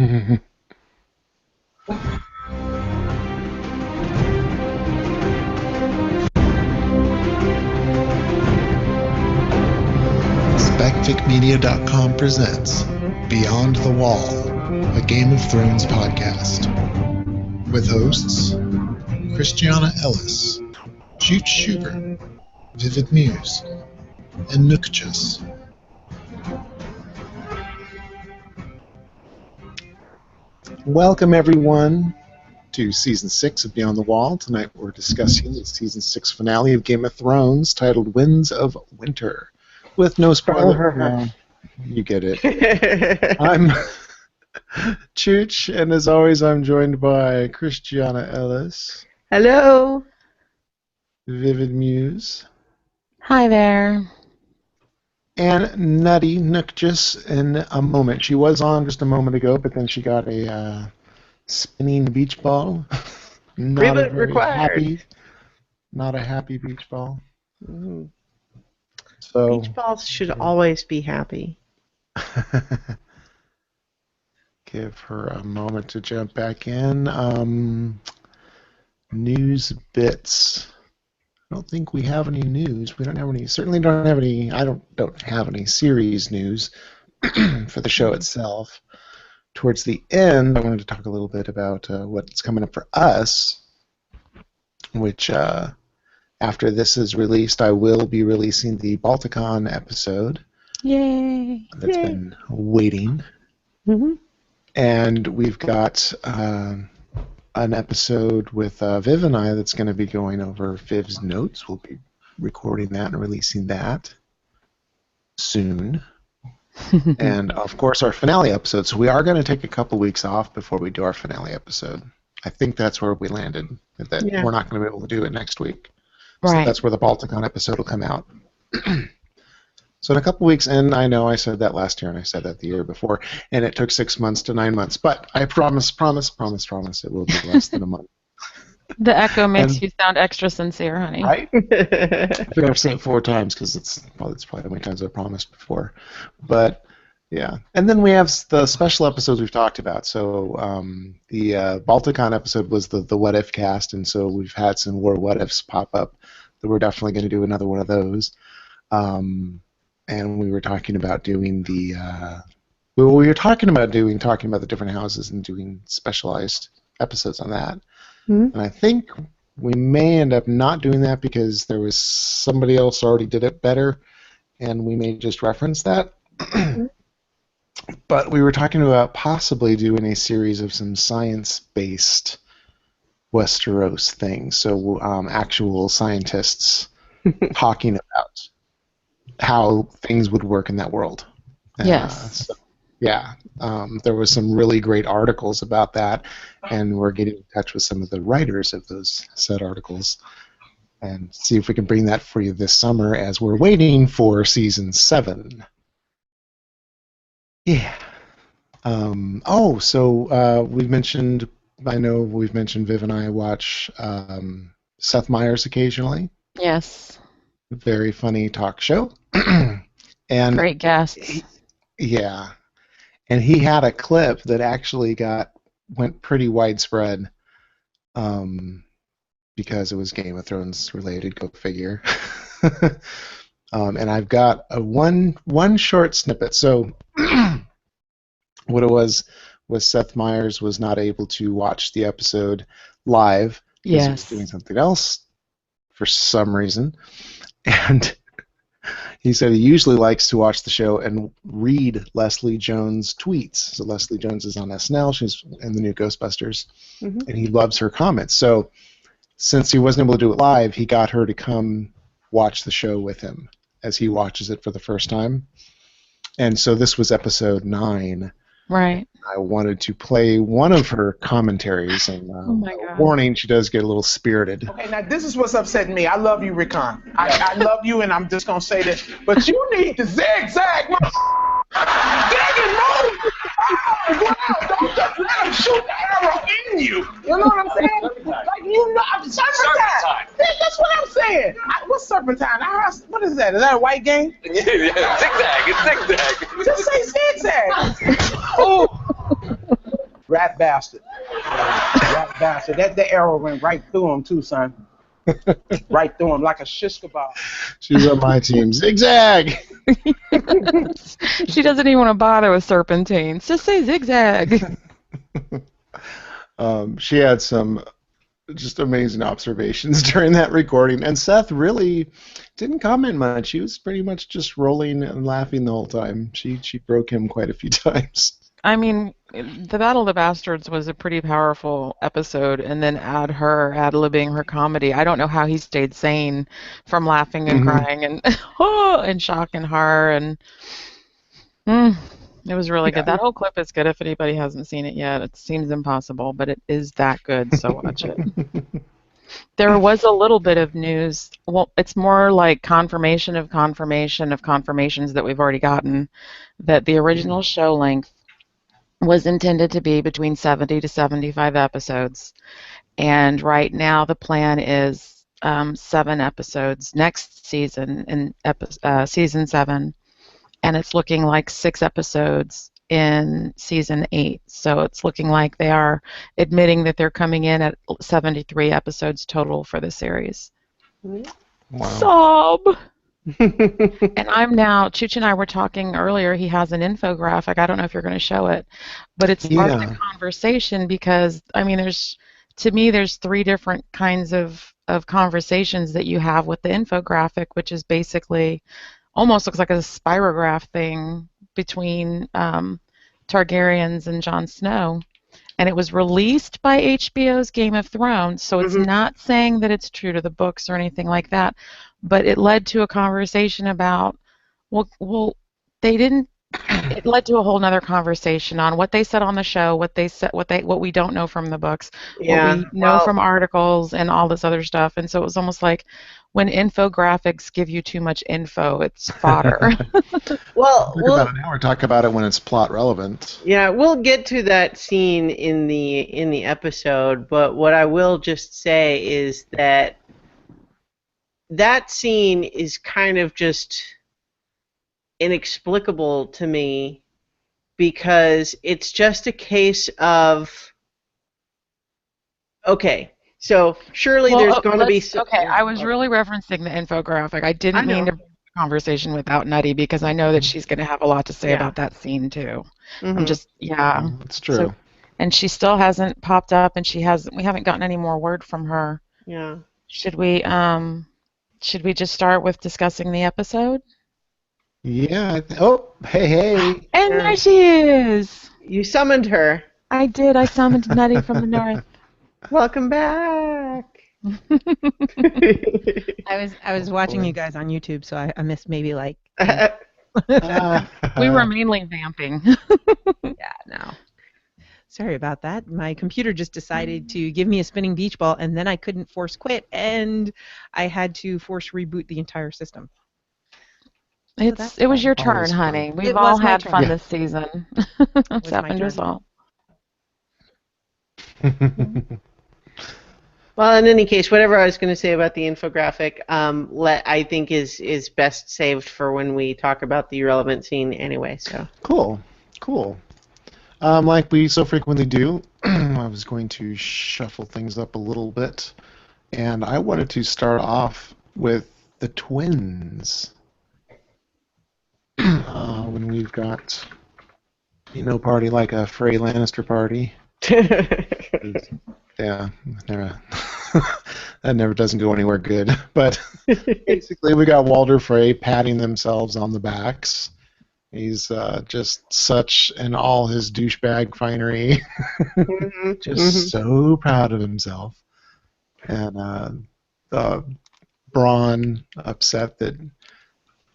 SpecticMedia.com presents Beyond the Wall, a Game of Thrones podcast. With hosts Christiana Ellis, Chooch Schubert, Vivid Muse, and Nuchtchas. Welcome everyone to Season 6 of Beyond the Wall. Tonight we're discussing the Season 6 finale of Game of Thrones titled Winds of Winter. With no spoiler. You get it. I'm Chooch, and as always I'm joined by Christiana Ellis. Hello. Vivid Muse. Hi there. And Nutty, Nuchtchas in a moment. She was on just a moment ago, but then she got a spinning beach ball. Not a very happy, not a happy beach ball. Mm-hmm. So Beach balls should always be happy. Give her a moment to jump back in. News bits. I don't think we have any news. We don't have any. Certainly don't have any. I don't have any series news for the show itself. Towards the end, I wanted to talk a little bit about what's coming up for us, which after this is released, I will be releasing the Balticon episode. Yay! That's been waiting. Mm-hmm. And we've got an episode with Viv and I that's going to be going over Viv's notes. We'll be recording that and releasing that soon. And, of course, our finale episode. So we are going to take a couple weeks off before we do our finale episode. I think that's where we landed, that we're not going to be able to do it next week. So Right. that's where the Balticon episode will come out. So in a couple weeks, and I know I said that last year and I said that the year before, and it took 6 months to 9 months, but I promise it will be less than a month. The echo makes you sound extra sincere, honey. Right? I think I've said it 4 times because it's probably how many times I've promised before. But yeah, and then we have the special episodes we've talked about. So the Balticon episode was the What If cast, and so we've had some more What Ifs pop up. That we're definitely going to do another one of those. And we were talking about doing talking about the different houses and doing specialized episodes on that. Mm-hmm. And I think we may end up not doing that because there was somebody else already did it better, and we may just reference that. But we were talking about possibly doing a series of some science-based Westeros things, so actual scientists talking about how things would work in that world. Yes. There was some really great articles about that, and we're getting in touch with some of the writers of those said articles and see if we can bring that for you this summer as we're waiting for Season 7. Yeah. We've mentioned, I know we've mentioned Viv and I watch Seth Meyers occasionally. Yes. Very funny talk show. And great guests. Yeah. And he had a clip that actually went pretty widespread because it was Game of Thrones related, go figure. And I've got one short snippet. So what it was Seth Meyers was not able to watch the episode live because he was doing something else for some reason. And he said he usually likes to watch the show and read Leslie Jones' tweets. So Leslie Jones is on SNL. She's in the new Ghostbusters. Mm-hmm. And he loves her comments. So since he wasn't able to do it live, he got her to come watch the show with him as he watches it for the first time. And so this was episode 9. Right. I wanted to play one of her commentaries, and warning, she does get a little spirited. Okay, now this is what's upsetting me. I love you, Rickon. I love you, and I'm just going to say this. But you need to zigzag. Dig and move. Oh, wow. Don't just let him shoot the arrow in you. You know what I'm saying? Like, serpentine. That's what I'm saying. What's serpentine? What is that? Is that a white game? Yeah, zigzag. It's zigzag. Just say zigzag. Oh. rat bastard. Rat bastard. That arrow went right through him too, son. Right through him like a shish kebab. She's on my team. Zigzag. She doesn't even want to bother with serpentines. Just say zigzag. She had some just amazing observations during that recording, and Seth really didn't comment much. He was pretty much just rolling and laughing the whole time. She broke him quite a few times. I mean, the Battle of the Bastards was a pretty powerful episode, and then ad-libbing her comedy. I don't know how he stayed sane from laughing and crying and and shocking her, and it was really good. That whole clip is good if anybody hasn't seen it yet. It seems impossible, but it is that good, so watch it. There was a little bit of news. Well, it's more like confirmation of confirmations that we've already gotten, that the original show length was intended to be between 70 to 75 episodes. And right now the plan is 7 episodes next season, in season 7. And it's looking like 6 episodes in season 8. So it's looking like they are admitting that they're coming in at 73 episodes total for the series. Wow. Sob! And I'm now, Chooch and I were talking earlier, he has an infographic. I don't know if you're going to show it, but it sparked a conversation because, I mean, there's 3 different kinds of conversations that you have with the infographic, which is basically almost looks like a spirograph thing between Targaryens and Jon Snow. And it was released by HBO's Game of Thrones, so it's not saying that it's true to the books or anything like that, but it led to a conversation about, well, they didn't. It led to a whole other conversation on what they said on the show, what we don't know from the books, what we know from articles, and all this other stuff. And so it was almost like when infographics give you too much info, it's fodder. We're talking about it when it's plot relevant. Yeah, we'll get to that scene in the episode, but what I will just say is that scene is kind of just inexplicable to me because it's just a case of, okay, so surely there's going to be some... Okay, I was really referencing the infographic. I didn't mean to have a conversation without Nutty because I know that she's going to have a lot to say about that scene too. I'm just, That's true. So, and she still hasn't popped up, and we haven't gotten any more word from her. Yeah. Should we just start with discussing the episode? Yeah. Hey. And there she is. You summoned her. I did. I summoned Nutty from the north. Welcome back. I was watching you guys on YouTube, so I missed maybe like. We were mainly vamping. Yeah, no. Sorry about that. My computer just decided to give me a spinning beach ball, and then I couldn't force quit, and I had to force reboot the entire system. It was your turn, honey. We've all had fun this season. It's happened to us all. Well, in any case, whatever I was going to say about the infographic, I think is best saved for when we talk about the relevant scene anyway. So Cool. Like we so frequently do, I was going to shuffle things up a little bit, and I wanted to start off with the twins. When we've got, party like a Frey Lannister party. Yeah, that never doesn't go anywhere good. But basically, we got Walder Frey patting themselves on the backs. He's just such in all his douchebag finery, just so proud of himself. And Braun upset that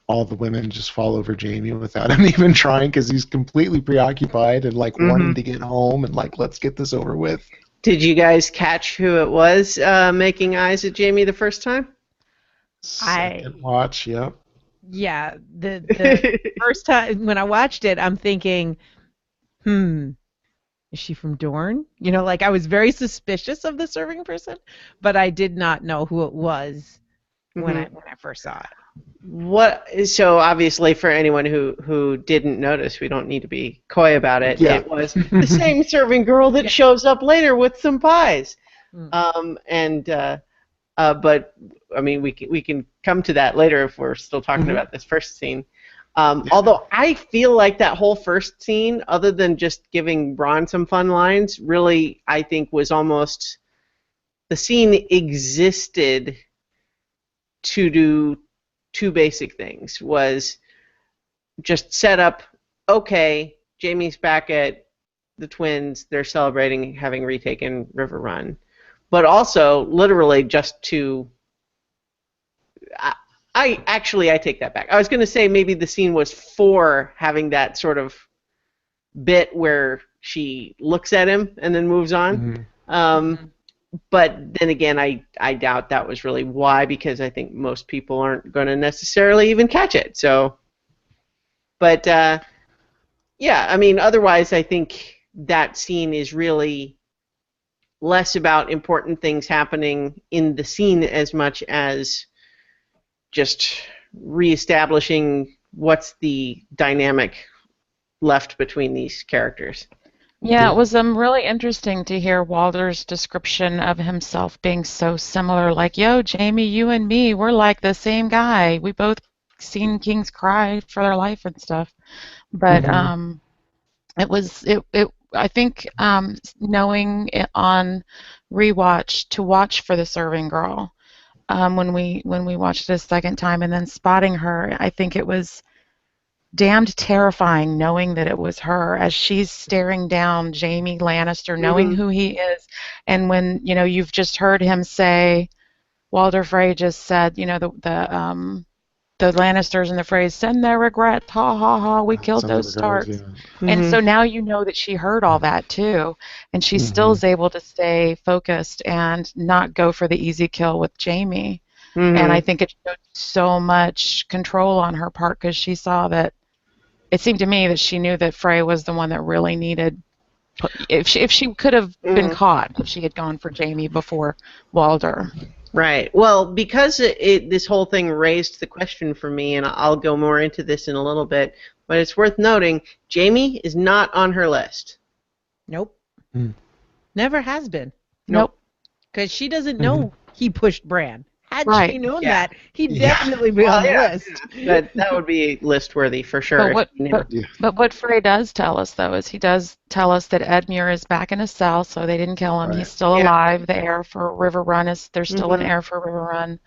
all the women just fall over Jamie without him even trying because he's completely preoccupied and wanting to get home and let's get this over with. Did you guys catch who it was making eyes at Jamie the first time? Second watch, yep. Yeah, the first time when I watched it, I'm thinking, is she from Dorne? I was very suspicious of the serving person, but I did not know who it was when I first saw it. So obviously, for anyone who didn't notice, we don't need to be coy about it. Yeah. It was the same serving girl that shows up later with some pies. But I mean, we can come to that later if we're still talking about this first scene. Although I feel like that whole first scene, other than just giving Ron some fun lines, really I think was almost the scene existed to do two basic things. Was just set up, okay, Jamie's back at the Twins, they're celebrating having retaken River Run, but also literally just to I take that back. I was going to say maybe the scene was for having that sort of bit where she looks at him and then moves on. But then again, I doubt that was really why, because I think most people aren't going to necessarily even catch it. So, but yeah, I mean, otherwise I think that scene is really less about important things happening in the scene as much as just reestablishing what's the dynamic left between these characters. Yeah, it was really interesting to hear Walter's description of himself being so similar. Like, yo, Jamie, you and me, we're like the same guy. We both seen kings cry for their life and stuff. But it was I think knowing it on rewatch to watch for the serving girl when we watched it a second time and then spotting her, I think it was damned terrifying knowing that it was her as she's staring down Jamie Lannister, knowing who he is. And when, you know, you've just heard him say, Walder Frey just said, you know, the Lannisters in the phrase, send their regrets, ha ha ha, we killed those Starks. And so now you know that she heard all that too, and she still is able to stay focused and not go for the easy kill with Jamie. And I think it showed so much control on her part because she saw that. It seemed to me that she knew that Frey was the one that really needed. If she could have been caught, if she had gone for Jamie before Walder. Right. Well, because this whole thing raised the question for me, and I'll go more into this in a little bit, but it's worth noting, Jamie is not on her list. Nope. Never has been. Nope. Because she doesn't know he pushed Bran. Had she known that, he'd definitely be on the list. That would be list worthy for sure. But what Frey does tell us, though, is he does tell us that Edmure is back in his cell, so they didn't kill him. Right. He's still alive. The heir for River Run there's still an heir for River Run,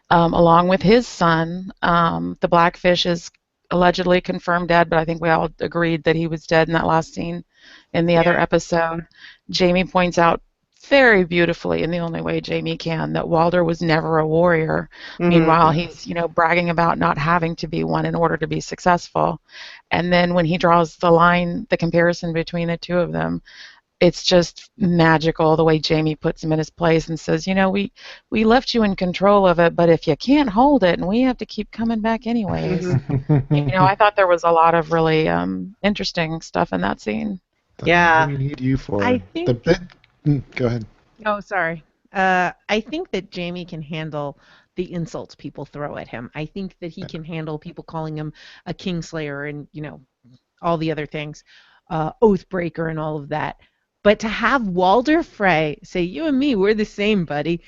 along with his son. The Blackfish is allegedly confirmed dead, but I think we all agreed that he was dead in that last scene in the other episode. Jamie points out very beautifully, in the only way Jamie can, that Walder was never a warrior. Meanwhile, he's, you know, bragging about not having to be one in order to be successful. And then when he draws the line, the comparison between the two of them, it's just magical the way Jamie puts him in his place and says, you know, we left you in control of it, but if you can't hold it, and we have to keep coming back anyways. You know, I thought there was a lot of really interesting stuff in that scene. Yeah. What do we need you for? I think... Go ahead. Oh, sorry. I think that Jamie can handle the insults people throw at him. I think that he can handle people calling him a Kingslayer and, you know, all the other things, Oathbreaker and all of that. But to have Walder Frey say, you and me, we're the same, buddy,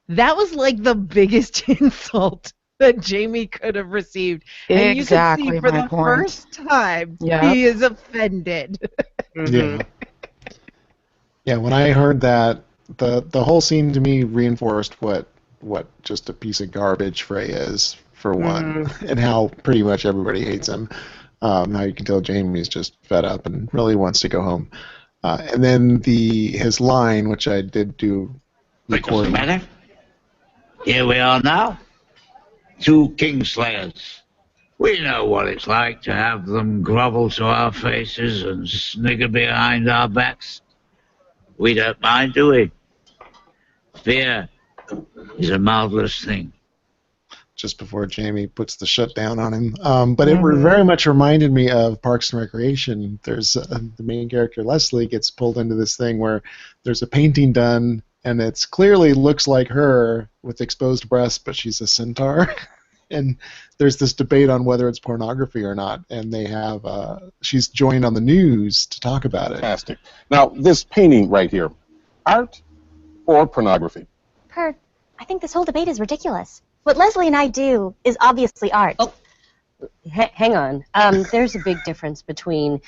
that was like the biggest insult that Jamie could have received. And exactly you can see for the first time he is offended. Yeah, when I heard that, the whole scene to me reinforced what just a piece of garbage Frey is, for one, and how pretty much everybody hates him. How you can tell Jamie's just fed up and really wants to go home. And then his line, which I did do record. What's the matter? Here we are now, two Kingslayers. We know what it's like to have them grovel to our faces and snigger behind our backs. We don't mind, do we? Fear is a marvelous thing. Just before Jamie puts the shutdown on him. But it very much reminded me of Parks and Recreation. There's the main character, Leslie, gets pulled into this thing where there's a painting done, and it clearly looks like her with exposed breasts, but she's a centaur. and there's this debate on whether it's pornography or not, and they have she's joined on the news to talk about it. Fantastic. Now, this painting right here, art or pornography? I think this whole debate is ridiculous. What Leslie and I do is obviously art. Oh, hang on. There's a big difference between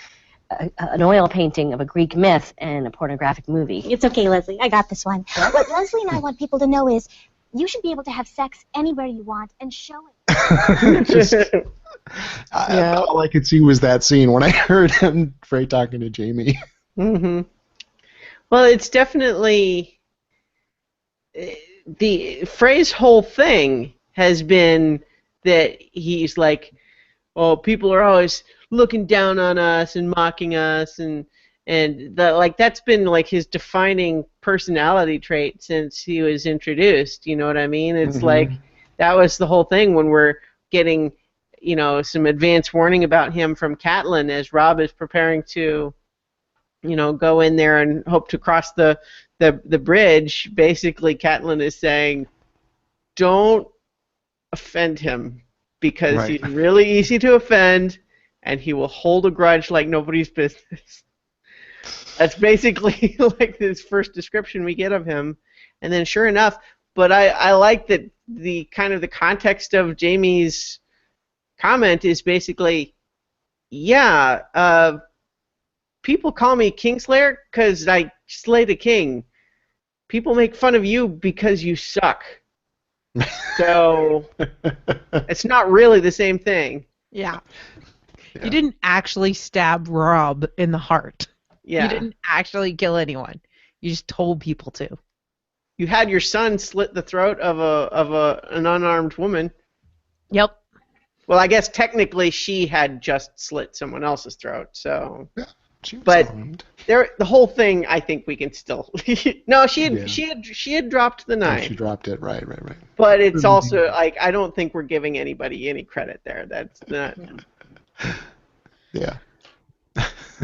an oil painting of a Greek myth and a pornographic movie. It's okay, Leslie. I got this one. What Leslie and I want people to know is you should be able to have sex anywhere you want and show it. All I could see was that scene when I heard him, Frey, talking to Jamie. Mm-hmm. Well, it's definitely... Frey's whole thing has been that he's like, oh, people are always looking down on us and mocking us, and that's been like his defining personality trait since he was introduced. You know what I mean? It's like that was the whole thing when we're getting, some advance warning about him from Catelyn as Robb is preparing to, go in there and hope to cross the bridge. Basically, Catelyn is saying, don't offend him because he's really easy to offend, and he will hold a grudge like nobody's business. That's basically like this first description we get of him, and then sure enough, but I like that the kind of the context of Jamie's comment is basically, people call me Kingslayer because I slayed a king. People make fun of you because you suck. So it's not really the same thing. Yeah. You didn't actually stab Robb in the heart. Yeah. You didn't actually kill anyone. You just told people to. You had your son slit the throat of an unarmed woman. Yep. Well, I guess technically she had just slit someone else's throat. So. Yeah. She was but armed. The whole thing, I think we can still. No, she had dropped the knife. Oh, she dropped it. Right. But it's also like I don't think we're giving anybody any credit there. That's not. Yeah.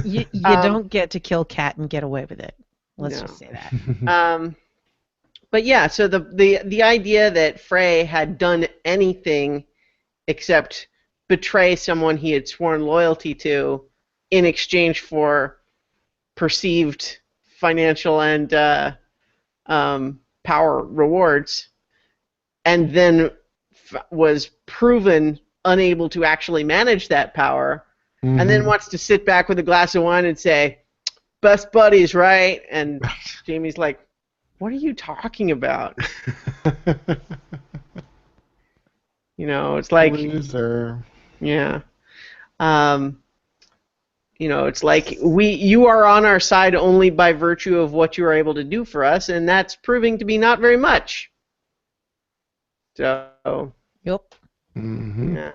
You don't get to kill Cat and get away with it. Let's just say that. But yeah, so the idea that Frey had done anything except betray someone he had sworn loyalty to in exchange for perceived financial and power rewards, and then was proven unable to actually manage that power, and then wants to sit back with a glass of wine and say, best buddies, right? And Jamie's like, what are you talking about? It's like... Loser. Yeah. It's like you are on our side only by virtue of what you are able to do for us, and that's proving to be not very much. So. Yep. Yeah.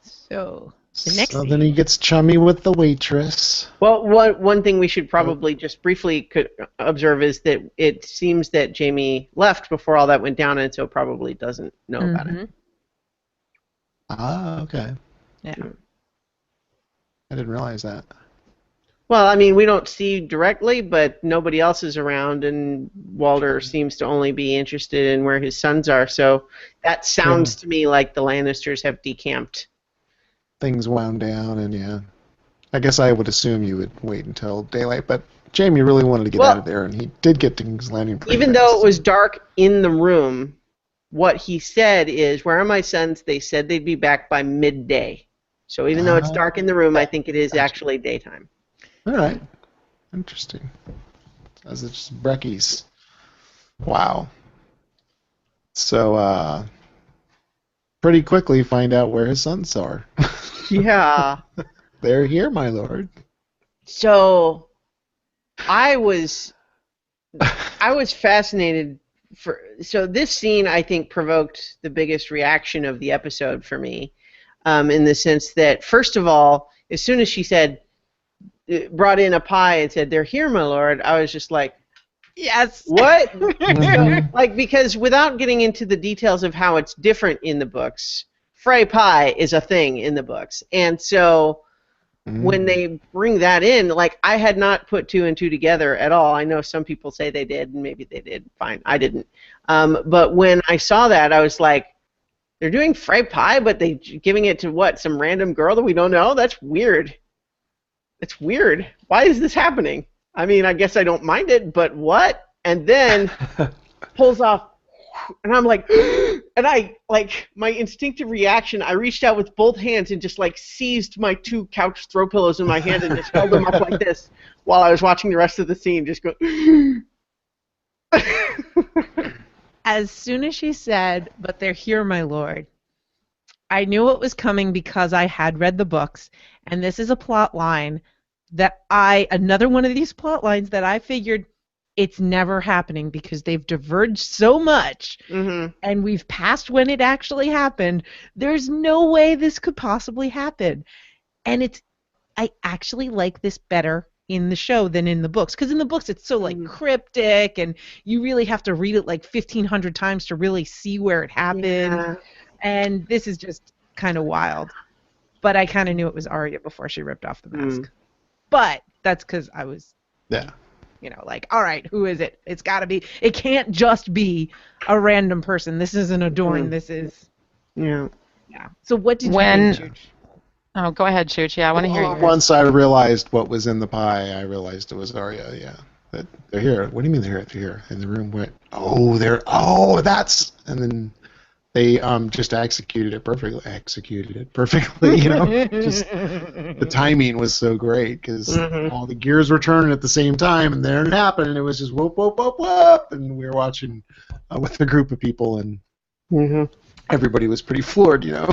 So the next. So then he gets chummy with the waitress. Well, one thing we should probably just briefly observe is that it seems that Jamie left before all that went down, and so probably doesn't know about it. Ah, okay. Yeah. I didn't realize that. Well, I mean, we don't see directly, but nobody else is around, and Walder seems to only be interested in where his sons are, so that sounds to me like the Lannisters have decamped. Things wound down, and I guess I would assume you would wait until daylight, but Jamie really wanted to get out of there, and he did get to King's Landing pretty even fast. though it was dark in the room, what he said is, where are my sons? They said they'd be back by midday. So even though it's dark in the room, I think it is actually daytime. All right. Interesting. As it's Brecky's. Wow. So, pretty quickly find out where his sons are. Yeah. They're here, my lord. So, I was fascinated. So this scene, I think, provoked the biggest reaction of the episode for me. In the sense that, first of all, as soon as she brought in a pie and said, they're here, my lord, I was just like, yes! What? Because without getting into the details of how it's different in the books, Frey pie is a thing in the books. And so when they bring that in, I had not put two and two together at all. I know some people say they did, and maybe they did. Fine, I didn't. But when I saw that, I was like, They're doing fried pie, but they giving it to what? Some random girl that we don't know? That's weird. It's weird. Why is this happening? I mean, I guess I don't mind it, but what? And then pulls off, and I'm like, and I, like, my instinctive reaction, I reached out with both hands and just, like, seized my 2 couch throw pillows in my hand and just held them up like this while I was watching the rest of the scene, just go. As soon as she said, "But they're here, my lord," I knew it was coming because I had read the books, and this is a plot line that another one of these plot lines that I figured it's never happening because they've diverged so much, and we've passed when it actually happened. There's no way this could possibly happen. And I actually like this better in the show than in the books, because in the books it's so like cryptic, and you really have to read it like 1,500 times to really see where it happened. Yeah. And this is just kind of wild. But I kind of knew it was Arya before she ripped off the mask. But that's because I was, like, all right, who is it? It's got to be. It can't just be a random person. This isn't a Dorn. This is. Yeah. So what did you think, Chooch? Oh, go ahead, Chooch. Yeah, I want to hear you. Once I realized what was in the pie, I realized it was Arya. Yeah, that they're here. What do you mean they're here? And the room went, that's, and then they just executed it perfectly. Just the timing was so great because all the gears were turning at the same time, and there it happened, and it was just whoop, whoop, whoop, whoop, and we were watching with a group of people, and everybody was pretty floored, Yeah.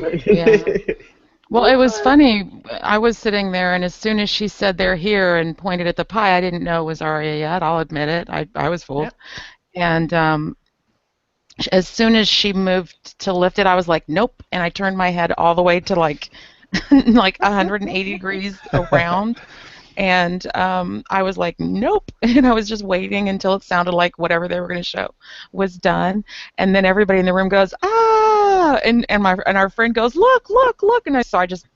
Well, it was funny. I was sitting there, and as soon as she said they're here and pointed at the pie, I didn't know it was Arya yet. I'll admit it. I was fooled. Yep. And as soon as she moved to lift it, I was like, nope. And I turned my head all the way to like 180 degrees around. And I was like, nope. And I was just waiting until it sounded like whatever they were going to show was done. And then everybody in the room goes, ah! And our friend goes, look. And so I just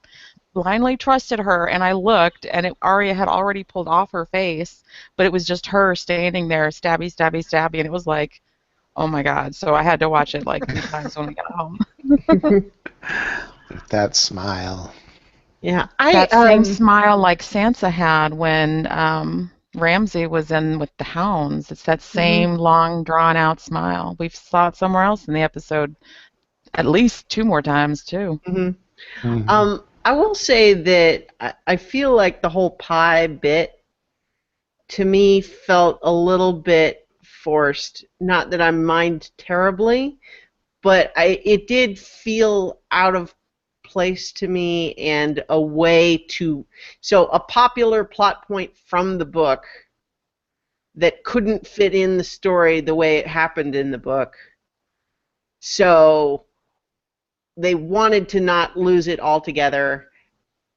blindly trusted her. And I looked, and Arya had already pulled off her face, but it was just her standing there, stabby, stabby, stabby. And it was like, oh, my God. So I had to watch it like 3 times when we got home. That smile. Yeah, that same smile like Sansa had when Ramsay was in with the hounds. It's that same long, drawn-out smile. We saw it somewhere else in the episode at least 2 more times, too. I will say that I feel like the whole pie bit, to me, felt a little bit forced. Not that I mind terribly, but it did feel out of place to me, and a way to, so a popular plot point from the book that couldn't fit in the story the way it happened in the book, so they wanted to not lose it altogether,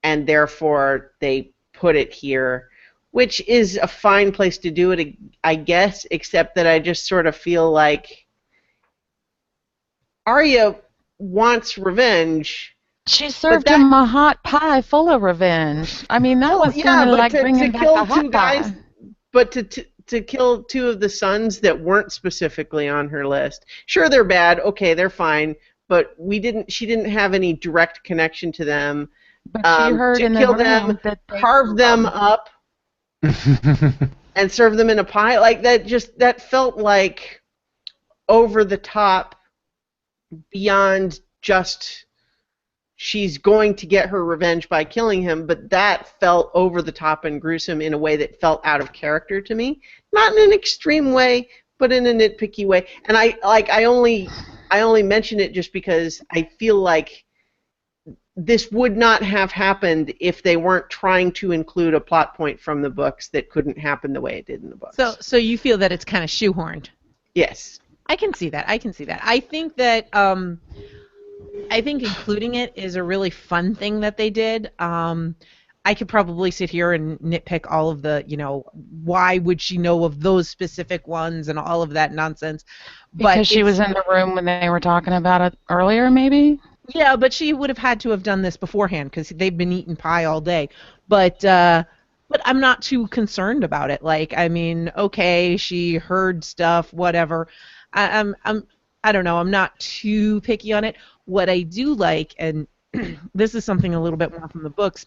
and therefore they put it here, which is a fine place to do it, I guess, except that I just sort of feel like Arya wants revenge. She served him a hot pie full of revenge. I mean, that was kind of like bringing back a hot pie. But to kill 2 of the sons that weren't specifically on her list. Sure, they're bad. Okay, they're fine. But she didn't have any direct connection to them. But she heard to in kill the them, carve them up, and serve them in a pie. Like that felt like over the top, beyond just she's going to get her revenge by killing him, but that felt over the top and gruesome in a way that felt out of character to me. Not in an extreme way, but in a nitpicky way. And I only mention it just because I feel like this would not have happened if they weren't trying to include a plot point from the books that couldn't happen the way it did in the books. So you feel that it's kind of shoehorned? Yes. I can see that. I think that I think including it is a really fun thing that they did. I could probably sit here and nitpick all of the, why would she know of those specific ones and all of that nonsense. Because she was in the room when they were talking about it earlier, maybe? Yeah, but she would have had to have done this beforehand because they've been eating pie all day. But I'm not too concerned about it. Like, I mean, okay, she heard stuff, whatever. I don't know, I'm not too picky on it. What I do like, and this is something a little bit more from the books,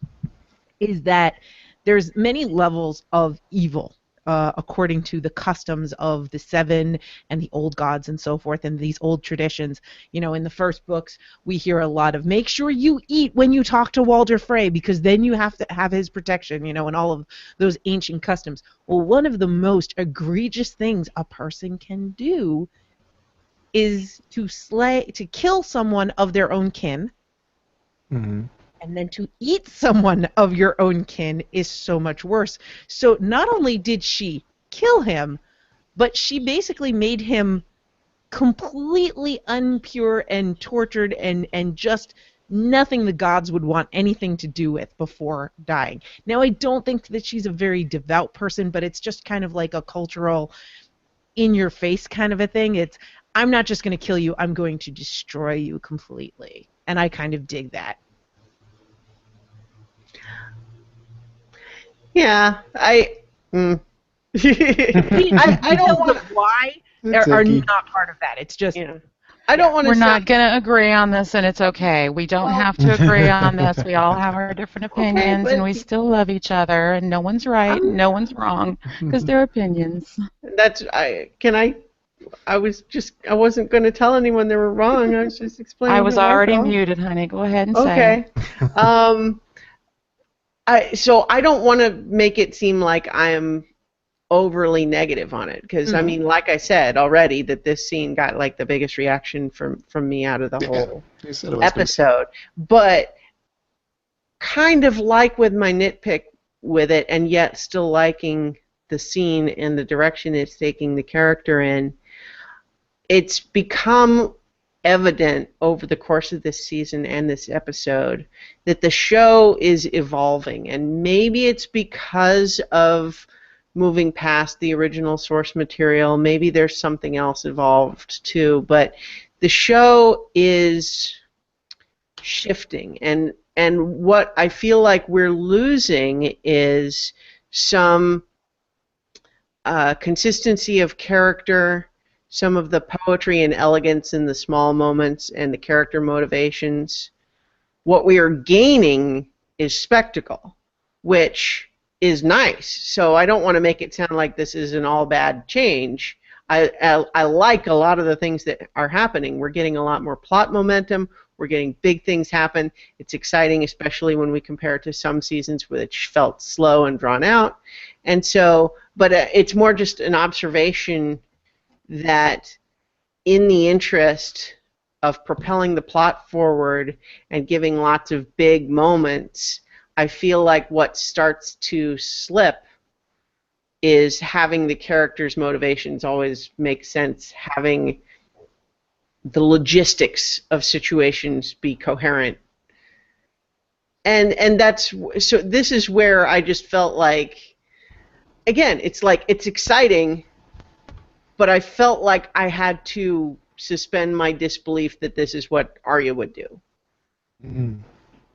is that there's many levels of evil according to the customs of the seven and the old gods and so forth, and these old traditions. You know, in the first books, we hear a lot of make sure you eat when you talk to Walder Frey because then you have to have his protection, you know, and all of those ancient customs. Well, one of the most egregious things a person can do is to kill someone of their own kin. Mm-hmm. And then to eat someone of your own kin is so much worse. So not only did she kill him, but she basically made him completely unpure and tortured and just nothing the gods would want anything to do with before dying. Now, I don't think that she's a very devout person, but it's just kind of like a cultural in-your-face kind of a thing. It's, I'm not just going to kill you, I'm going to destroy you completely. And I kind of dig that. Yeah, I don't want why are not part of that. It's just I don't want to. We're not going to agree on this, and it's okay. We don't have to agree on this. We all have our different opinions, and we still love each other. And no one's right, no one's wrong, because they're opinions. I wasn't going to tell anyone they were wrong. I was just explaining. I was already muted, honey. Go ahead and say. Okay. So I don't want to make it seem like I'm overly negative on it, because I mean, like I said already, that this scene got like the biggest reaction from me out of the whole episode. But kind of like with my nitpick with it, and yet still liking the scene and the direction it's taking the character in, it's become evident over the course of this season and this episode that the show is evolving, and maybe it's because of moving past the original source material. Maybe there's something else involved too, but the show is shifting, and what I feel like we're losing is some consistency of character, some of the poetry and elegance in the small moments and the character motivations. What we are gaining is spectacle, which is nice. So I don't want to make it sound like this is an all bad change. I like a lot of the things that are happening. We're getting a lot more plot momentum. We're getting big things happen. It's exciting, especially when we compare it to some seasons which felt slow and drawn out. And so, but it's more just an observation that in the interest of propelling the plot forward and giving lots of big moments, I feel like what starts to slip is having the characters' motivations always make sense, having the logistics of situations be coherent. And that's, so this is where I just felt like, again, it's like, it's exciting, but I felt like I had to suspend my disbelief that this is what Arya would do. Mm-hmm.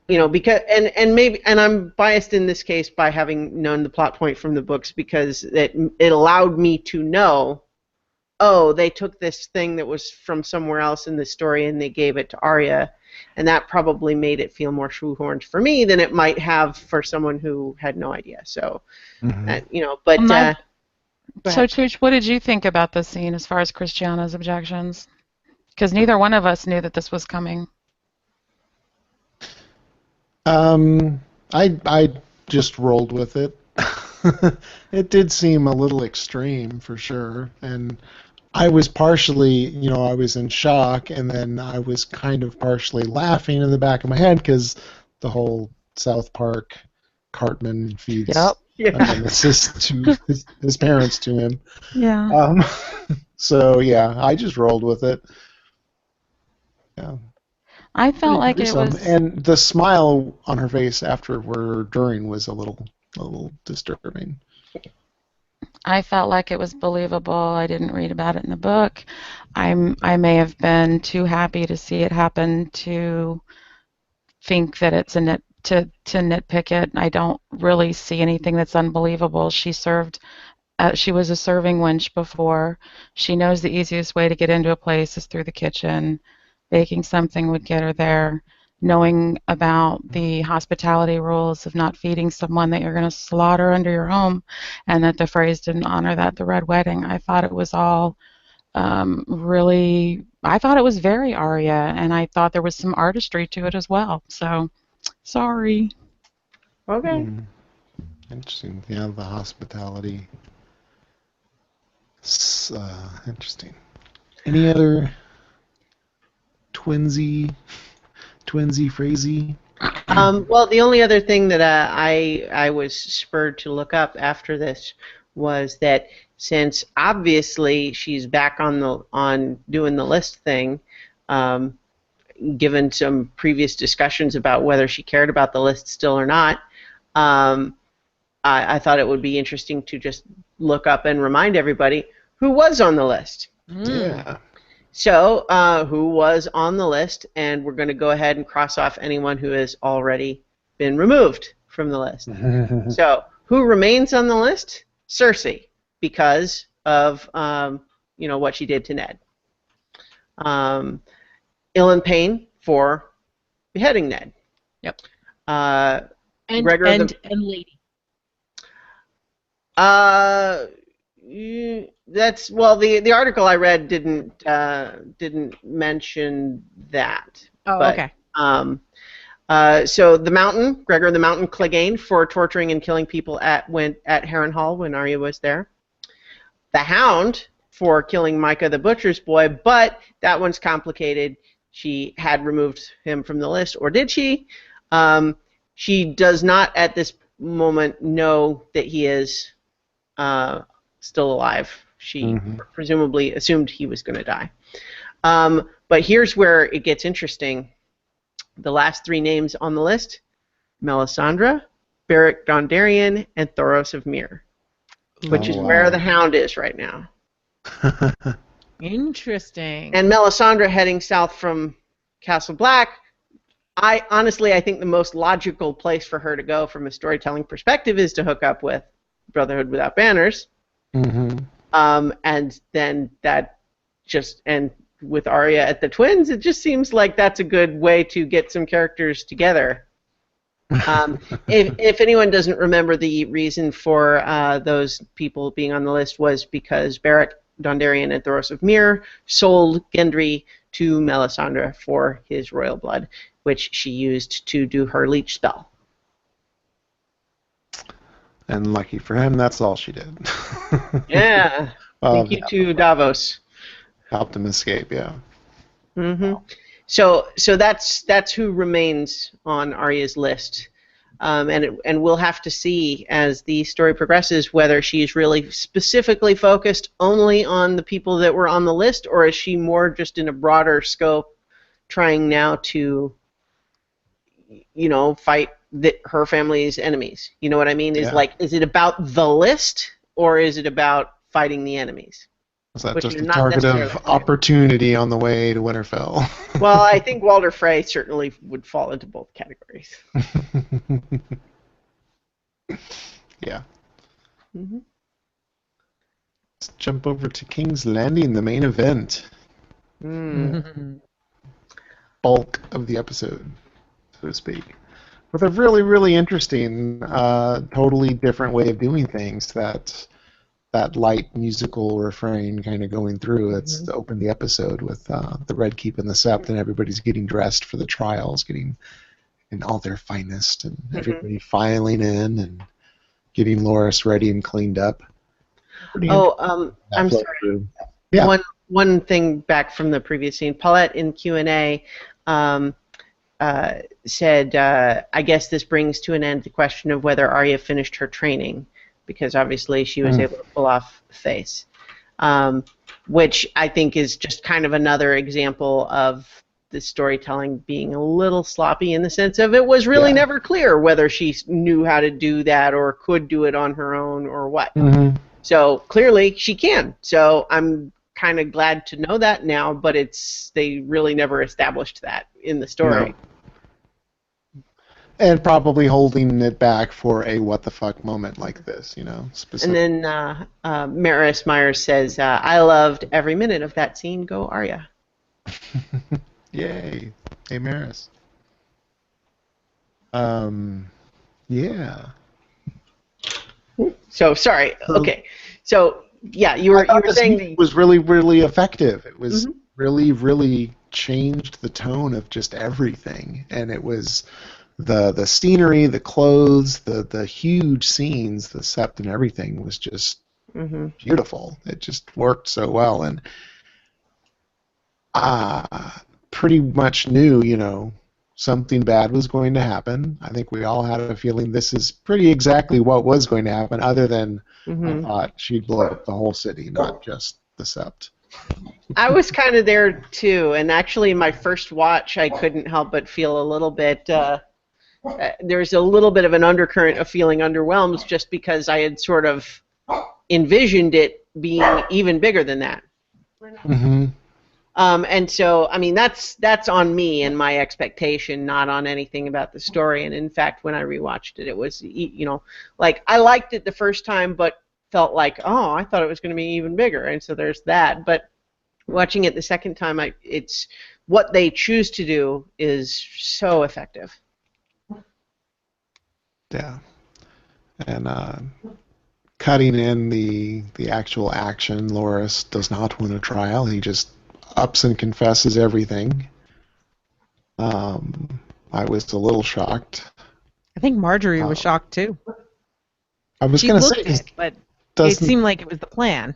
You know, because and I'm biased in this case by having known the plot point from the books, because it allowed me to know, oh, they took this thing that was from somewhere else in the story and they gave it to Arya, and that probably made it feel more shoehorned for me than it might have for someone who had no idea. So, you know, but. So, Chooch, what did you think about this scene as far as Christiana's objections? Because neither one of us knew that this was coming. I just rolled with it. It did seem a little extreme for sure, and I was partially, you know, I was in shock, and then I was kind of partially laughing in the back of my head because the whole South Park Cartman feeds his parents to him. Yeah. So yeah, I just rolled with it. Yeah. I felt like it was, and the smile on her face during was a little disturbing. I felt like it was believable. I didn't read about it in the book. I may have been too happy to see it happen to think that it's to nitpick it. I don't really see anything that's unbelievable. She served She was a serving wench before. She knows the easiest way to get into a place is through the kitchen. Baking something would get her there. Knowing about the hospitality rules of not feeding someone that you're going to slaughter under your home, and that the phrase didn't honor that, the red wedding. I thought it was all really, I thought it was very Aria, and I thought there was some artistry to it as well. So, sorry. Okay. Interesting. Yeah, the hospitality. Interesting. Any other twinsy phrasey? Well, the only other thing that I was spurred to look up after this was that since obviously she's back on doing the list thing, given some previous discussions about whether she cared about the list still or not, I thought it would be interesting to just look up and remind everybody who was on the list. Yeah. So, who was on the list, and we're going to go ahead and cross off anyone who has already been removed from the list. So, who remains on the list? Cersei, because of what she did to Ned. Ilan Payne for beheading Ned. Yep. And Gregor and Lady. That's the article I read didn't mention that. Oh, but, okay. So the Mountain, Gregor the Mountain Clegane, for torturing and killing people at Harrenhal when Arya was there. The Hound for killing Micah the Butcher's Boy, but that one's complicated. She had removed him from the list, or did she? She does not at this moment know that he is still alive. She presumably assumed he was going to die. But here's where it gets interesting. The last three names on the list: Melisandre, Beric Dondarrion, and Thoros of Myr, which is where the Hound is right now. Interesting. And Melisandre heading south from Castle Black. I think the most logical place for her to go from a storytelling perspective is to hook up with Brotherhood Without Banners. And then and with Arya at the Twins, it just seems like that's a good way to get some characters together. If anyone doesn't remember, the reason for those people being on the list was because Beric Dondarrion and Thoros of Myr sold Gendry to Melisandre for his royal blood, which she used to do her leech spell. And lucky for him, that's all she did. Yeah. Thank you to Davos. Helped him escape, yeah. Wow. So that's who remains on Arya's list. And we'll have to see as the story progresses whether she's really specifically focused only on the people that were on the list, or is she more just in a broader scope trying now to, fight her family's enemies. You know what I mean? Is it about the list, or is it about fighting the enemies? Is that just a target of opportunity on the way to Winterfell? Well, I think Walder Frey certainly would fall into both categories. Yeah. Let's jump over to King's Landing, the main event. Bulk of the episode, so to speak. With a really, really interesting, totally different way of doing things, that light musical refrain kind of going through. That's opened the episode with the Red Keep and the Sept, and everybody's getting dressed for the trials, getting in all their finest, and everybody filing in and getting Loras ready and cleaned up. I'm sorry. Yeah. One thing back from the previous scene. Paulette in Q&A said, I guess this brings to an end the question of whether Arya finished her training, because obviously she was able to pull off the face, which I think is just kind of another example of the storytelling being a little sloppy, in the sense of it was really never clear whether she knew how to do that or could do it on her own or what. So clearly she can. So I'm kind of glad to know that now, but they really never established that in the story. No. And probably holding it back for a what the fuck moment like this, you know. Specific. And then Maris Myers says, "I loved every minute of that scene. Go Arya." Yay! Hey Maris. Yeah. So sorry. Okay. So yeah, you were saying it was really, really effective. It was really, really changed the tone of just everything, and it was. The scenery, the clothes, the huge scenes, the sept and everything was just beautiful. It just worked so well, and pretty much knew, you know, something bad was going to happen. I think we all had a feeling this is pretty exactly what was going to happen, other than I thought she'd blow up the whole city, not just the sept. I was kind of there too, and actually in my first watch I couldn't help but feel a little bit there's a little bit of an undercurrent of feeling underwhelmed, just because I had sort of envisioned it being even bigger than that. And so, I mean, that's on me and my expectation, not on anything about the story. And in fact, when I rewatched it, it was, you know, like I liked it the first time, but felt like, oh, I thought it was going to be even bigger. And so there's that. But watching it the second time, it's what they choose to do is so effective. Yeah, and cutting in the actual action, Loras does not win a trial. He just ups and confesses everything. I was a little shocked. I think Marjorie was shocked too. I was going to say, it, but it seemed like it was the plan.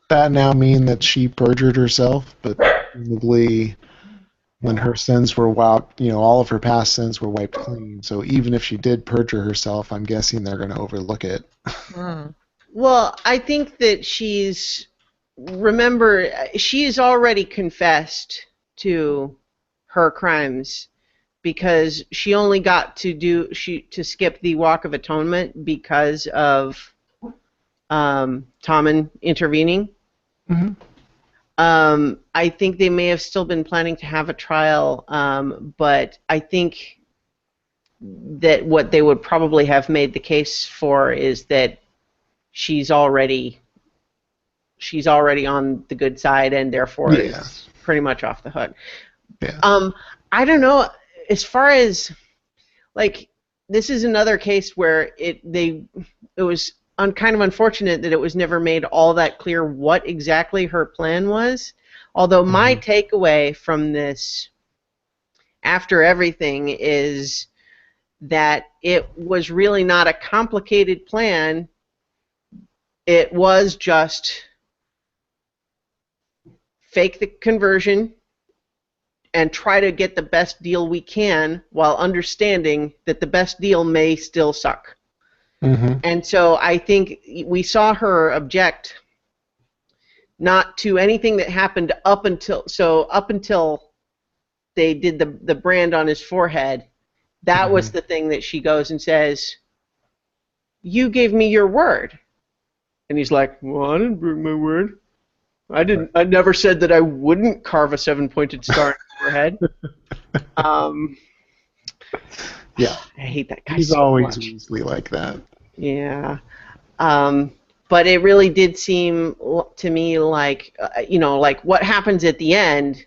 That now mean that she perjured herself, but presumably when her sins were wiped, you know, all of her past sins were wiped clean. So even if she did perjure herself, I'm guessing they're going to overlook it. Well, I think that she's already confessed to her crimes, because she only got to skip the Walk of Atonement because of Tommen intervening. I think they may have still been planning to have a trial, but I think that what they would probably have made the case for is that she's already on the good side, and therefore is pretty much off the hook. Yeah. I don't know, as far as, like, this is another case where it was kind of unfortunate that it was never made all that clear what exactly her plan was. Although my takeaway from this, after everything, is that it was really not a complicated plan. It was just fake the conversion and try to get the best deal we can, while understanding that the best deal may still suck. And so I think we saw her object not to anything that happened up until they did the brand on his forehead. That was the thing that she goes and says, "You gave me your word." And he's like, "Well, I didn't break my word. I didn't. I never said that I wouldn't carve a 7-pointed star in his forehead." Yeah, I hate that guy. He's so always much. easily like that. Yeah. But it really did seem to me like, you know, like what happens at the end,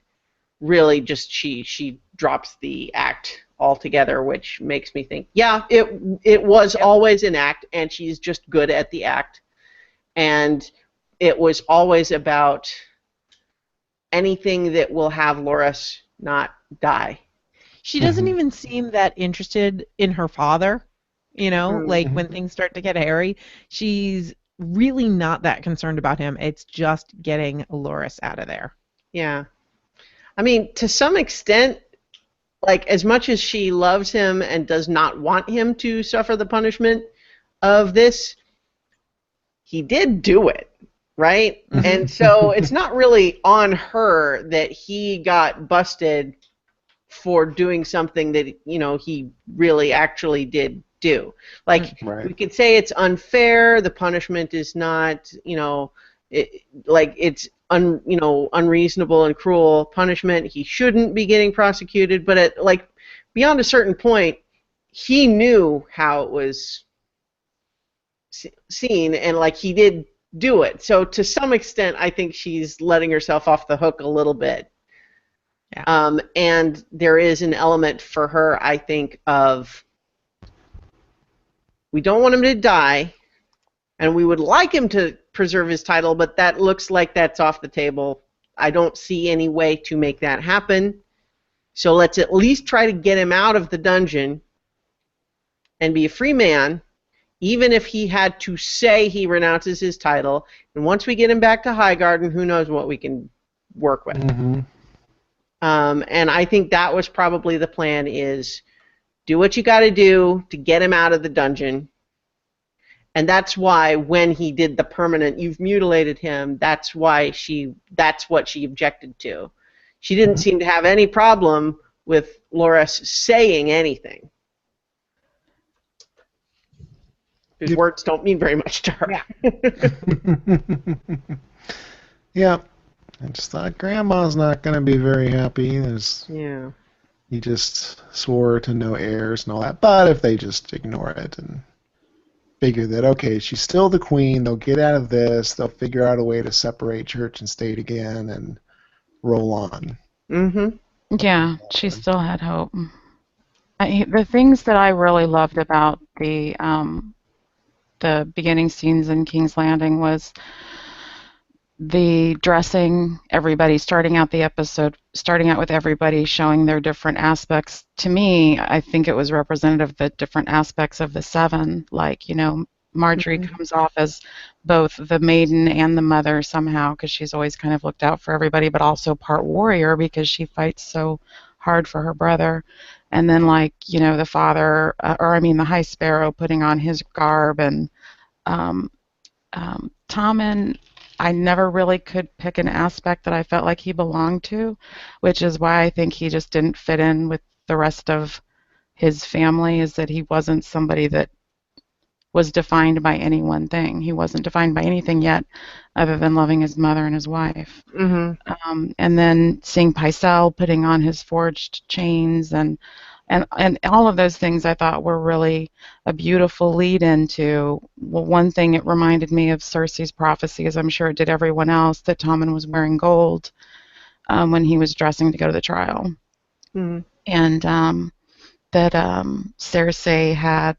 really just she drops the act altogether, which makes me think, yeah, it was always an act, and she's just good at the act. And it was always about anything that will have Loras not die. She doesn't even seem that interested in her father, you know, like when things start to get hairy. She's really not that concerned about him. It's just getting Loras out of there. Yeah. I mean, to some extent, like, as much as she loves him and does not want him to suffer the punishment of this, he did do it, right? And so it's not really on her that he got busted for doing something that, you know, he really actually did do. Like, we could say it's unfair, the punishment is not, you know, it's unreasonable and cruel punishment. He shouldn't be getting prosecuted, but like beyond a certain point, he knew how it was seen, and like he did do it. So to some extent, I think she's letting herself off the hook a little bit. Yeah. And there is an element for her, I think, of we don't want him to die, and we would like him to preserve his title, but that looks like that's off the table. I don't see any way to make that happen. So let's at least try to get him out of the dungeon and be a free man, even if he had to say he renounces his title. And once we get him back to Highgarden, who knows what we can work with. Mm-hmm. And I think that was probably the plan, is do what you got to do to get him out of the dungeon. And that's why when he did the permanent, you've mutilated him, that's what she objected to. She didn't seem to have any problem with Loras saying anything. His words don't mean very much to her. Yeah. Yeah. I just thought Grandma's not going to be very happy. Yeah. He just swore to no heirs and all that. But if they just ignore it and figure that, okay, she's still the queen, they'll get out of this, they'll figure out a way to separate church and state again and roll on. Mm-hmm. Yeah, she still had hope. The things that I really loved about the beginning scenes in King's Landing was the dressing, everybody starting out with everybody showing their different aspects. To me, I think it was representative of the different aspects of the seven. Like, you know, Marjorie comes off as both the maiden and the mother somehow, because she's always kind of looked out for everybody, but also part warrior because she fights so hard for her brother. And then, like, you know, the father, the High Sparrow putting on his garb, and Tommen, I never really could pick an aspect that I felt like he belonged to, which is why I think he just didn't fit in with the rest of his family, is that he wasn't somebody that was defined by any one thing. He wasn't defined by anything yet other than loving his mother and his wife. Mm-hmm. And then seeing Pycelle putting on his forged chains and all of those things I thought were really a beautiful lead into, well, one thing it reminded me of Cersei's prophecy, as I'm sure it did everyone else, that Tommen was wearing gold when he was dressing to go to the trial. Mm-hmm. And that Cersei had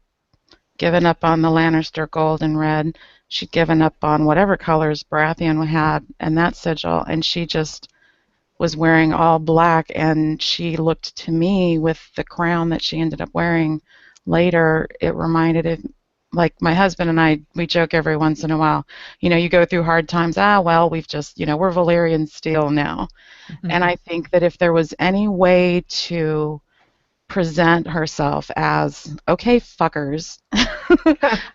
given up on the Lannister gold and red. She'd given up on whatever colors Baratheon had and that sigil, and she just was wearing all black, and she looked to me with the crown that she ended up wearing later. It reminded it, like my husband and I, we joke every once in a while, you know, you go through hard times, we've just, you know, we're Valyrian steel now. Mm-hmm. And I think that if there was any way to present herself as, okay, fuckers,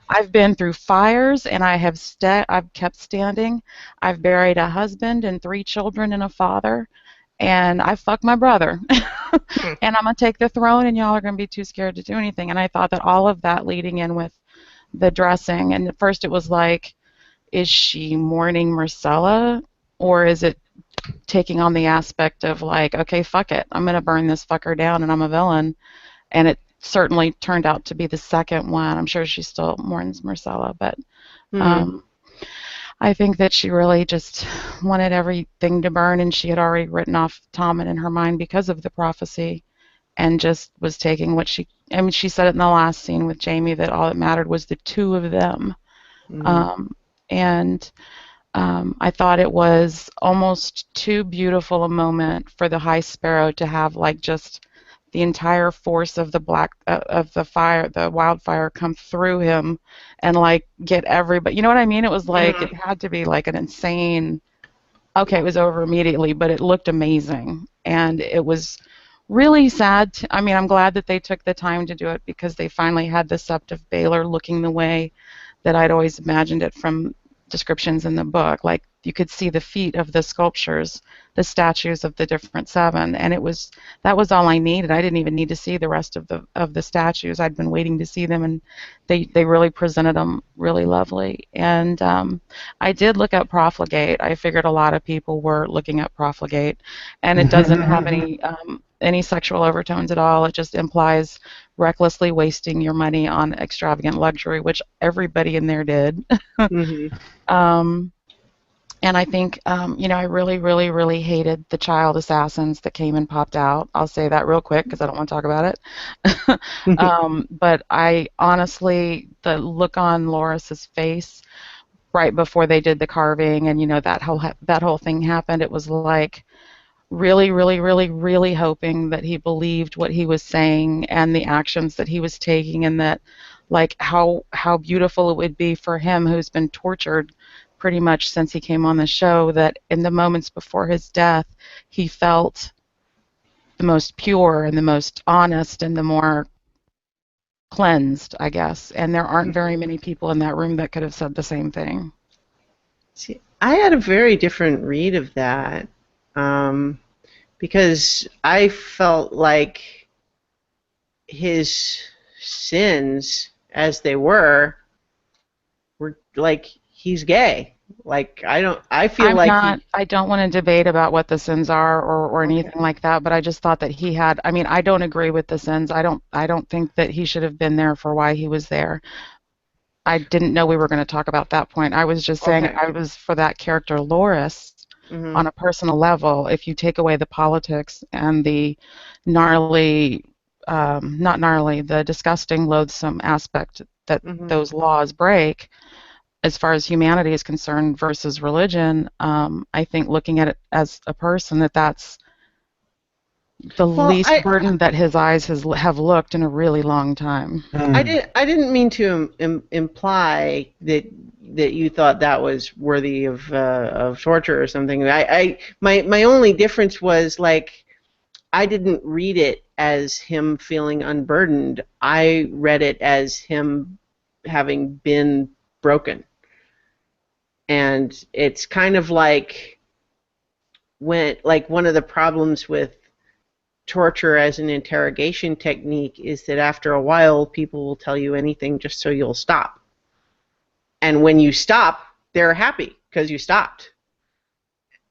I've been through fires and I've kept standing. I've buried a husband and 3 children and a father, and I fucked my brother. And I'm going to take the throne, and y'all are going to be too scared to do anything. And I thought that all of that leading in with the dressing, and at first it was like, is she mourning Myrcella, or is it taking on the aspect of like, okay, fuck it, I'm going to burn this fucker down and I'm a villain? And it certainly turned out to be the second one. I'm sure she still mourns Myrcella, but I think that she really just wanted everything to burn, and she had already written off Tommen in her mind because of the prophecy, and just was taking what she said it in the last scene with Jaime, that all that mattered was the 2 of them. I thought it was almost too beautiful a moment for the High Sparrow to have like just the entire force of the the wildfire come through him and like get everybody. You know what I mean? It was like it had to be like an insane. Okay, it was over immediately, but it looked amazing, and it was really sad. I'm glad that they took the time to do it, because they finally had the Sept of Baelor looking the way that I'd always imagined it from descriptions in the book. Like, you could see the feet of the sculptures, the statues of the different 7, and that was all I needed. I didn't even need to see the rest of the statues. I'd been waiting to see them, and they really presented them really lovely. And I did look up Profligate. I figured a lot of people were looking up Profligate, and it doesn't have any any sexual overtones at all. It just implies recklessly wasting your money on extravagant luxury, which everybody in there did. And I think, I really, really, really hated the child assassins that came and popped out. I'll say that real quick because I don't want to talk about it. But I honestly, the look on Loris's face right before they did the carving and, that whole thing happened, it was like really, really, really, really hoping that he believed what he was saying and the actions that he was taking, and that, like, how beautiful it would be for him, who's been tortured pretty much since he came on the show, that in the moments before his death, he felt the most pure and the most honest and the more cleansed, I guess. And there aren't very many people in that room that could have said the same thing. See, I had a very different read of that, because I felt like his sins, as they were like, he's gay. Like, I don't want to debate about what the sins are or anything like that, but I just thought that he had, I don't agree with the sins. I don't think that he should have been there for why he was there. I didn't know we were going to talk about that point. I was just saying I was for that character Loris on a personal level. If you take away the politics and the gnarly, not gnarly, the disgusting, loathsome aspect that those laws break, as far as humanity is concerned versus religion, I think looking at it as a person, that's the least burden that his eyes have looked in a really long time. I didn't mean to imply that you thought that was worthy of torture or something. My only difference was, like, I didn't read it as him feeling unburdened. I read it as him having been broken. And it's kind of like one of the problems with torture as an interrogation technique is that after a while people will tell you anything just so you'll stop. And when you stop, they're happy because you stopped.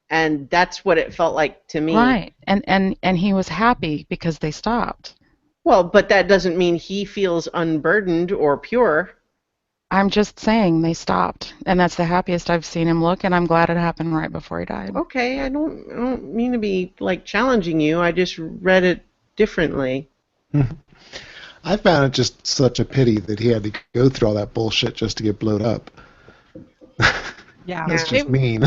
And that's what it felt like to me. Right. And he was happy because they stopped. Well, but that doesn't mean he feels unburdened or pure. I'm just saying they stopped, and that's the happiest I've seen him look, and I'm glad it happened right before he died. Okay, I don't mean to be, like, challenging you. I just read it differently. I found it just such a pity that he had to go through all that bullshit just to get blowed up. Yeah, that's just mean.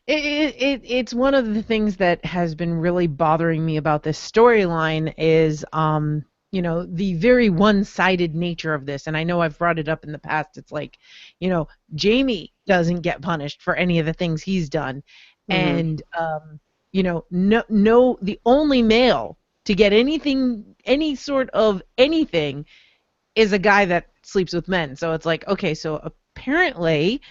It's one of the things that has been really bothering me about this storyline is the very one-sided nature of this. And I know I've brought it up in the past. It's like, Jamie doesn't get punished for any of the things he's done. And, the only male to get any sort of anything is a guy that sleeps with men. So it's like, okay, so apparently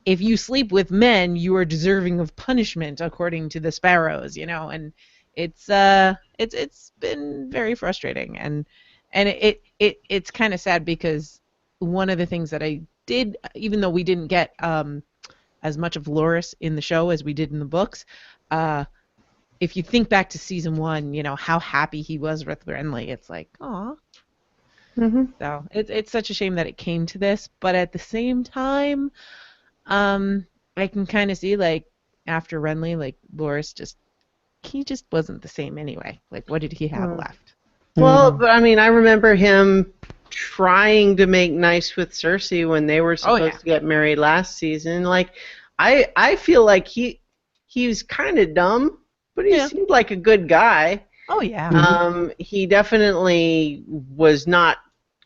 if you sleep with men, you are deserving of punishment according to the Sparrows, and it's been very frustrating, and it's kind of sad because one of the things that I did, even though we didn't get as much of Loris in the show as we did in the books, if you think back to season 1, how happy he was with Renly, it's like, aw. So it's such a shame that it came to this, but at the same time, I can kind of see, like, after Renly, like, Loris he just wasn't the same anyway. Like, what did he have left? Well, but I remember him trying to make nice with Cersei when they were supposed to get married last season. Like, I feel like he was kind of dumb, but he seemed like a good guy. Oh yeah. He definitely was not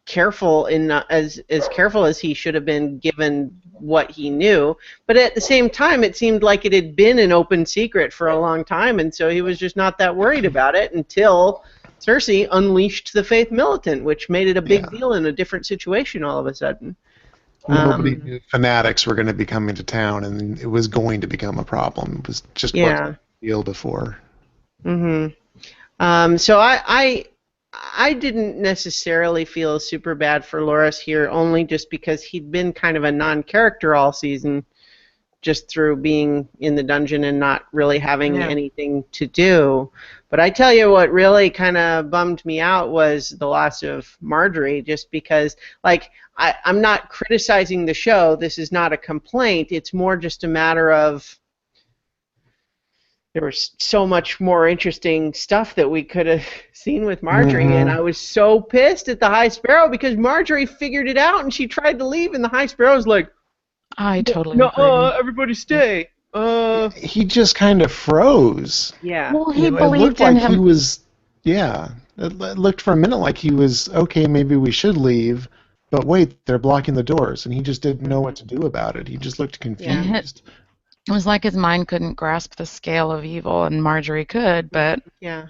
careful as careful as he should have been given what he knew, but at the same time it seemed like it had been an open secret for a long time, and so he was just not that worried about it until Cersei unleashed the Faith Militant, which made it a big deal in a different situation all of a sudden. Nobody knew fanatics were going to be coming to town, and it was going to become a problem. It was just wasn't a deal before. So I didn't necessarily feel super bad for Loris here, only just because he'd been kind of a non-character all season. just through being in the dungeon and not really having anything to do. But I tell you what really kind of bummed me out was the loss of Marjorie, just because, like, I'm not criticizing the show. This is not a complaint. It's more just a matter of there was so much more interesting stuff that we could have seen with Marjorie, and I was so pissed at the High Sparrow because Marjorie figured it out and she tried to leave, and the High Sparrow's like, I totally agree. Everybody stay. He just kind of froze. Yeah. Well, he It believed looked in like him. he was, it looked for a minute like he was, okay, maybe we should leave, but wait, they're blocking the doors, and he just didn't know what to do about it. He just looked confused. It was like his mind couldn't grasp the scale of evil, and Marjorie could, but yeah,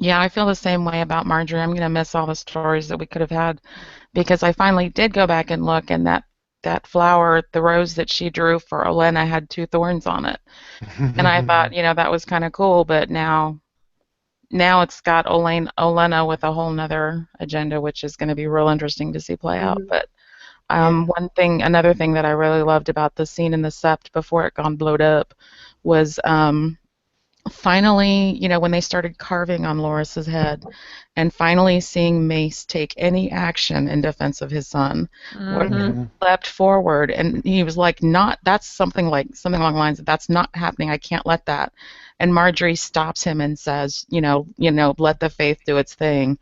I feel the same way about Marjorie. I'm going to miss all the stories that we could have had, because I finally did go back and look, and that flower, the rose that she drew for Olenna, had 2 thorns on it. And I thought, that was kind of cool, but now it's got Olenna with a whole nother agenda, which is going to be real interesting to see play out. But another thing that I really loved about the scene in the Sept before it got blowed up was finally, when they started carving on Loris's head, and finally seeing Mace take any action in defense of his son, where he leapt forward, and he was like, that's something along the lines of, that's not happening, I can't let that. And Marjorie stops him and says, let the faith do its thing,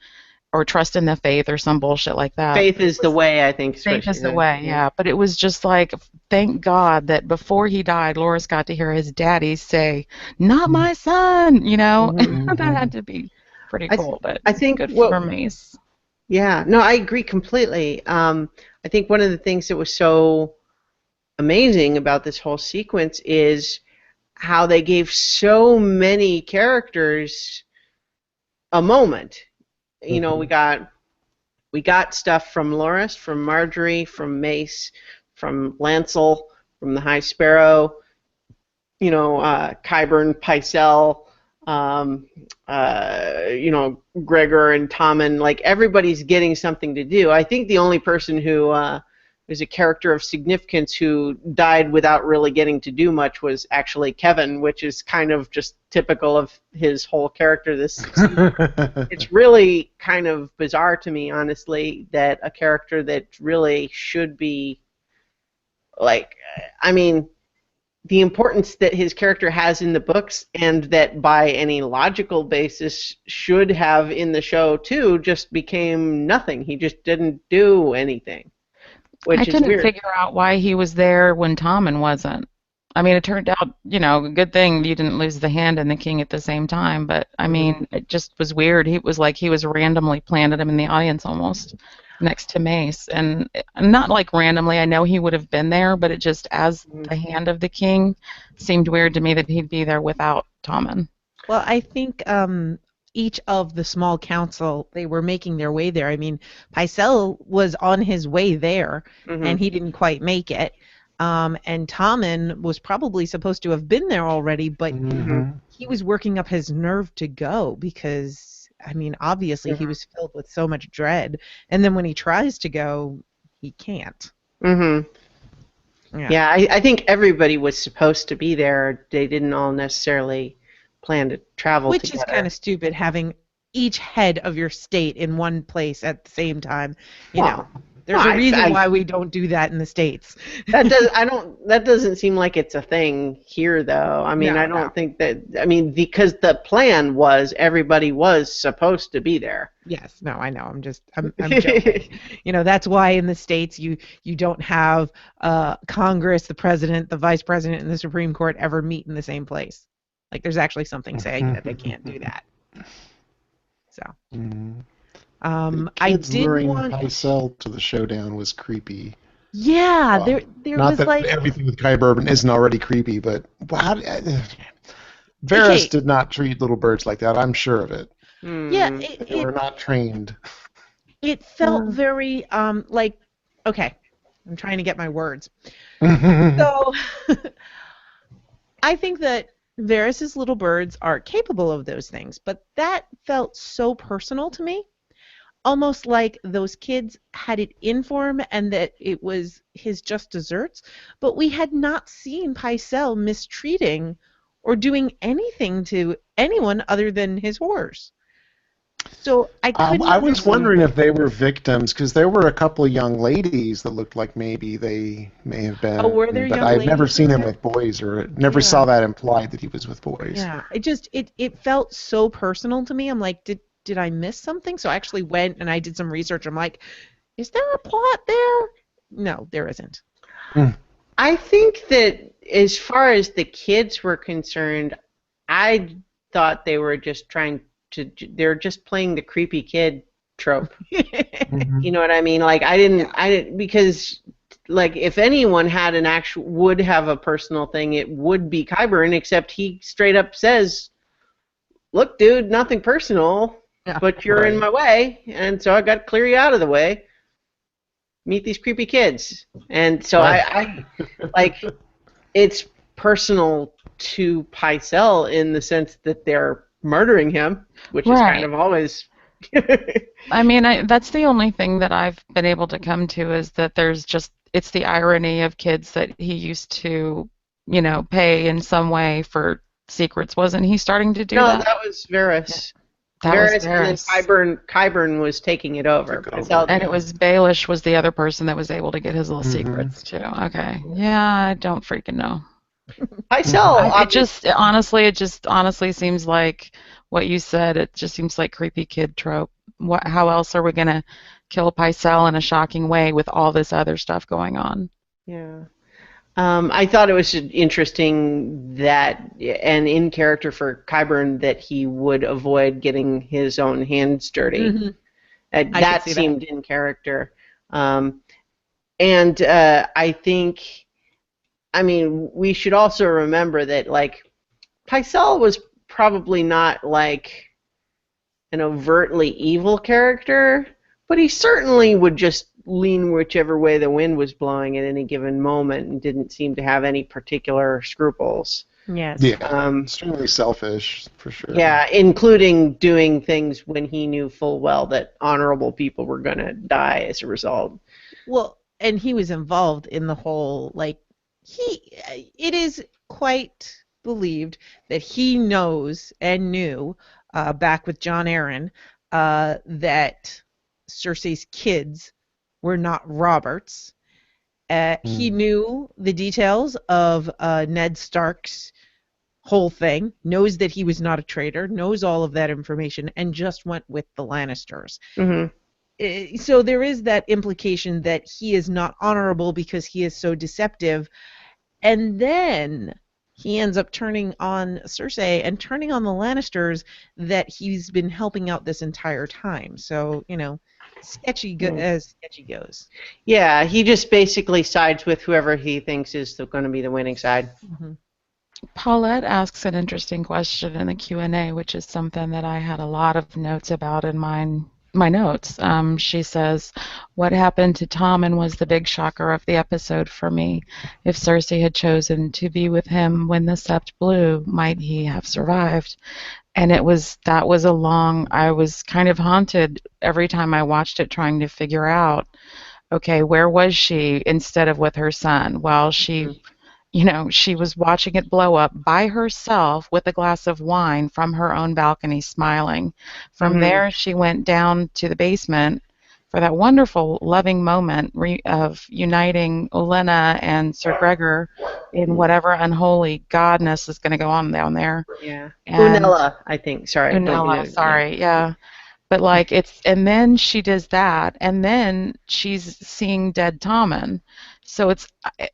or trust in the faith, or some bullshit like that. Faith is the way, I think. Faith is the way, yeah. But it was just like, thank God that before he died, Loris got to hear his daddy say, "Not my son," That had to be pretty cool. But I think good for Mace. Yeah, no, I agree completely. I think one of the things that was so amazing about this whole sequence is how they gave so many characters a moment. We got stuff from Loris, from Marjorie, from Mace, from Lancel, from the High Sparrow, Qyburn, Pycelle, Gregor and Tommen. Like, everybody's getting something to do. I think the only person who is a character of significance who died without really getting to do much was actually Kevin, which is kind of just typical of his whole character this season. It's really kind of bizarre to me, honestly, that a character that really should be, the importance that his character has in the books, and that by any logical basis should have in the show too, just became nothing. He just didn't do anything. I couldn't figure out why he was there when Tommen wasn't. I mean, it turned out, a good thing you didn't lose the hand and the king at the same time, but, it just was weird. He was like he was randomly planted him in the audience almost next to Mace. And not like randomly, I know he would have been there, but it just, as the hand of the king, seemed weird to me that he'd be there without Tommen. Well, I think each of the small council, they were making their way there. I mean, Pycelle was on his way there, and he didn't quite make it. And Tommen was probably supposed to have been there already, but he was working up his nerve to go because, obviously he was filled with so much dread. And then when he tries to go, he can't. Yeah, I think everybody was supposed to be there. They didn't all necessarily plan to travel together. Which is kind of stupid, having each head of your state in one place at the same time. There's a reason why we don't do that in the States. That doesn't seem like it's a thing here, though. I don't think that. Because the plan was everybody was supposed to be there. Yes, no, I know. I'm joking. That's why in the States you don't have Congress, the president, the vice president, and the Supreme Court ever meet in the same place. Like, there's actually something saying that they can't do that. So. I did want Pycelle to the showdown was creepy. Yeah, there not was that like everything with Qyburn isn't already creepy, but Varys did not treat little birds like that. I'm sure of it. Yeah, they were not trained. It felt very okay. I'm trying to get my words. So I think that Varys' little birds are capable of those things, but that felt so personal to me. almost like those kids had it in for him and that it was his just desserts, but we had not seen Pycelle mistreating or doing anything to anyone other than his horse. So I couldn't. I was wondering if they were victims, because there were a couple of young ladies that looked like maybe they may have been. Oh, were there but young I've never ladies seen in him there? with boys, or never saw that implied that he was with boys. Yeah, it felt so personal to me. I'm like, did I miss something? So I actually went and I did some research. I'm like, is there a plot there? No, there isn't. I think that as far as the kids were concerned, I thought they were just they're just playing the creepy kid trope. You know what I mean? Like I didn't because like if anyone had would have a personal thing, it would be Qyburn, except he straight up says, "Look, dude, nothing personal, but you're in my way, and so I got to clear you out of the way. Meet these creepy kids." And so I like it's personal to Pycelle in the sense that they're murdering him, which is kind of always. I mean, that's the only thing that I've been able to come to is that it's the irony of kids that he used to, pay in some way for secrets. Wasn't he starting to do that? No, that was Varys. That was Varys, and then Qyburn was taking it over. And it was Baelish was the other person that was able to get his little secrets too. Okay, yeah, I don't freaking know. Pycelle. It just honestly seems like what you said. It just seems like creepy kid trope. How else are we gonna kill Pycelle in a shocking way with all this other stuff going on? Yeah. I thought it was interesting that, and in character for Qyburn, that he would avoid getting his own hands dirty. That seemed in character. And I think, I mean, we should also remember that, like, Pycelle was probably not, like, an overtly evil character, but he certainly would just lean whichever way the wind was blowing at any given moment and didn't seem to have any particular scruples. Yes. Yeah, extremely selfish, for sure. Yeah, including doing things when he knew full well that honorable people were going to die as a result. Well, and he was involved in the whole, like, it is quite believed that he knows and knew, back with Jon Arryn, that Cersei's kids were not Robert's. He knew the details of Ned Stark's whole thing, knows that he was not a traitor, knows all of that information, and just went with the Lannisters. So there is that implication that he is not honorable because he is so deceptive. And then he ends up turning on Cersei and turning on the Lannisters that he's been helping out this entire time. So, sketchy as sketchy goes. Yeah, he just basically sides with whoever he thinks is going to be the winning side. Paulette asks an interesting question in the Q&A, which is something that I had a lot of notes about in my notes. She says, "What happened to Tommen was the big shocker of the episode for me. If Cersei had chosen to be with him when the sept blew, might he have survived?" And I was kind of haunted every time I watched it, trying to figure out, okay, where was she instead of with her son? Well, she was watching it blow up by herself with a glass of wine from her own balcony, smiling. From there, she went down to the basement for that wonderful, loving moment of uniting Olenna and Sir Gregor in whatever unholy godness is going to go on down there. Yeah. Unella, I think. Sorry. Unella, sorry. Yeah. But and then she does that, and then she's seeing dead Tommen. So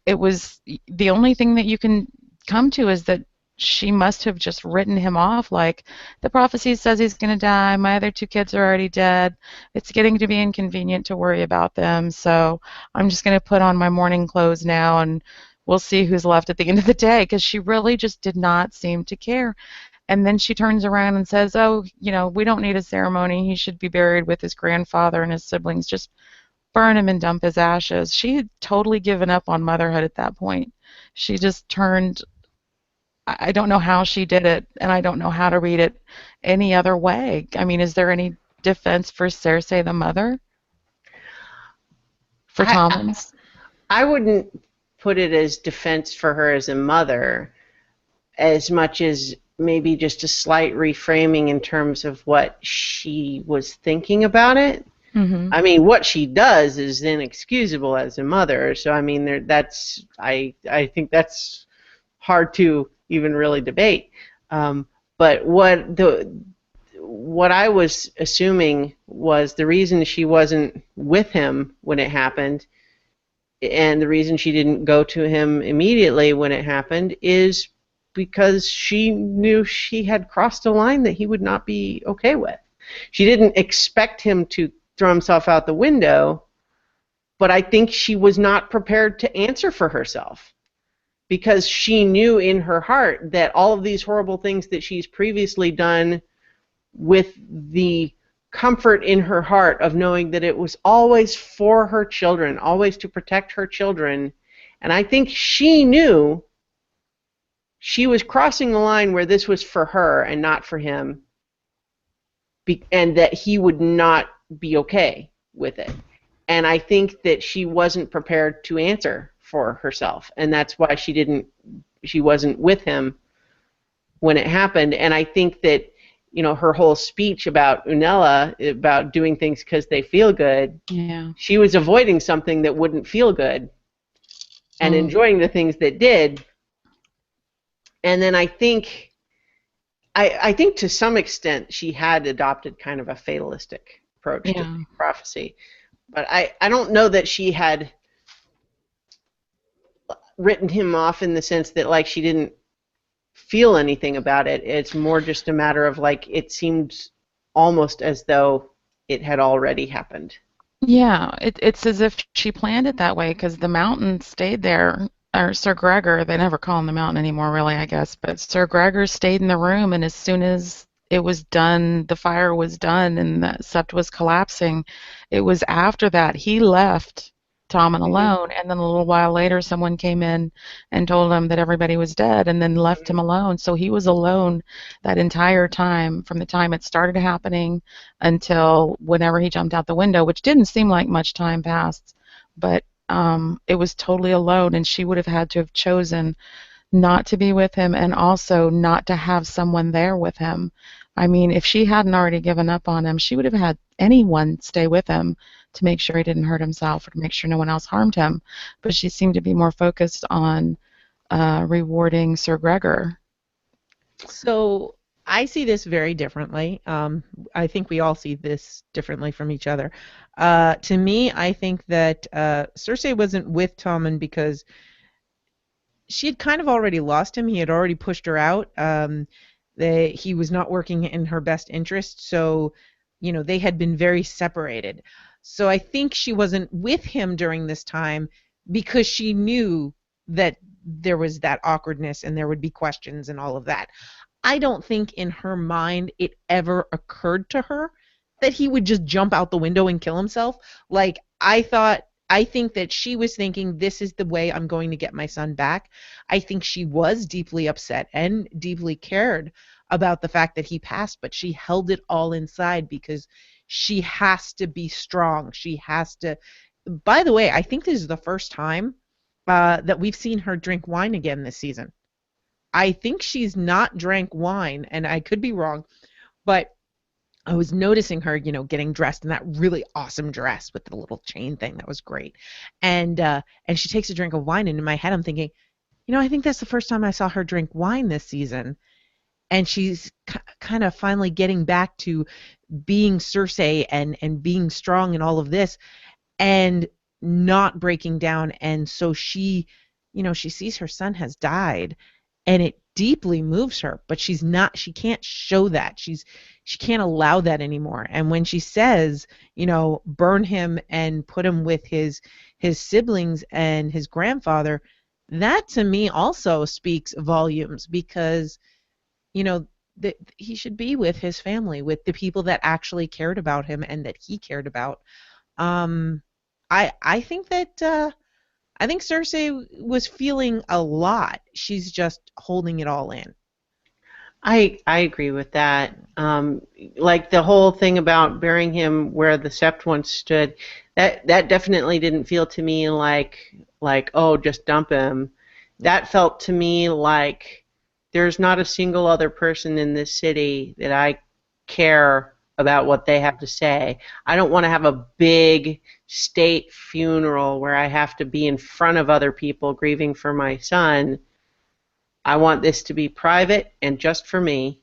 it was the only thing that you can come to is that she must have just written him off, like, the prophecy says he's going to die, my other two kids are already dead, it's getting to be inconvenient to worry about them, so I'm just going to put on my mourning clothes now and we'll see who's left at the end of the day, because she really just did not seem to care. And then she turns around and says, oh, we don't need a ceremony, he should be buried with his grandfather and his siblings, just burn him and dump his ashes. She had totally given up on motherhood at that point. She just turned. I don't know how she did it, and I don't know how to read it any other way. I mean, is there any defense for Cersei the mother? For Tommen's? I wouldn't put it as defense for her as a mother as much as maybe just a slight reframing in terms of what she was thinking about it. Mm-hmm. I mean, what she does is inexcusable as a mother. So I mean, I think that's hard to even really debate. But what I was assuming was the reason she wasn't with him when it happened, and the reason she didn't go to him immediately when it happened, is because she knew she had crossed a line that he would not be okay with. She didn't expect him to throw himself out the window, but I think she was not prepared to answer for herself, because she knew in her heart that all of these horrible things that she's previously done, with the comfort in her heart of knowing that it was always for her children, always to protect her children, and I think she knew she was crossing the line where this was for her and not for him, and that he would not be okay with it. And I think that she wasn't prepared to answer for herself, and that's why she wasn't with him when it happened. And I think that, you know, her whole speech about Unella, about doing things because they feel good, she was avoiding something that wouldn't feel good and enjoying the things that did. And then I think to some extent she had adopted kind of a fatalistic approach to prophecy. But I don't know that she had written him off in the sense that, like, she didn't feel anything about it. It's more just a matter of, like, it seems almost as though it had already happened. Yeah, it's as if she planned it that way, because the mountain stayed there. Or Sir Gregor, they never call him the mountain anymore, really, I guess. But Sir Gregor stayed in the room, and as soon as it was done, the fire was done, and the sept was collapsing, it was after that he left Tommen alone, and then a little while later someone came in and told him that everybody was dead, and then left him alone. So he was alone that entire time, from the time it started happening until whenever he jumped out the window, which didn't seem like much time passed, but it was totally alone, and she would have had to have chosen not to be with him and also not to have someone there with him. I mean, if she hadn't already given up on him, she would have had anyone stay with him to make sure he didn't hurt himself or to make sure no one else harmed him. But she seemed to be more focused on rewarding Sir Gregor. So I see this very differently. I think we all see this differently from each other. To me, I think that Cersei wasn't with Tommen because she had kind of already lost him. He had already pushed her out. He was not working in her best interest, so they had been very separated. So I think she wasn't with him during this time because she knew that there was that awkwardness and there would be questions and all of that. I don't think in her mind it ever occurred to her that he would just jump out the window and kill himself. Like, I think that she was thinking, this is the way I'm going to get my son back. I think she was deeply upset and deeply cared about the fact that he passed, but she held it all inside because she has to be strong. She has to. By the way, I think this is the first time that we've seen her drink wine again this season. I think she's not drank wine, and I could be wrong, but I was noticing her, getting dressed in that really awesome dress with the little chain thing. That was great. And she takes a drink of wine, and in my head I'm thinking, I think that's the first time I saw her drink wine this season. And she's kind of finally getting back to being Cersei and being strong and all of this and not breaking down. And so she sees her son has died, and it deeply moves her, but she can't show that. She can't allow that anymore. And when she says, burn him and put him with his siblings and his grandfather, that to me also speaks volumes, because that he should be with his family, with the people that actually cared about him and that he cared about. I think that I think Cersei was feeling a lot. She's just holding it all in. I agree with that. Like the whole thing about burying him where the sept once stood, that definitely didn't feel to me like oh, just dump him. That felt to me like there's not a single other person in this city that I care about what they have to say. I don't want to have a big state funeral where I have to be in front of other people grieving for my son. I want this to be private and just for me,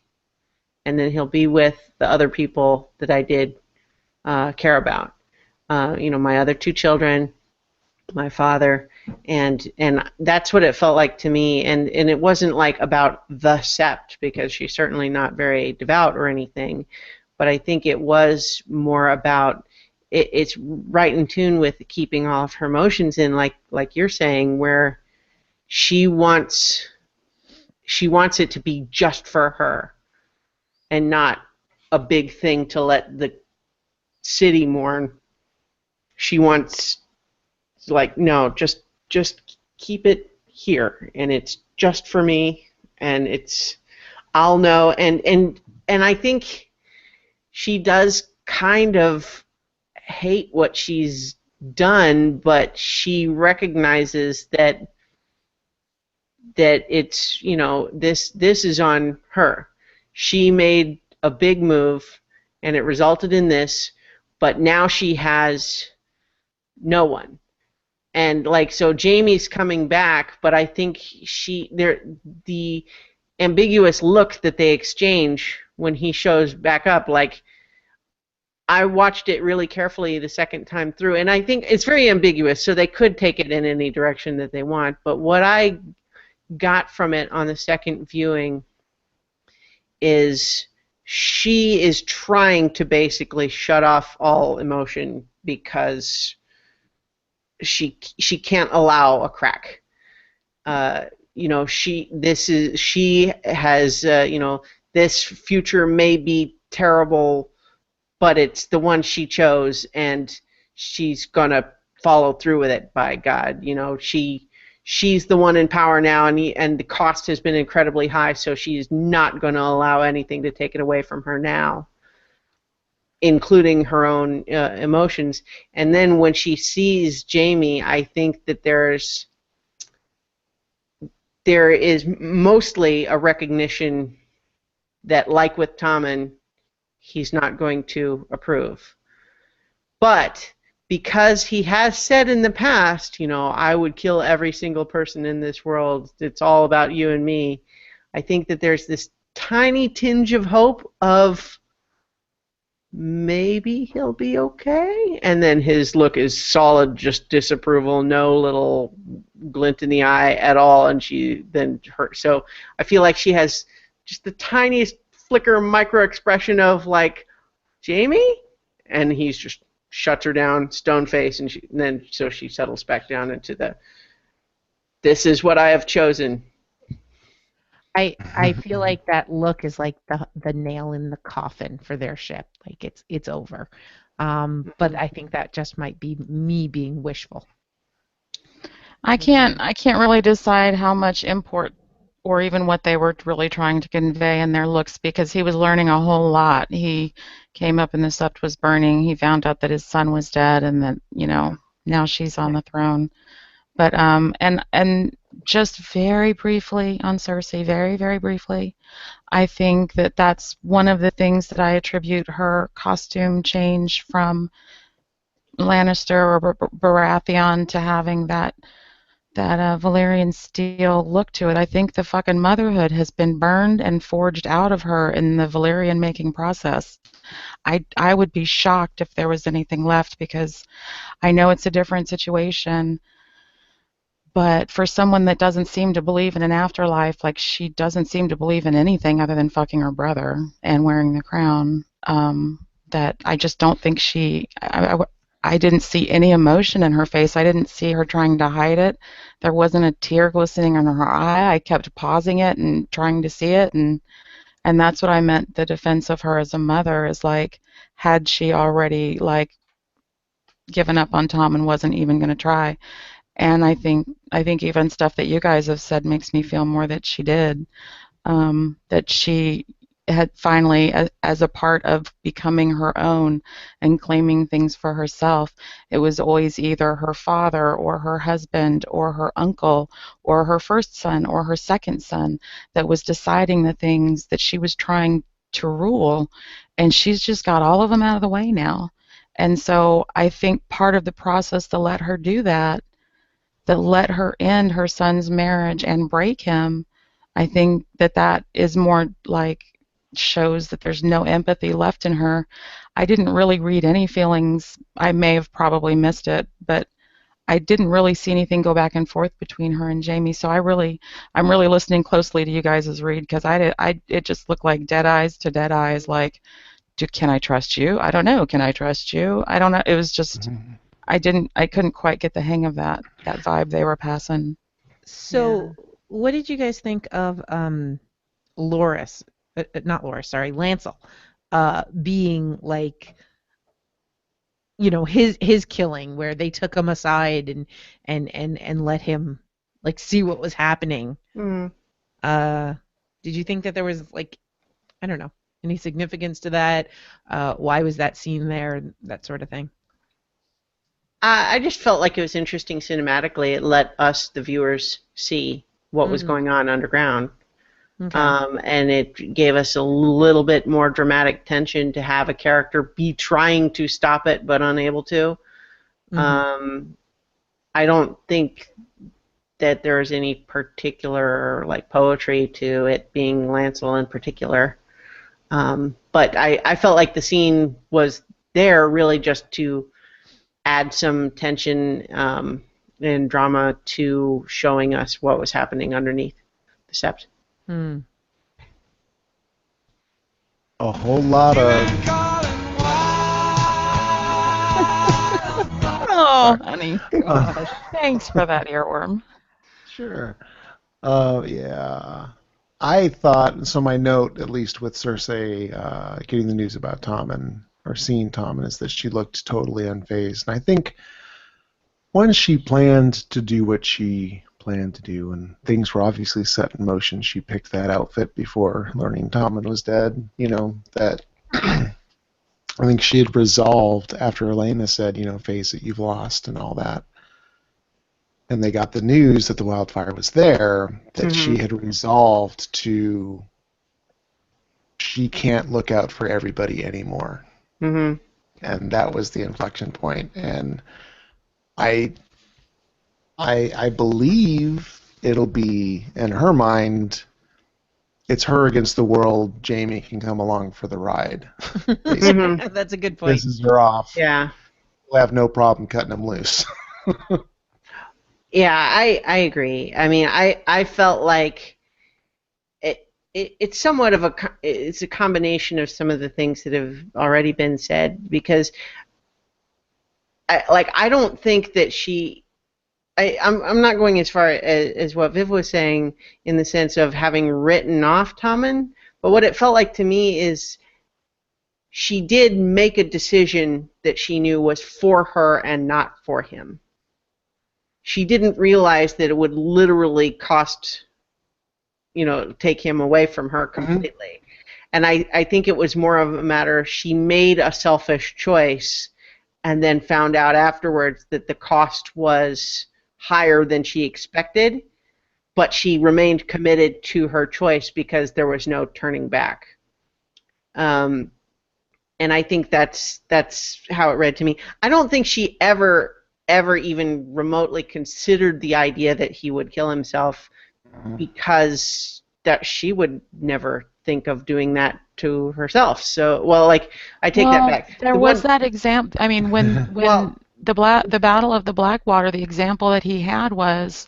and then he'll be with the other people that I did care about. My other two children, my father, and that's what it felt like to me. And it wasn't like about the sept, because she's certainly not very devout or anything, but I think it was more about it's right in tune with keeping all of her emotions in, like you're saying, where she wants it to be just for her and not a big thing to let the city mourn. She wants, like, no, just keep it here, and it's just for me, and I'll know. And I think she does kind of hate what she's done, but she recognizes that it's, this is on her. She made a big move, and it resulted in this, but now she has no one. And so Jamie's coming back, but I think the ambiguous look that they exchange when he shows back up, I watched it really carefully the second time through, and I think it's very ambiguous, so they could take it in any direction that they want, but what I got from it on the second viewing is she is trying to basically shut off all emotion because she can't allow a crack. She has this future may be terrible, but it's the one she chose, and she's gonna follow through with it, by God. She's the one in power now, and the cost has been incredibly high, so she's not going to allow anything to take it away from her now, including her own emotions. And then when she sees Jamie, I think that there is mostly a recognition that, like with Tommen, he's not going to approve. But because he has said in the past, I would kill every single person in this world, it's all about you and me, I think that there's this tiny tinge of hope of maybe he'll be okay. And then his look is solid, just disapproval, no little glint in the eye at all, and she then hurt. So I feel like she has just the tiniest flicker, micro expression of, Jamie? And he's just shuts her down, stone face, and then she settles back down into this is what I have chosen. I feel like that look is like the nail in the coffin for their ship. Like it's over. But I think that just might be me being wishful. I can't really decide how much import or even what they were really trying to convey in their looks, because he was learning a whole lot. He came up and the sept was burning. He found out that his son was dead, and that now she's on the throne. But and just very briefly on Cersei, very, very briefly, I think that that's one of the things that I attribute her costume change from Lannister or Baratheon to having that Valyrian steel look to it. I think the fucking motherhood has been burned and forged out of her in the Valyrian making process. I would be shocked if there was anything left, because I know it's a different situation, but for someone that doesn't seem to believe in an afterlife, she doesn't seem to believe in anything other than fucking her brother and wearing the crown, that I just don't think I didn't see any emotion in her face. I didn't see her trying to hide it. There wasn't a tear glistening in her eye. I kept pausing it and trying to see it, and that's what I meant. The defense of her as a mother is had she already given up on Tom and wasn't even going to try. And I think even stuff that you guys have said makes me feel more that she did. that she had finally, as a part of becoming her own and claiming things for herself, it was always either her father or her husband or her uncle or her first son or her second son that was deciding the things that she was trying to rule, and she's just got all of them out of the way now. And so I think part of the process to let her do that let her end her son's marriage and break him, I think that is more like shows that there's no empathy left in her. I didn't really read any feelings. I may have probably missed it, but I didn't really see anything go back and forth between her and Jamie. So I'm really listening closely to you guys' read, because it just looked like dead eyes to dead eyes. Like, can I trust you? I don't know. Can I trust you? I don't know. It was just I couldn't quite get the hang of that vibe they were passing. So, what did you guys think of Loris? Not Loris, sorry, Lancel, being like, his killing, where they took him aside and let him like see what was happening. Did you think that there was, like, I don't know, any significance to that? Why was that scene there? That sort of thing. I just felt like it was interesting cinematically. It let us, the viewers, see what was going on underground. Okay. And it gave us a little bit more dramatic tension to have a character be trying to stop it but unable to. I don't think that there's any particular like poetry to it being Lancel in particular. But I felt like the scene was there really just to add some tension and drama to showing us what was happening underneath the sept. A whole lot of... Oh, honey. Gosh. Thanks for that earworm. Sure. Yeah. I thought, so my note, at least with Cersei getting the news about Tommen, or seeing Tommen, is that she looked totally unfazed. And I think once she planned to do what she planned to do, and things were obviously set in motion, she picked that outfit before learning Tommen was dead, that I think she had resolved after Elena said, face it, you've lost, and all that. And they got the news that the wildfire was there, that she had resolved to, she can't look out for everybody anymore. And that was the inflection point. And I believe it'll be, in her mind, it's her against the world. Jamie can come along for the ride. That's a good point. Pisses her off. Yeah. We'll have no problem cutting them loose. Yeah, I agree. I mean, I felt like it's somewhat of it's a combination of some of the things that have already been said, because I don't think that I'm not going as far as what Viv was saying in the sense of having written off Tommen, but what it felt like to me is she did make a decision that she knew was for her and not for him. She didn't realize that it would literally cost, take him away from her completely. And I think it was more of a matter of she made a selfish choice and then found out afterwards that the cost was higher than she expected, but she remained committed to her choice because there was no turning back. And I think that's how it read to me. I don't think she ever even remotely considered the idea that he would kill himself, because that she would never think of doing that to herself. So, I take that back. There was that example. I mean, when the Battle of the Blackwater, the example that he had was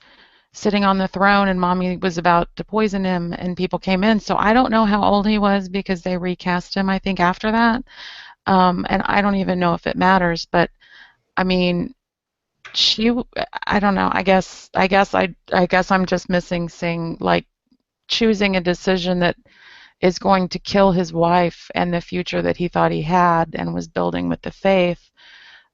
sitting on the throne and Mommy was about to poison him and people came in. So I don't know how old he was because they recast him, I think, after that. And I don't even know if it matters, but I mean, I don't know. I guess I'm just missing seeing, like, choosing a decision that is going to kill his wife and the future that he thought he had and was building with the faith,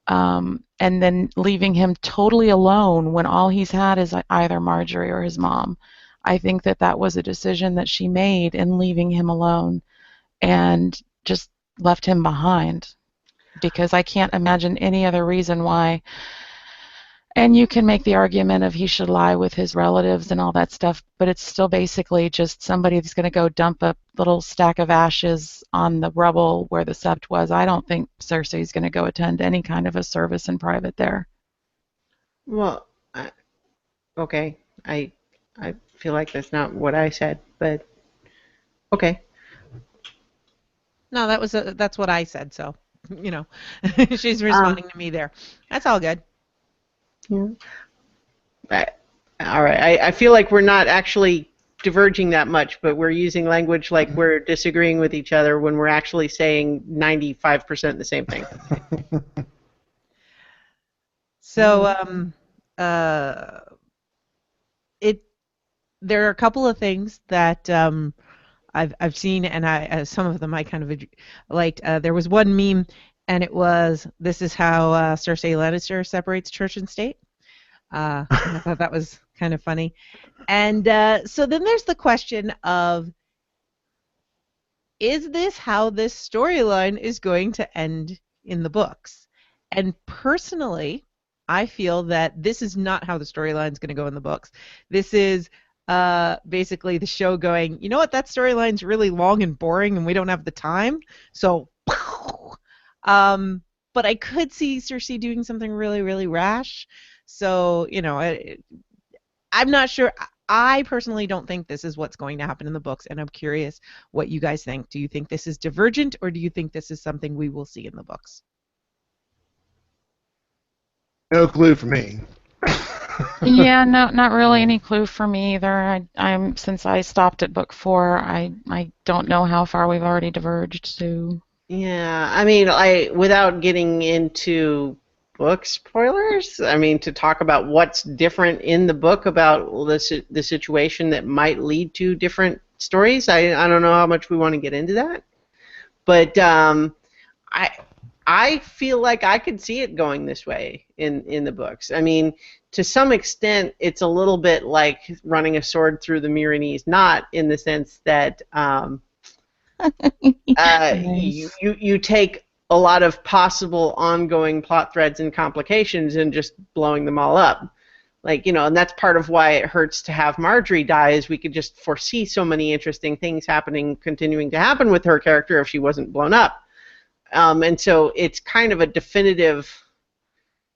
and then leaving him totally alone when all he's had is either Marjorie or his mom. I think that that was a decision that she made in leaving him alone and just left him behind, because I can't imagine any other reason why. And you can make the argument of he should lie with his relatives and all that stuff, but it's still basically just somebody that's going to go dump a little stack of ashes on the rubble where the sept was. I don't think Cersei's going to go attend any kind of a service in private there. Well, okay. I feel like that's not what I said, but okay. No, that's what I said. So, you know, she's responding to me there. That's all good. Yeah. All right. I feel like we're not actually diverging that much, but we're using language like we're disagreeing with each other when we're actually saying 95% the same thing. So, there are a couple of things that I've seen, and some of them I kind of liked. There was one meme, and it was, "This is how Cersei Lannister separates church and state." I thought that was kind of funny. And so then there's the question of, is this how this storyline is going to end in the books? And personally, I feel that this is not how the storyline is going to go in the books. This is basically the show going, you know what, that storyline's really long and boring and we don't have the time, so but I could see Cersei doing something really, really rash. So, you know, I'm not sure. I personally don't think this is what's going to happen in the books, and I'm curious what you guys think. Do you think this is divergent, or do you think this is something we will see in the books? No clue for me. Yeah, no, not really any clue for me either. I'm since I stopped at book 4, I don't know how far we've already diverged. So yeah, I mean, without getting into book spoilers, I mean, to talk about what's different in the book about the situation that might lead to different stories. I don't know how much we want to get into that, but I feel like I could see it going this way in the books. I mean, to some extent, it's a little bit like running a sword through the Myronese knot, in the sense that nice. you take a lot of possible ongoing plot threads and complications and just blowing them all up. Like, you know, and that's part of why it hurts to have Marjorie die, is we could just foresee so many interesting things continuing to happen with her character if she wasn't blown up. And so it's kind of a definitive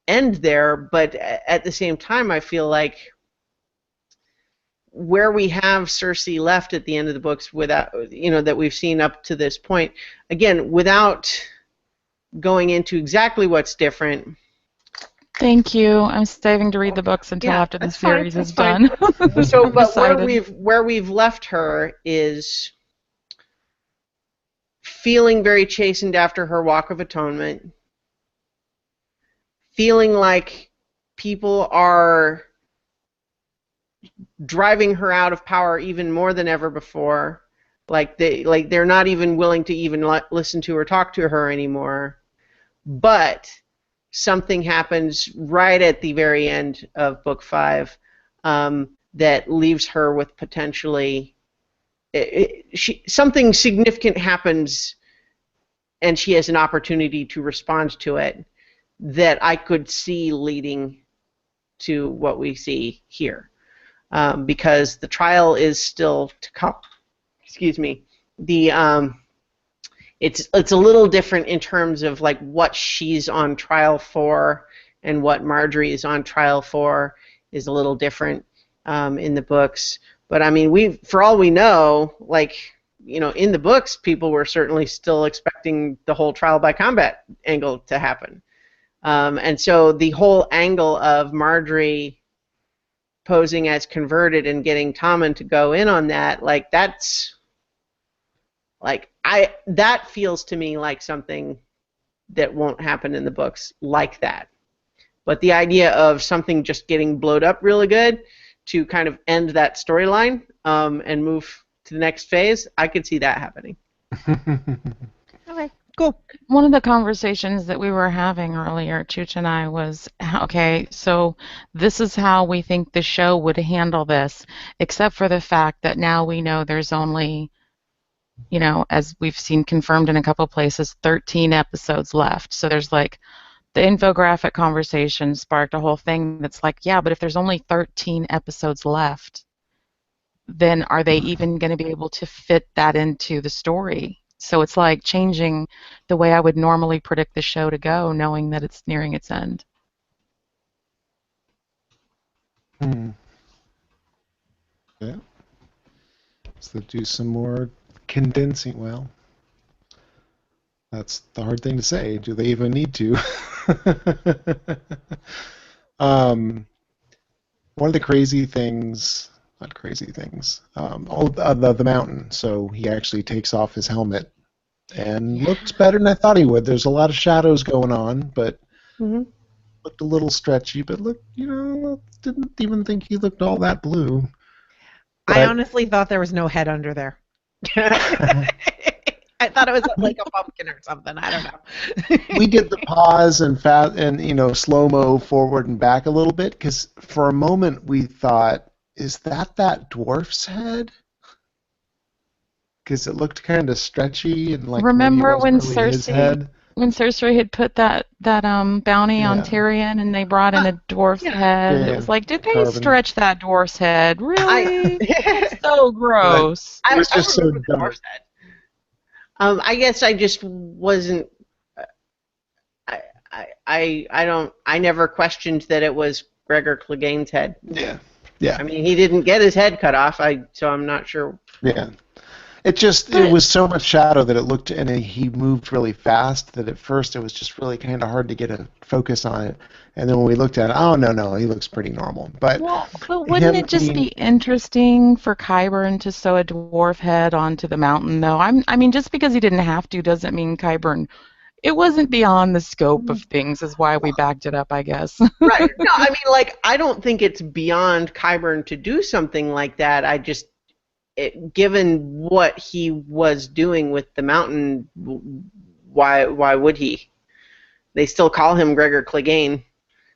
end there, but at the same time, I feel like where we have Cersei left at the end of the books, without, you know, that we've seen up to this point, again, without going into exactly what's different. Thank you. I'm saving to read the books until after the series is done. So, but where we've left her is feeling very chastened after her Walk of Atonement, feeling like people are driving her out of power even more than ever before. Like they're not even willing to even listen to or talk to her anymore. But something happens right at the very end of book 5 that leaves her with potentially something significant happens, and she has an opportunity to respond to it that I could see leading to what we see here, because the trial is still to come. Excuse me. It's a little different in terms of like what she's on trial for, and what Marjorie is on trial for is a little different in the books. But I mean, for all we know, like, you know, in the books, people were certainly still expecting the whole trial by combat angle to happen. And so the whole angle of Marjorie posing as converted and getting Tommen to go in on that, like, that's like, that feels to me like something that won't happen in the books like that. But the idea of something just getting blowed up really good to kind of end that storyline and move to the next phase, I could see that happening. Okay. Cool. One of the conversations that we were having earlier, Chooch and I, was, okay, so this is how we think the show would handle this, except for the fact that now we know there's only, as we've seen confirmed in a couple places, 13 episodes left. So there's like the infographic conversation sparked a whole thing that's like, yeah, but if there's only 13 episodes left, then are they even going to be able to fit that into the story? So it's like changing the way I would normally predict the show to go, knowing that it's nearing its end. Yeah. So do some more condensing. Well, that's the hard thing to say. Do they even need to? One of the crazy things, not crazy things, the mountain. So he actually takes off his helmet and looks better than I thought he would. There's a lot of shadows going on, but looked a little stretchy. But look, didn't even think he looked all that blue. But I honestly thought there was no head under there. I thought it was like a pumpkin or something. I don't know. We did the pause and slow-mo forward and back a little bit because for a moment we thought, is that dwarf's head? Because it looked kind of stretchy and like remember when really his head. When Cersei had put that bounty on Tyrion and they brought in a dwarf's head? Yeah, it was like, did they stretch that dwarf's head? Really? It's so gross. It was just so dark. I guess I just wasn't. I never questioned that it was Gregor Clegane's head. Yeah. Yeah. I mean, he didn't get his head cut off. So I'm not sure. Yeah. It was so much shadow that it looked, and he moved really fast that at first it was just really kind of hard to get a focus on it. And then when we looked at it, oh, no, he looks pretty normal. But wouldn't it just be interesting for Qyburn to sew a dwarf head onto the mountain, though? I mean, just because he didn't have to doesn't mean Qyburn. It wasn't beyond the scope of things, is why we backed it up, I guess. Right. No, I mean, I don't think it's beyond Qyburn to do something like that. Given what he was doing with the mountain, why would he? They still call him Gregor Clegane.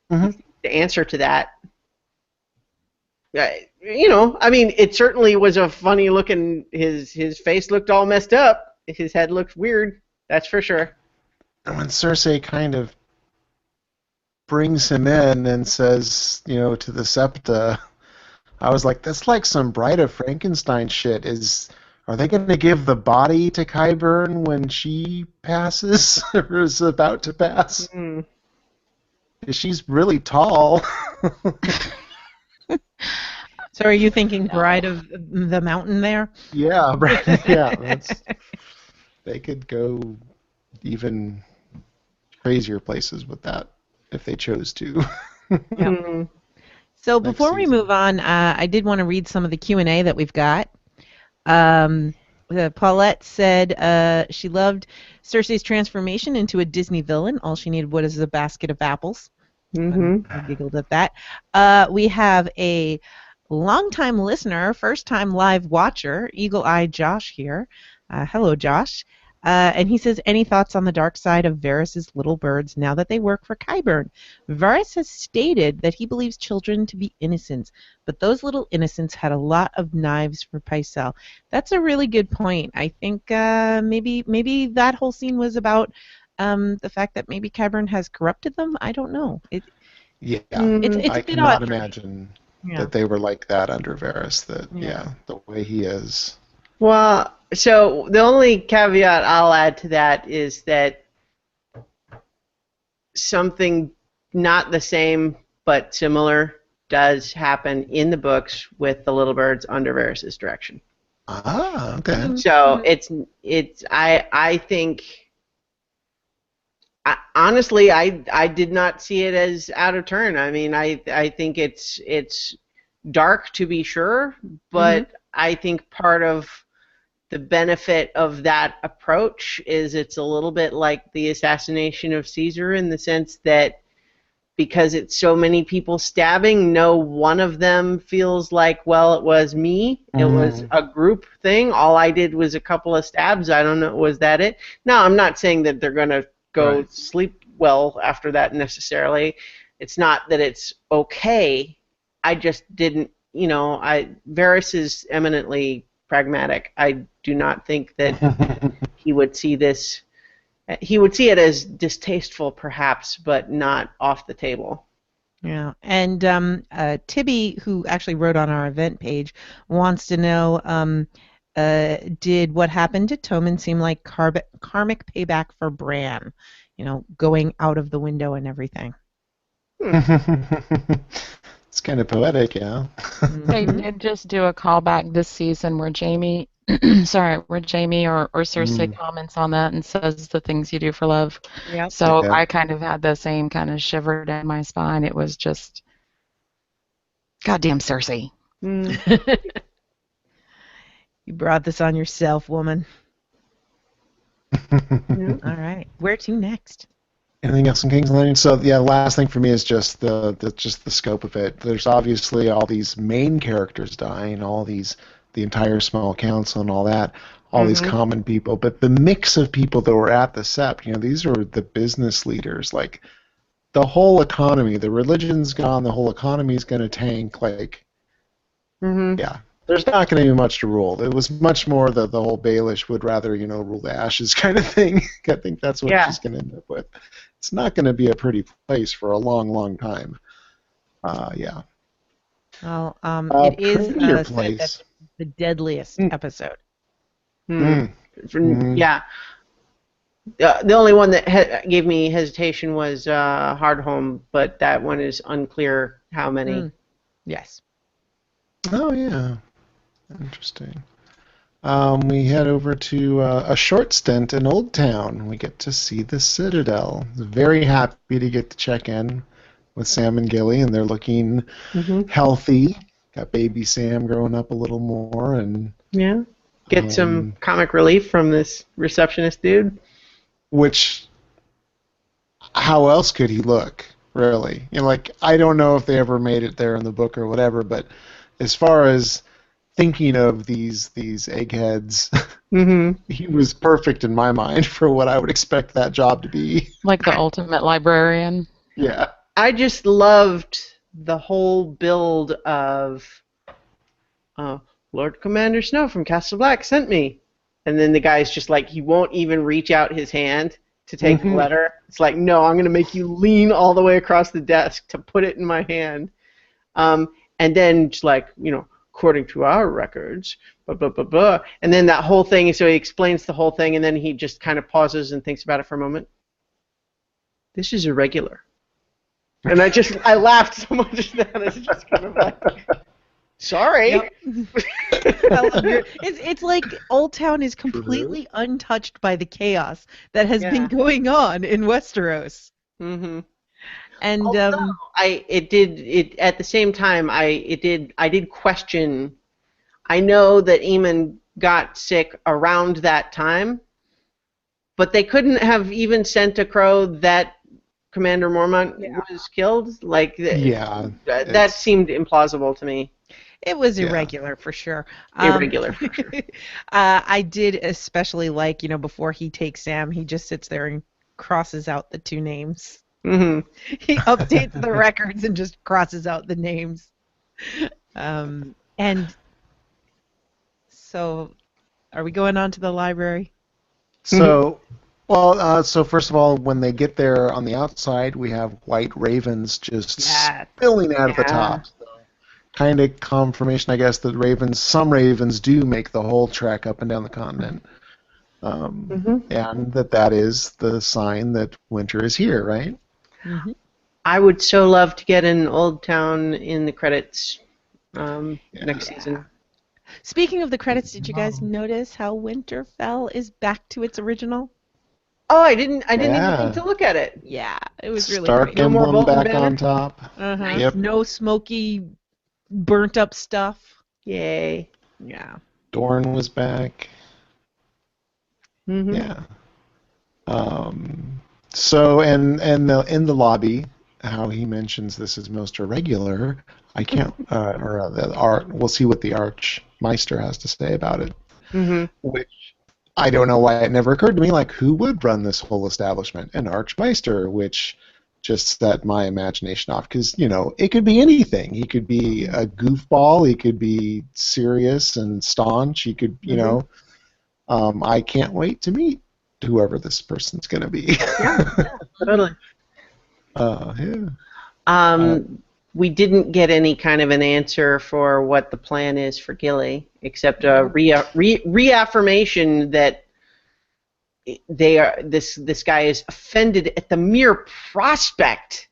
The answer to that, I mean, it certainly was a funny looking. His face looked all messed up. His head looked weird. That's for sure. And when Cersei kind of brings him in and says, to the Septa, I was like, that's like some Bride of Frankenstein shit. Are they going to give the body to Qyburn when she passes or is about to pass? She's really tall. So are you thinking Bride of the Mountain there? Yeah, yeah. They could go even crazier places with that if they chose to. Yeah. So before we move on, I did want to read some of the Q&A that we've got. Paulette said she loved Cersei's transformation into a Disney villain. All she needed was a basket of apples. I giggled at that. We have a longtime listener, first-time live watcher, Eagle Eye Josh here. Hello, Josh. And he says, any thoughts on the dark side of Varys' little birds now that they work for Qyburn? Varys has stated that he believes children to be innocents, but those little innocents had a lot of knives for Pycelle. That's a really good point. I think maybe that whole scene was about the fact that maybe Qyburn has corrupted them. I don't know. It's I cannot imagine that they were like that under Varys. The way he is. Well, so the only caveat I'll add to that is that something not the same but similar does happen in the books with the little birds under Varys' direction. Ah, okay. So I think honestly I did not see it as out of turn. I mean I think it's dark to be sure, but I think part of the benefit of that approach is it's a little bit like the assassination of Caesar in the sense that because it's so many people stabbing, no one of them feels like, well, it was me. It was a group thing. All I did was a couple of stabs. I don't know. Was that it? No, I'm not saying that they're going to go sleep well after that necessarily. It's not that it's okay. I just didn't, Varys is eminently pragmatic. I do not think that he would see this. He would see it as distasteful, perhaps, but not off the table. Yeah, and Tibby, who actually wrote on our event page, wants to know, did what happened to Tommen seem like karmic payback for Bran? Going out of the window and everything. It's kind of poetic, yeah. They did just do a callback this season where Jamie, where Jamie or Cersei comments on that and says the things you do for love. Yep. So I kind of had the same kind of shiver down my spine. It was just, goddamn Cersei. You brought this on yourself, woman. All right, where to next? Anything else in King's Landing? So last thing for me is just the scope of it. There's obviously all these main characters dying, the entire small council and all that, all these common people, but the mix of people that were at the Sept, these are the business leaders, like the whole economy, the religion's gone, the whole economy's going to tank, there's not going to be much to rule. It was much more the whole Baelish would rather, rule the ashes kind of thing. I think that's what she's going to end up with. It's not going to be a pretty place for a long, long time. Well, it is place. The deadliest episode. Yeah. The only one that gave me hesitation was Hardhome, but that one is unclear how many. Yes. Oh, yeah. Interesting. We head over to a short stint in Old Town. We get to see the Citadel. Very happy to get to check in with Sam and Gilly, and they're looking healthy. Got baby Sam growing up a little more, and get some comic relief from this receptionist dude. Which, how else could he look, really? I don't know if they ever made it there in the book or whatever, but as far as thinking of these eggheads, he was perfect in my mind for what I would expect that job to be. Like the ultimate librarian. Yeah. I just loved the whole build of Lord Commander Snow from Castle Black sent me. And then the guy's just like, he won't even reach out his hand to take the letter. It's like, no, I'm going to make you lean all the way across the desk to put it in my hand. And then just according to our records, blah, blah, blah, blah. And then that whole thing, so he explains the whole thing, and then he just kind of pauses and thinks about it for a moment. This is irregular. And I laughed so much at that. It's just kind of like, sorry. Yep. It's like Old Town is completely untouched by the chaos that has been going on in Westeros. And at the same time I did question. I know that Eamon got sick around that time, but they couldn't have even sent a crow that Commander Mormont was killed. That seemed implausible to me. It was irregular for sure. Irregular for sure. I did especially like, before he takes Sam, he just sits there and crosses out the two names. He updates the records and just crosses out the names. And so, are we going on to the library? So, so first of all, when they get there on the outside, we have white ravens just spilling out of the top. So, kind of confirmation, I guess, that some ravens do make the whole trek up and down the continent. And that is the sign that winter is here, right? I would so love to get an Old Town in the credits next season. Speaking of the credits, did you guys notice how Winterfell is back to its original? Oh, I didn't even think to look at it. Yeah, it was really Stark great. emblem back on top. Yep. No smoky, burnt up stuff. Yay. Yeah. Dorne was back. Yeah. So in the lobby, how he mentions this is most irregular, I can't, we'll see what the Archmeister has to say about it. Mm-hmm. Which I don't know why it never occurred to me, like, who would run this whole establishment? An Archmeister, which just set my imagination off, because, it could be anything. He could be a goofball, he could be serious and staunch, he could, I can't wait to meet whoever this person's going to be. Yeah, totally. Yeah. We didn't get any kind of an answer for what the plan is for Gilly, except a reaffirmation that this guy is offended at the mere prospect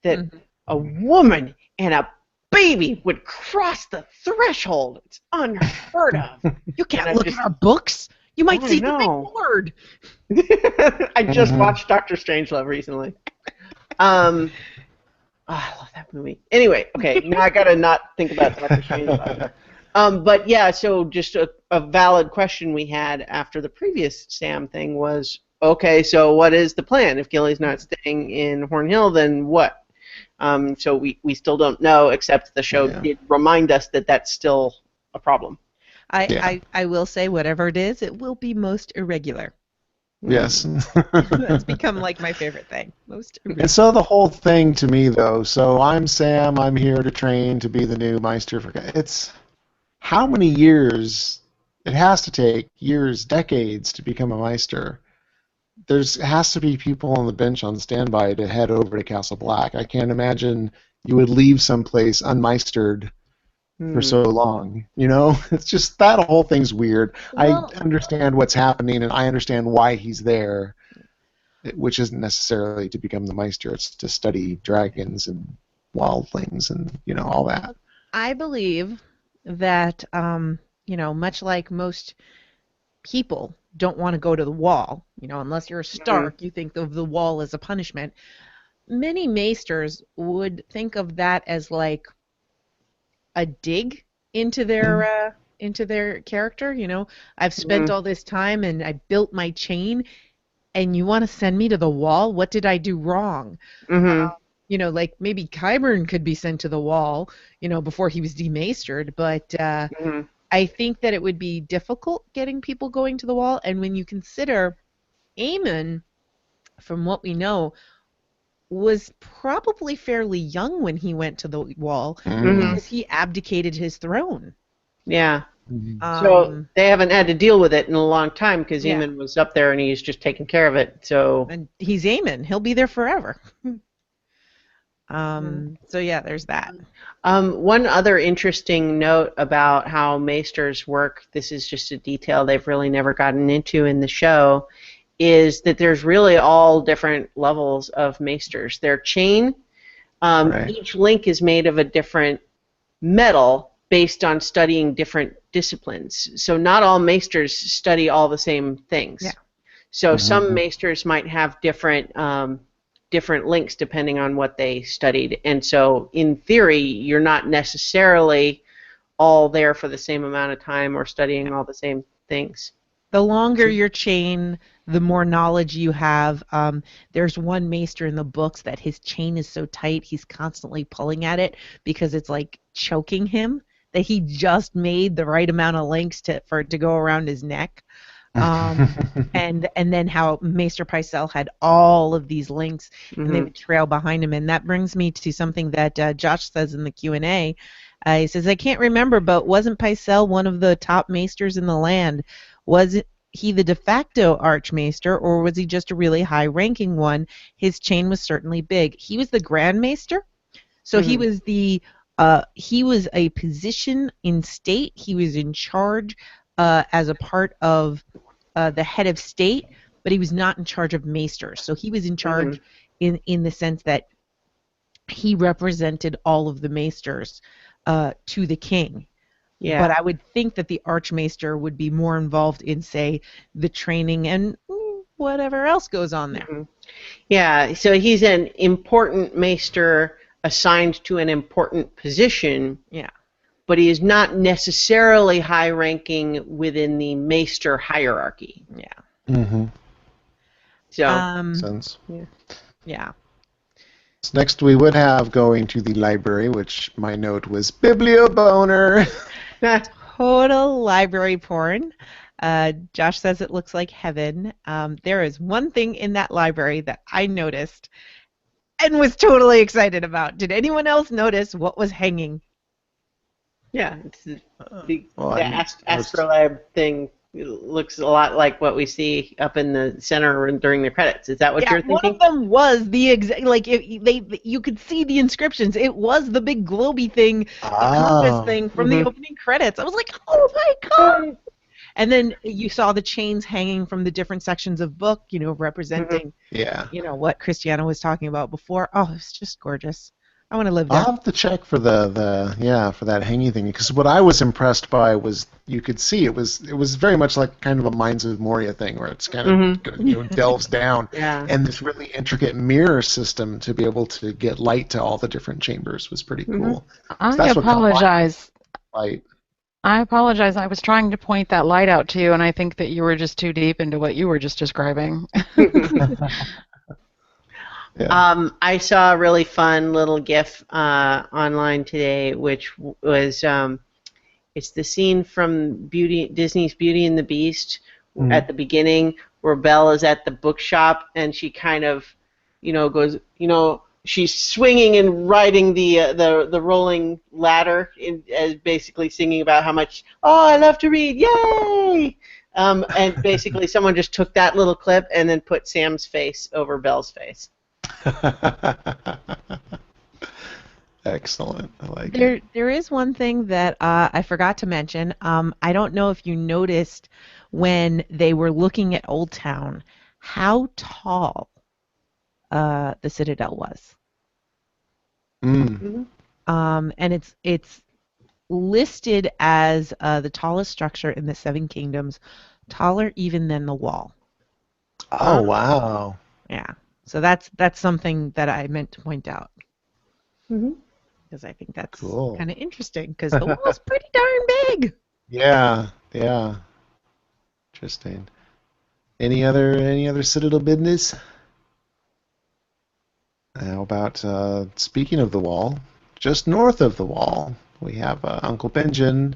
that a woman and a baby would cross the threshold. It's unheard of. You can't look at our books. You might see the big word. I just watched Dr. Strangelove recently. I love that movie. Anyway, okay, now I gotta not think about Dr. Strangelove. But yeah, so just a valid question we had after the previous Sam thing was, okay, so what is the plan? If Gilly's not staying in Hornhill, then what? So we still don't know, except the show did remind us that that's still a problem. I will say, whatever it is, it will be most irregular. Yes. That's become like my favorite thing. Most irregular. And so the whole thing to me, though, so I'm Sam, I'm here to train to be the new Meister. It's how many years? It has to take years, decades to become a Meister. There has to be people on the bench on standby to head over to Castle Black. I can't imagine you would leave someplace unmeistered for so long. It's just that whole thing's weird. Well, I understand what's happening, and I understand why he's there, which isn't necessarily to become the Meister. It's to study dragons and wildlings and all that. I believe that much like most people don't want to go to the wall, unless you're a Stark, you think of the wall as a punishment. Many Maesters would think of that as like a dig into their character. I've spent all this time and I built my chain, and you want to send me to the wall? What did I do wrong? Like maybe Qyburn could be sent to the wall, before he was demastered, but I think that it would be difficult getting people going to the wall. And when you consider Aemon, from what we know, was probably fairly young when he went to the wall because he abdicated his throne. Yeah. So they haven't had to deal with it in a long time because Aemon was up there and he's just taking care of it. So and he's Aemon. He'll be there forever. So yeah, there's that. One other interesting note about how Maesters work, this is just a detail they've really never gotten into in the show, is that there's really all different levels of Maesters. Their chain, each link is made of a different metal based on studying different disciplines. So not all Maesters study all the same things. Yeah. So some Maesters might have different links depending on what they studied. And so in theory, you're not necessarily all there for the same amount of time or studying all the same things. The longer your chain, the more knowledge you have. There's one Maester in the books that his chain is so tight he's constantly pulling at it because it's like choking him, that he just made the right amount of links for it to go around his neck. And then how Maester Pycelle had all of these links and they would trail behind him. And that brings me to something that Josh says in the Q&A. He says, I can't remember, but wasn't Pycelle one of the top Maesters in the land? Was he the de facto Archmaester, or was he just a really high-ranking one? His chain was certainly big. He was the Grand Maester, so he was a position in state. He was in charge as a part of the head of state, but he was not in charge of Maesters. So he was in charge in the sense that he represented all of the Maesters to the king. Yeah. But I would think that the Archmaester would be more involved in, say, the training and whatever else goes on there. Yeah, so he's an important Maester assigned to an important position. Yeah. But he is not necessarily high-ranking within the Maester hierarchy. Yeah. So. Sense. Yeah. Next we would have going to the library, which my note was biblioboner. Total library porn. Josh says it looks like heaven. There is one thing in that library that I noticed and was totally excited about. Did anyone else notice what was hanging? Yeah, it's the astrolab thing. It looks a lot like what we see up in the center during the credits. Is that what you're thinking? One of them was the exact, like you could see the inscriptions. It was the big globy thing, the compass thing from the opening credits. I was like, oh my god! And then you saw the chains hanging from the different sections of book, representing, what Christiana was talking about before. Oh, it's just gorgeous. I want to live there. I'll have to check for for that hanging thing, because what I was impressed by was you could see it was very much like kind of a Mines of Moria thing, where it's kind of delves down, and this really intricate mirror system to be able to get light to all the different chambers was pretty cool. I apologize. I apologize. I was trying to point that light out to you, and I think that you were just too deep into what you were just describing. I saw a really fun little GIF online today, which was it's the scene from Disney's Beauty and the Beast at the beginning, where Belle is at the bookshop and she kind of, goes, she's swinging and riding the rolling ladder, as basically singing about how much, I love to read, yay! And basically someone just took that little clip and then put Sam's face over Belle's face. Excellent. I like it. There is one thing that I forgot to mention. I don't know if you noticed when they were looking at Old Town how tall the Citadel was. And it's listed as the tallest structure in the Seven Kingdoms, taller even than the Wall. Oh, wow. Yeah. So that's something that I meant to point out. Because I think that's kind of interesting, because the wall's pretty darn big. Yeah. Interesting. Any other Citadel business? How about, speaking of the wall, just north of the wall, we have Uncle Benjamin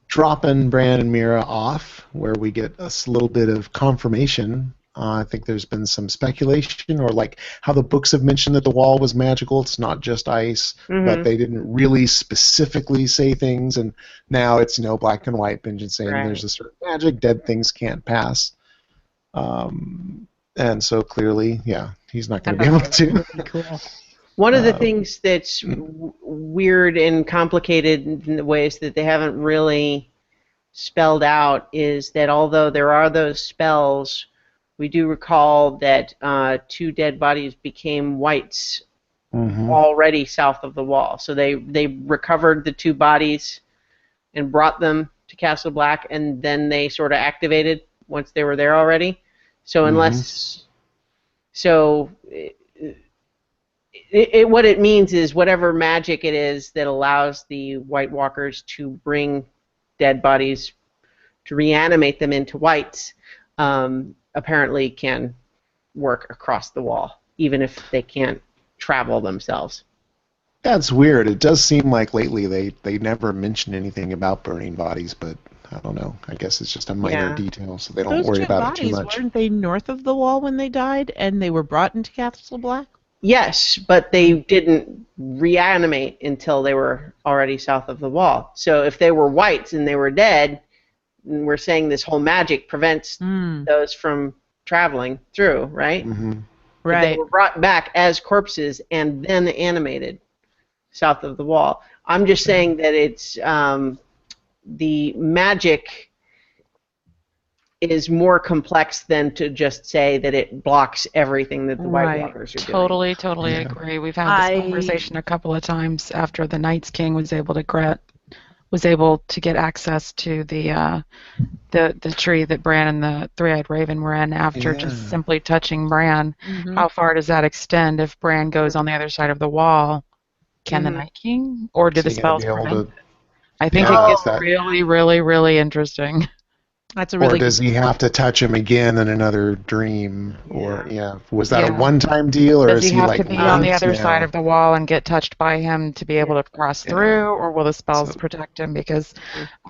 dropping Bran and Mira off, where we get a little bit of confirmation. I think there's been some speculation, or like how the books have mentioned that the wall was magical. It's not just ice, but they didn't really specifically say things, and now it's black and white. Benjamin saying there's a certain magic, dead things can't pass, and so clearly, he's not going to be able to. Cool. One of the things that's weird and complicated in the ways that they haven't really spelled out is that although there are those spells, we do recall that 2 dead bodies became whites already south of the wall. So they recovered the 2 bodies and brought them to Castle Black, and then they sort of activated once they were there already. So unless... So what it means is whatever magic it is that allows the White Walkers to bring dead bodies, to reanimate them into whites, apparently can work across the wall, even if they can't travel themselves. That's weird. It does seem like lately they never mention anything about burning bodies, but I don't know. I guess it's just a minor detail, so they don't worry about it too much. Weren't they north of the wall when they died, and they were brought into Castle Black? Yes, but they didn't reanimate until they were already south of the wall. So if they were whites and they were dead, we're saying this whole magic prevents those from traveling through, right? Right. They were brought back as corpses and then animated south of the wall. I'm just saying that it's the magic is more complex than to just say that it blocks everything that the White Walkers are doing. Totally agree. We've had this conversation a couple of times after the Night's King was able to get access to the tree that Bran and the Three-Eyed Raven were in after just simply touching Bran. How far does that extend? If Bran goes on the other side of the wall, can the Night King? Or do the spells prevent it? I think it gets really, really, really interesting. That's a really. Or does he have to touch him again in another dream? Or was that a one-time deal, or does is he he have like to be on the other now? side of the wall and get touched by him to be able to cross through, or will the spells protect him? Because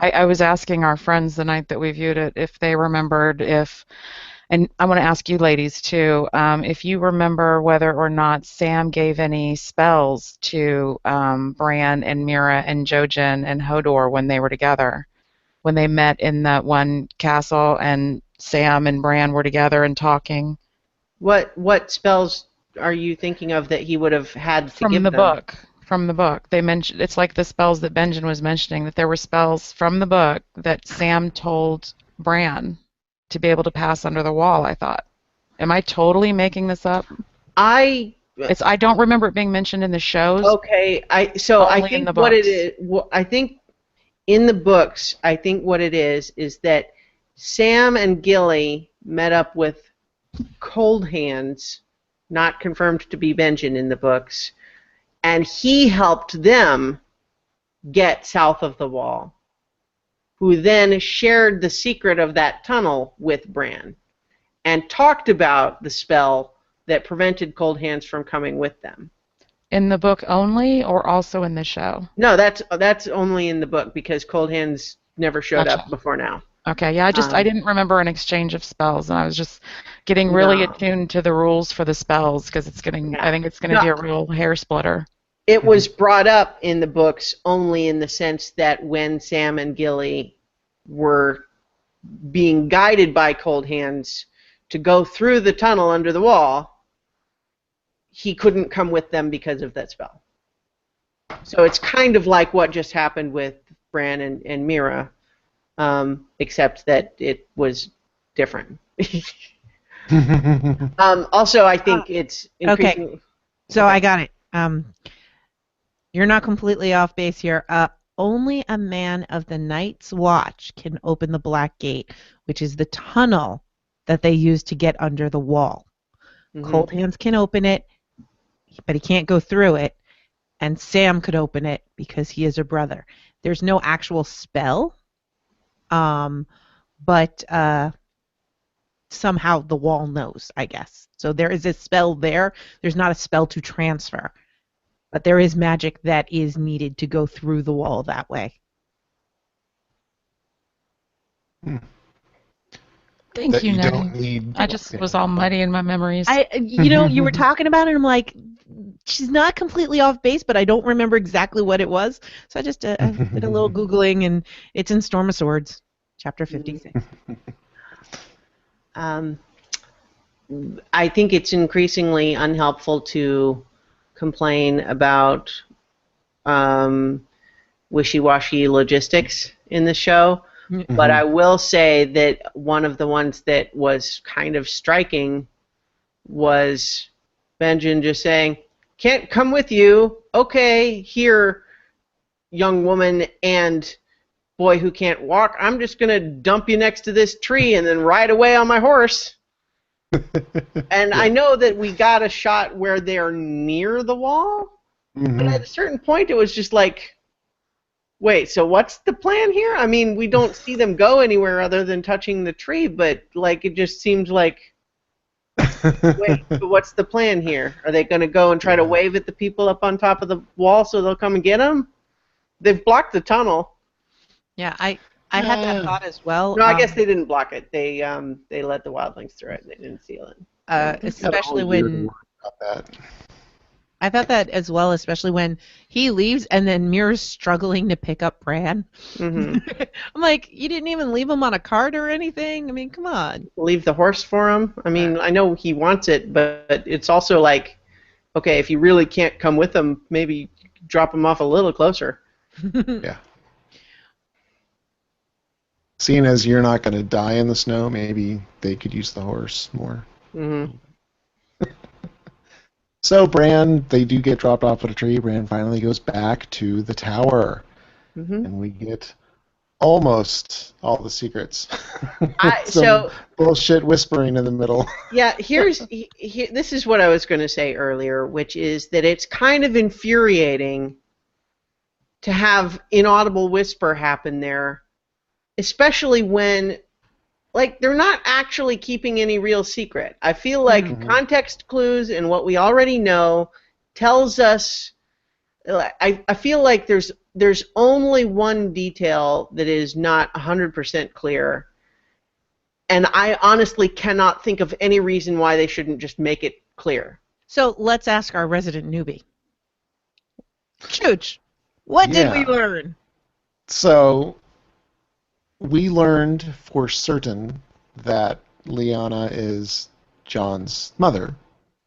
I was asking our friends the night that we viewed it if they remembered and I want to ask you ladies too, if you remember whether or not Sam gave any spells to Bran and Mira and Jojen and Hodor when they were together, when they met in that one castle and Sam and Bran were together and talking. What spells are you thinking of that he would have had to give them? From the book. They mentioned it's like the spells that Benjen was mentioning, that there were spells from the book that Sam told Bran to be able to pass under the wall, I thought. Am I totally making this up? I don't remember it being mentioned in the shows. Okay, I think what it is, I think in the books, I think what it is that Sam and Gilly met up with Cold Hands, not confirmed to be Benjen in the books, and he helped them get south of the wall, who then shared the secret of that tunnel with Bran and talked about the spell that prevented Cold Hands from coming with them. In the book only, or also in the show? No, that's only in the book because Cold Hands never showed up before now. Okay, yeah, I didn't remember an exchange of spells, and I was just getting really attuned to the rules for the spells because I think it's going to be a real hair splitter. It was brought up in the books only in the sense that when Sam and Gilly were being guided by Cold Hands to go through the tunnel under the wall, he couldn't come with them because of that spell. So it's kind of like what just happened with Bran and Mira, except that it was different. Also, I think it's increasing. Okay. So I got it. You're not completely off base here. Only a man of the Night's Watch can open the Black Gate, which is the tunnel that they use to get under the wall. Mm-hmm. Cold Hands can open it, but he can't go through it. And Sam could open it because he is a brother. There's no actual spell, but somehow the wall knows, I guess. So there is a spell there. There's not a spell to transfer. But there is magic that is needed to go through the wall that way. Thank you, Nutty. I just was all muddy in my memories. You were talking about it, and I'm like, she's not completely off base, but I don't remember exactly what it was. So I just did a little Googling, and it's in Storm of Swords, chapter 56. I think it's increasingly unhelpful to complain about wishy-washy logistics in the show, but I will say that one of the ones that was kind of striking was Benjen just saying, "Can't come with you. Okay, here, young woman and boy who can't walk, I'm just going to dump you next to this tree and then ride away on my horse." And I know that we got a shot where they're near the wall, but at a certain point it was just like, wait, so what's the plan here? I mean, we don't see them go anywhere other than touching the tree, but like it just seemed like, wait, but what's the plan here? Are they going to go and try to wave at the people up on top of the wall so they'll come and get them? They've blocked the tunnel. Yeah, I had that thought as well. No, I guess they didn't block it. They let the wildlings through it. They didn't seal it. Especially when I thought that as well, especially when he leaves and then Mira's struggling to pick up Bran. I'm like, you didn't even leave him on a cart or anything? I mean, come on. Leave the horse for him? I mean, I know he wants it, but it's also like, okay, if you really can't come with him, maybe drop him off a little closer. Yeah. Seeing as you're not going to die in the snow, maybe they could use the horse more. So Bran, they do get dropped off at a tree. Bran finally goes back to the tower, and we get almost all the secrets. So bullshit whispering in the middle. Yeah, this is what I was going to say earlier, which is that it's kind of infuriating to have inaudible whisper happen there, especially when like they're not actually keeping any real secret. I feel like context clues and what we already know tells us. I feel like there's only one detail that is not 100% clear, and I honestly cannot think of any reason why they shouldn't just make it clear. So let's ask our resident newbie. Chooch, what did we learn? So we learned for certain that Liana is John's mother.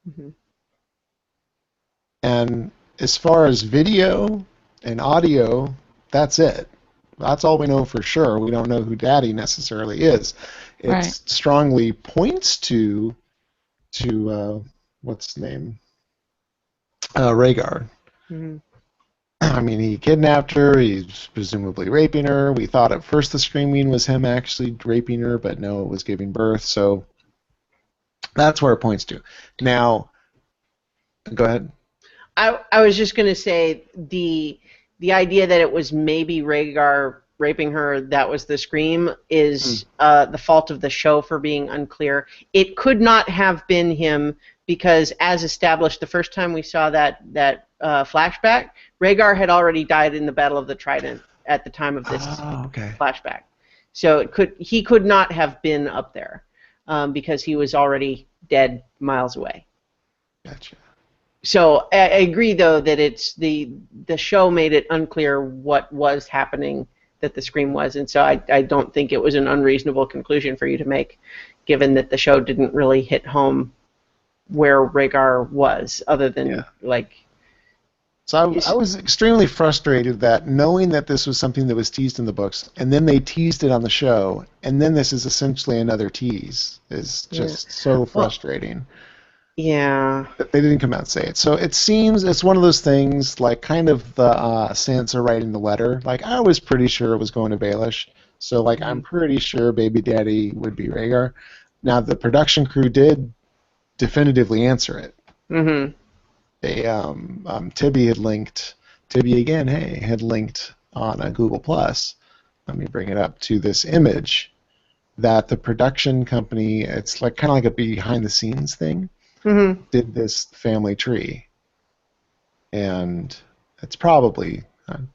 Mm-hmm. And as far as video and audio, that's it. That's all we know for sure. We don't know who Daddy necessarily is. It strongly points to what's his name? Rhaegar. Mm-hmm. I mean, he kidnapped her. He's presumably raping her. We thought at first the screaming was him actually raping her, but no, it was giving birth. So that's where it points to. Now, go ahead. I was just going to say the idea that it was maybe Rhaegar raping her, that was the scream, is the fault of the show for being unclear. It could not have been him because, as established the first time we saw that flashback, Rhaegar had already died in the Battle of the Trident at the time of this flashback. So he could not have been up there because he was already dead miles away. Gotcha. So I agree, though, that it's the show made it unclear what was happening, that the scream was, and so I don't think it was an unreasonable conclusion for you to make, given that the show didn't really hit home where Rhaegar was, other than So I was extremely frustrated that knowing that this was something that was teased in the books, and then they teased it on the show, and then this is essentially another tease, is just so frustrating. Yeah. They didn't come out and say it. So it seems it's one of those things, like kind of the Sansa writing the letter. Like, I was pretty sure it was going to Baelish, so like I'm pretty sure Baby Daddy would be Rhaegar. Now, the production crew did definitively answer it. Mm-hmm. They Tibby had linked on Google Plus. Let me bring it up to this image that the production company. It's like kind of like a behind the scenes thing. Mm-hmm. Did this family tree, and it's probably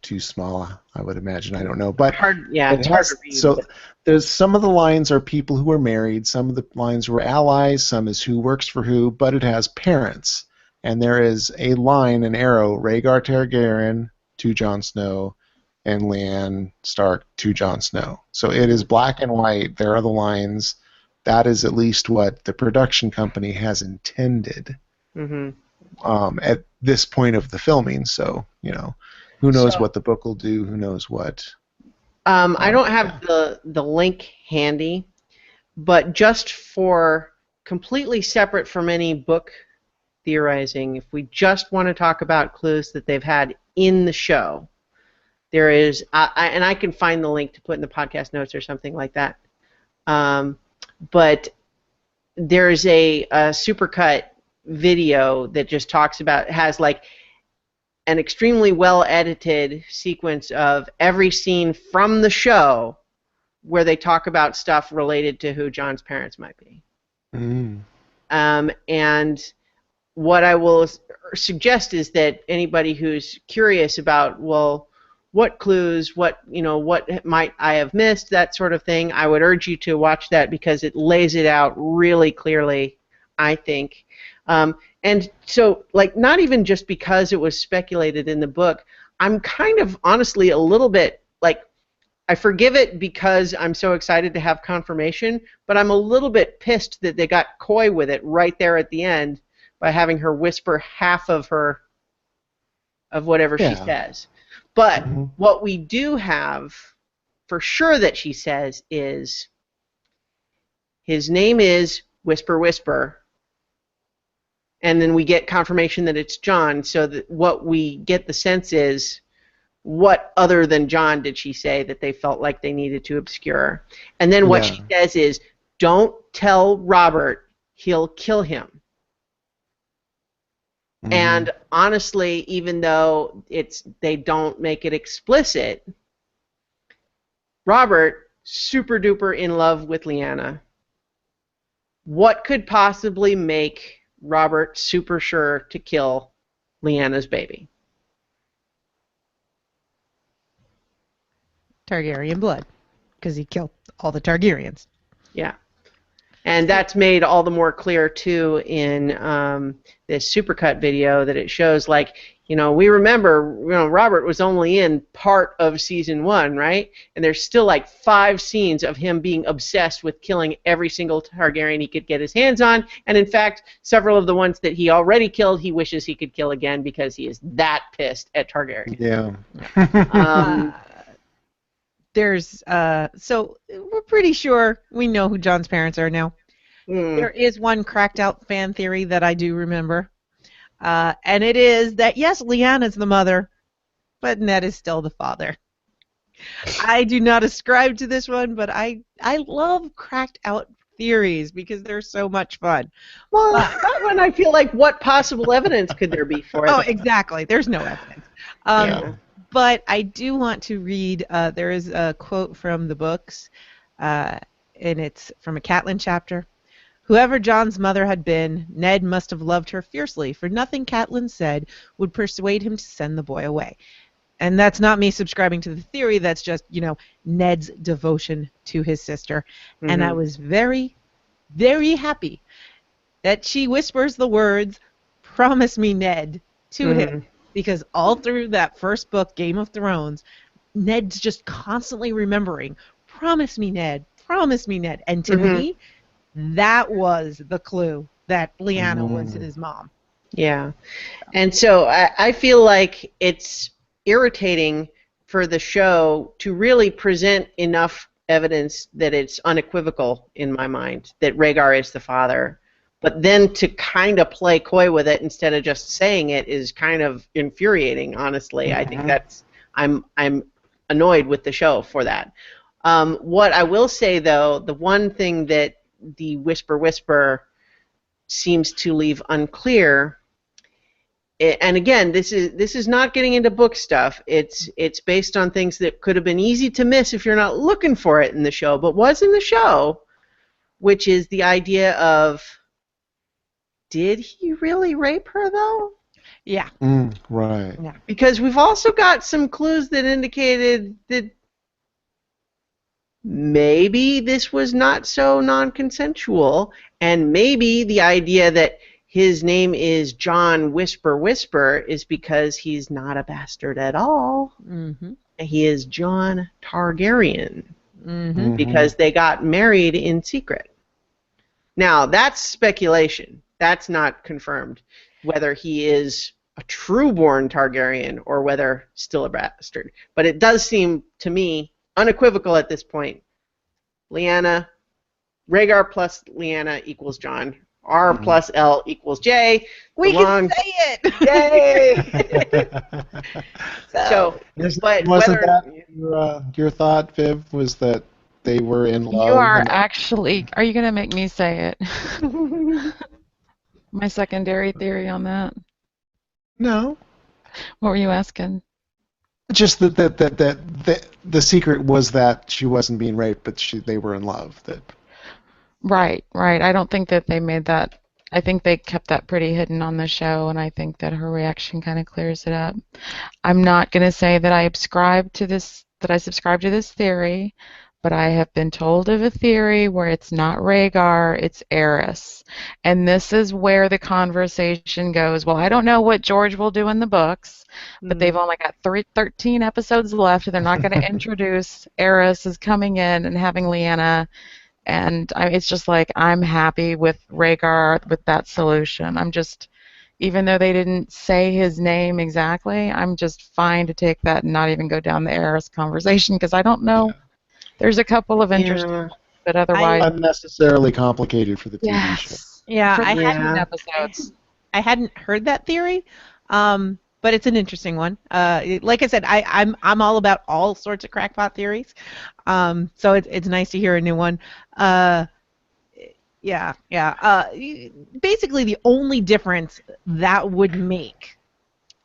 too small. I would imagine. I don't know, but it's hard to read. So there's some of the lines are people who are married. Some of the lines were allies. Some is who works for who. But it has parents. And there is a line, an arrow, Rhaegar Targaryen to Jon Snow, and Lyanne Stark to Jon Snow. So it is black and white. There are the lines. That is at least what the production company has intended at this point of the filming. So, who knows what the book will do? Who knows what? I don't have the link handy, but just for completely separate from any book theorizing, if we just want to talk about clues that they've had in the show, there is, and I can find the link to put in the podcast notes or something like that, but there's a supercut video that just talks about, has like an extremely well edited sequence of every scene from the show where they talk about stuff related to who John's parents might be. And what I will suggest is that anybody who's curious about, well, what clues, what might I have missed, that sort of thing, I would urge you to watch that because it lays it out really clearly, I think. And so, like, not even just because it was speculated in the book, I'm kind of honestly a little bit, like, I forgive it because I'm so excited to have confirmation, but I'm a little bit pissed that they got coy with it right there at the end by having her whisper half of whatever she says. But what we do have for sure that she says is, his name is Whisper Whisper, and then we get confirmation that it's John, so that what we get the sense is, what other than John did she say that they felt like they needed to obscure? And then what she says is, don't tell Robert, he'll kill him. And honestly, even though they don't make it explicit, Robert super duper in love with Lyanna, what could possibly make Robert super sure to kill Lyanna's baby? Targaryen blood, because he killed all the Targaryens. Yeah. And that's made all the more clear, too, in this supercut video that it shows, like, we remember, Robert was only in part of season 1, right? And there's still like 5 scenes of him being obsessed with killing every single Targaryen he could get his hands on. And in fact, several of the ones that he already killed, he wishes he could kill again because he is that pissed at Targaryen. Yeah. So we're pretty sure we know who Jon's parents are now. There is one cracked out fan theory that I do remember. And it is that, yes, Lyanna's the mother, but Ned is still the father. I do not ascribe to this one, but I love cracked out theories because they're so much fun. Well, that one I feel like, what possible evidence could there be for it? Oh, exactly. There's no evidence. But I do want to read, there is a quote from the books, and it's from a Catelyn chapter. Whoever Jon's mother had been, Ned must have loved her fiercely, for nothing Catelyn said would persuade him to send the boy away. And that's not me subscribing to the theory, that's just, Ned's devotion to his sister. Mm-hmm. And I was very, very happy that she whispers the words, "Promise me, Ned," to him. Because all through that first book, Game of Thrones, Ned's just constantly remembering, "Promise me, Ned, promise me, Ned." And to me, that was the clue that Lyanna was his mom. Yeah. And so I feel like it's irritating for the show to really present enough evidence that it's unequivocal in my mind that Rhaegar is the father. But then to kind of play coy with it instead of just saying it is kind of infuriating, honestly. I think I'm annoyed with the show for that. What I will say, though, the one thing that the whisper seems to leave unclear, and again, this is not getting into book stuff. It's based on things that could have been easy to miss if you're not looking for it in the show, but was in the show, which is the idea of, did he really rape her, though? Yeah. Right. Yeah. Because we've also got some clues that indicated that maybe this was not so non-consensual, and maybe the idea that his name is Jon Whisper is because he's not a bastard at all. He is Jon Targaryen because they got married in secret. Now, that's speculation. That's not confirmed, whether he is a true-born Targaryen or whether still a bastard. But it does seem, to me, unequivocal at this point. Rhaegar plus Lyanna equals Jon. R plus L equals J. We can say it! Yay! So, but wasn't that your thought, Viv, was that they were in love? You are actually... Are you going to make me say it? My secondary theory on that? No. What were you asking? Just that the secret was that she wasn't being raped, but they were in love. Right. I don't think that they made that. I think they kept that pretty hidden on the show, and I think that her reaction kind of clears it up. I'm not going to say that I subscribe to this theory, but I have been told of a theory where it's not Rhaegar, it's Ellis. And this is where the conversation goes, well, I don't know what George will do in the books, but they've only got 13 episodes left, and they're not going to introduce Ellis as coming in and having Lyanna. And it's just like, I'm happy with Rhaegar with that solution. I'm just, even though they didn't say his name exactly, I'm just fine to take that and not even go down the Ellis conversation, because I don't know. Yeah. There's a couple of interesting, but otherwise unnecessarily complicated for the TV show. Yeah, for 13 episodes. I hadn't heard that theory, but it's an interesting one. Like I said, I'm all about all sorts of crackpot theories, so it's nice to hear a new one. Basically, the only difference that would make,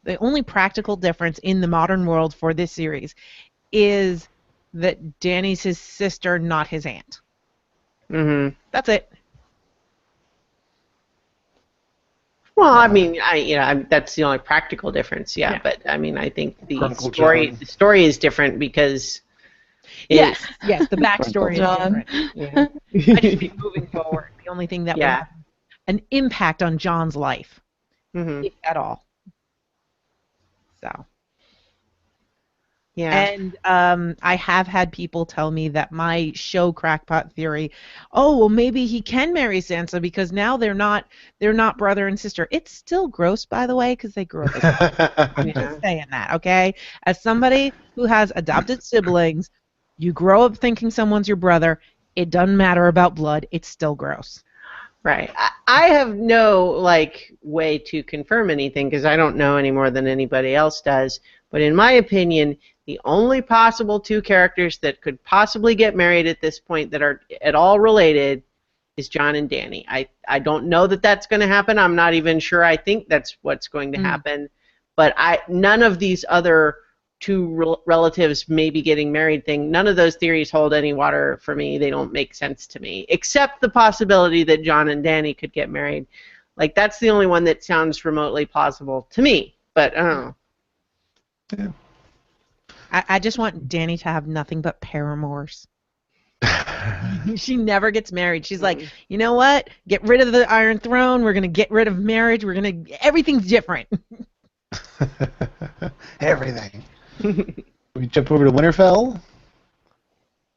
the only practical difference in the modern world for this series is that Danny's his sister, not his aunt. Mm-hmm. That's it. Well, I mean, that's the only practical difference, yeah. But I mean, I think the story is different because. Yes, the backstory is different. Yeah. I just mean moving forward. The only thing that would have an impact on John's life, if at all. So. Yeah. And I have had people tell me that my show crackpot theory, oh well, maybe he can marry Sansa because now they're not brother and sister. It's still gross, by the way, because they grew up as I'm just saying that, okay? As somebody who has adopted siblings, you grow up thinking someone's your brother. It doesn't matter about blood. It's still gross. Right. I have no way to confirm anything because I don't know any more than anybody else does. But in my opinion, the only possible two characters that could possibly get married at this point that are at all related is John and Danny. I don't know that that's going to happen. I'm not even sure I think that's what's going to happen. But none of these other two relatives maybe getting married thing, none of those theories hold any water for me. They don't make sense to me, except the possibility that John and Danny could get married. That's the only one that sounds remotely plausible to me. But I don't know. Yeah. I just want Danny to have nothing but paramours. She never gets married. She's like, you know what? Get rid of the Iron Throne. We're gonna get rid of marriage. Everything's different. Everything. We jump over to Winterfell.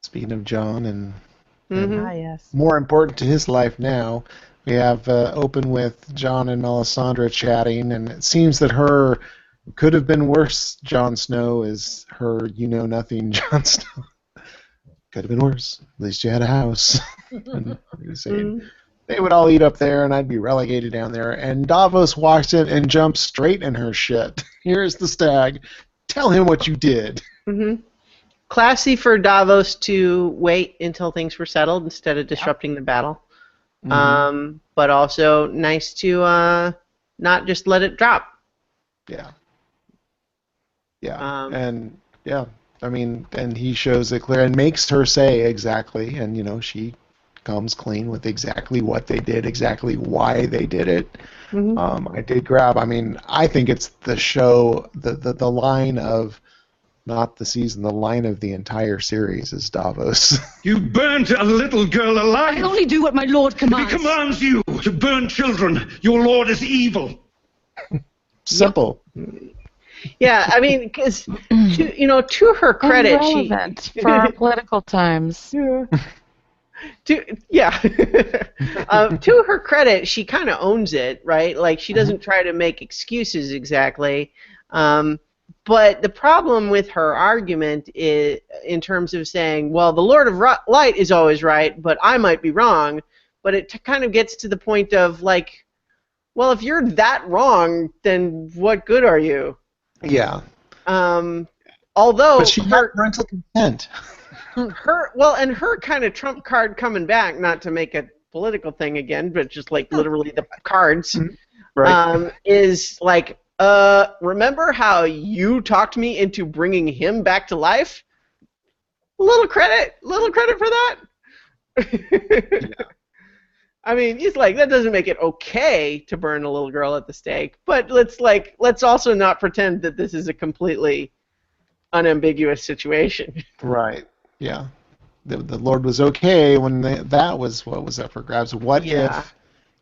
Speaking of John and yes. more important to his life now, we have open with John and Melisandre chatting, and it seems that her could have been worse. Jon Snow is her you-know-nothing Jon Snow. Could have been worse. At least you had a house. And they would all eat up there, and I'd be relegated down there. And Davos walks in and jumps straight in her shit. Here's the stag. Tell him what you did. Classy for Davos to wait until things were settled instead of disrupting the battle. But also nice to not just let it drop. Yeah. I mean, and he shows it clear and makes her say exactly, and she comes clean with exactly what they did, exactly why they did it. I did grab. I mean, I think it's the show, the line of, not the season, the line of the entire series is Davos. You burnt a little girl alive. I only do what my lord commands. He commands you to burn children. Your lord is evil. Simple. Yeah, I mean, because to her credit, relevant for our political times. To her credit, she kind of owns it, right? She doesn't try to make excuses exactly. But the problem with her argument is, in terms of saying, well, the Lord of Light is always right, but I might be wrong. But it kind of gets to the point of well, if you're that wrong, then what good are you? Yeah. Although, but she had parental consent. Her kind of trump card coming back, not to make a political thing again, but just literally the cards, is remember how you talked me into bringing him back to life? Little credit for that. Yeah. I mean, he's that doesn't make it okay to burn a little girl at the stake, but let's also not pretend that this is a completely unambiguous situation. Right. Yeah. The Lord was okay when that was what was up for grabs. What if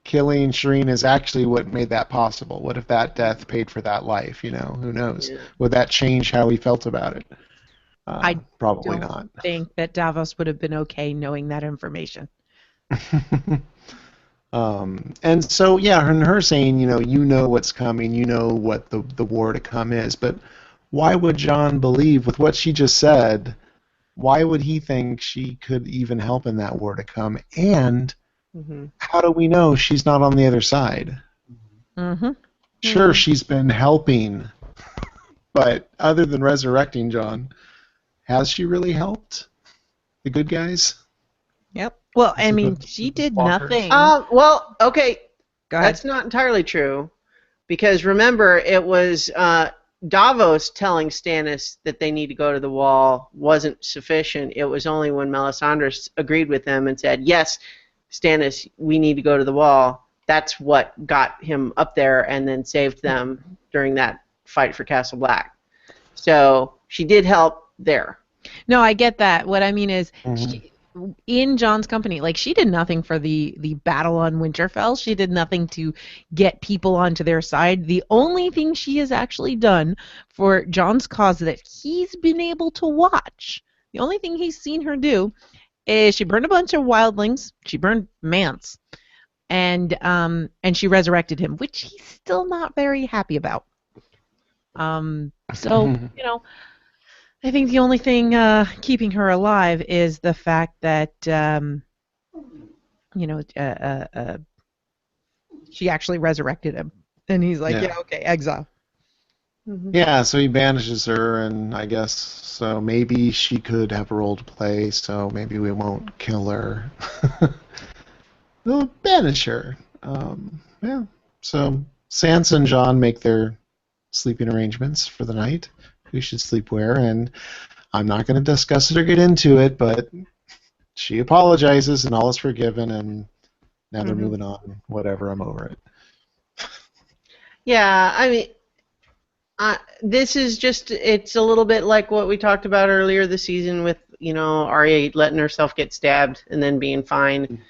killing Shireen is actually what made that possible? What if that death paid for that life? Who knows? Yeah. Would that change how he felt about it? I probably not. Think that Davos would have been okay knowing that information. And so, and her saying, you know what's coming, you know what the war to come is, but why would Jon believe, with what she just said, why would he think she could even help in that war to come? And how do we know she's not on the other side? Sure, she's been helping, but other than resurrecting Jon, has she really helped the good guys? Yep. Well, I mean, she did nothing. Okay. Go ahead. That's not entirely true, because remember, it was Davos telling Stannis that they need to go to the wall wasn't sufficient. It was only when Melisandre agreed with them and said, yes, Stannis, we need to go to the wall. That's what got him up there and then saved them during that fight for Castle Black. So she did help there. No, I get that. What I mean is, in Jon's company, like, she did nothing for the battle on Winterfell. She did nothing to get people onto their side. The only thing she has actually done for Jon's cause that he's been able to watch, the only thing he's seen her do, is she burned a bunch of wildlings. She burned Mance, and she resurrected him, which he's still not very happy about. So I think the only thing keeping her alive is the fact that she actually resurrected him, and he's like, yeah okay, exile. Yeah, so he banishes her, and I guess so maybe she could have a role to play, so maybe we won't kill her. We'll banish her. Yeah. So Sansa and Jon make their sleeping arrangements for the night. Who should sleep where? And I'm not going to discuss it or get into it, but she apologizes and all is forgiven, and now they're moving on. Whatever, I'm over it. Yeah, I mean, this is just, it's a little bit like what we talked about earlier this season with, Arya letting herself get stabbed and then being fine.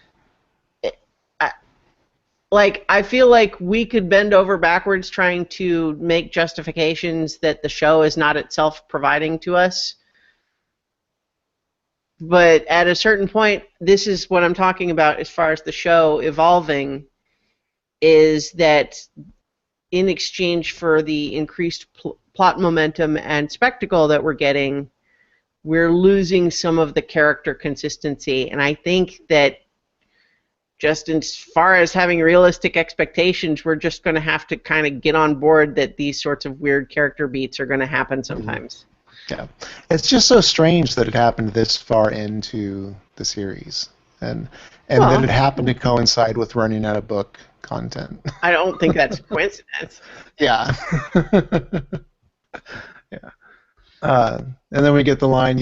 I feel like we could bend over backwards trying to make justifications that the show is not itself providing to us. But at a certain point, this is what I'm talking about as far as the show evolving, is that in exchange for the increased plot momentum and spectacle that we're getting, we're losing some of the character consistency. And I think that just as far as having realistic expectations, we're just going to have to kind of get on board that these sorts of weird character beats are going to happen sometimes. Yeah. It's just so strange that it happened this far into the series. And that it happened to coincide with running out of book content. I don't think that's a coincidence. Yeah. Yeah. And then we get the line,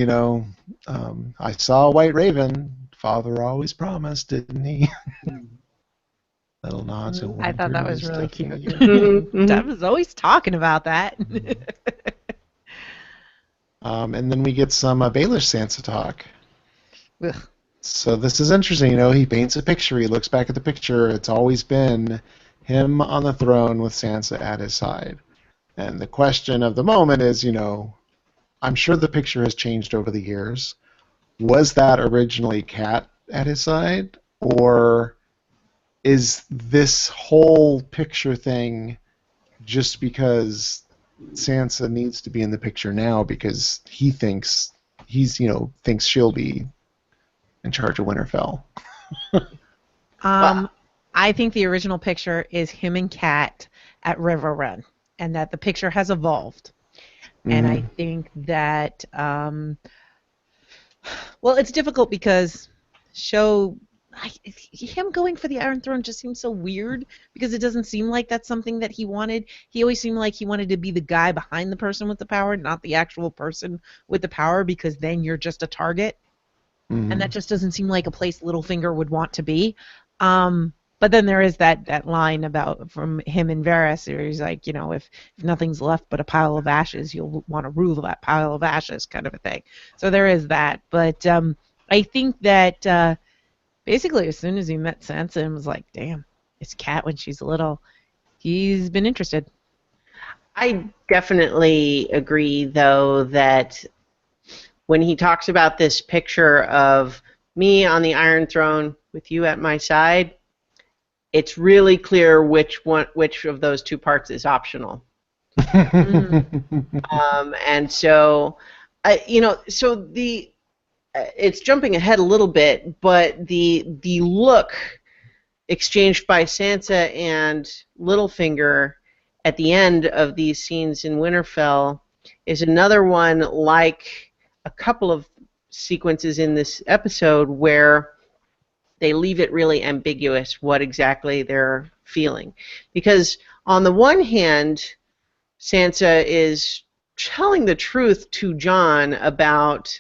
I saw a white raven. Father always promised, didn't he? Little nods. I thought that was really cute. Dad was always talking about that. And then we get some Baelish Sansa talk. Ugh. So this is interesting. He paints a picture. He looks back at the picture. It's always been him on the throne with Sansa at his side. And the question of the moment is, I'm sure the picture has changed over the years. Was that originally Cat at his side, or is this whole picture thing just because Sansa needs to be in the picture now because he thinks she'll be in charge of Winterfell? I think the original picture is him and Cat at River Run, and that the picture has evolved. And I think that it's difficult because him going for the Iron Throne just seems so weird because it doesn't seem like that's something that he wanted. He always seemed like he wanted to be the guy behind the person with the power, not the actual person with the power, because then you're just a target. And that just doesn't seem like a place Littlefinger would want to be. But then there is that line from him and Varys where he's like, if nothing's left but a pile of ashes, you'll want to rule that pile of ashes, kind of a thing. So there is that. But I think that basically as soon as he met Sansa and was like, damn, it's Cat when she's little, he's been interested. I definitely agree, though, that when he talks about this picture of me on the Iron Throne with you at my side, it's really clear which of those two parts is optional. And so, it's jumping ahead a little bit, but the look exchanged by Sansa and Littlefinger at the end of these scenes in Winterfell is another one like a couple of sequences in this episode where they leave it really ambiguous what exactly they're feeling. Because on the one hand, Sansa is telling the truth to Jon about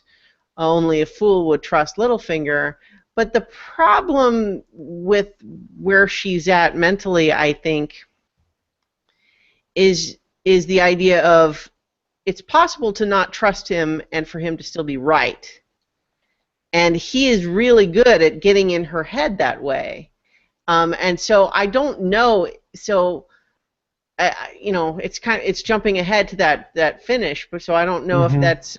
only a fool would trust Littlefinger, but the problem with where she's at mentally, I think, is the idea of it's possible to not trust him and for him to still be right. And he is really good at getting in her head that way. And so I don't know. So, you know, it's jumping ahead to that finish. But so I don't know if that's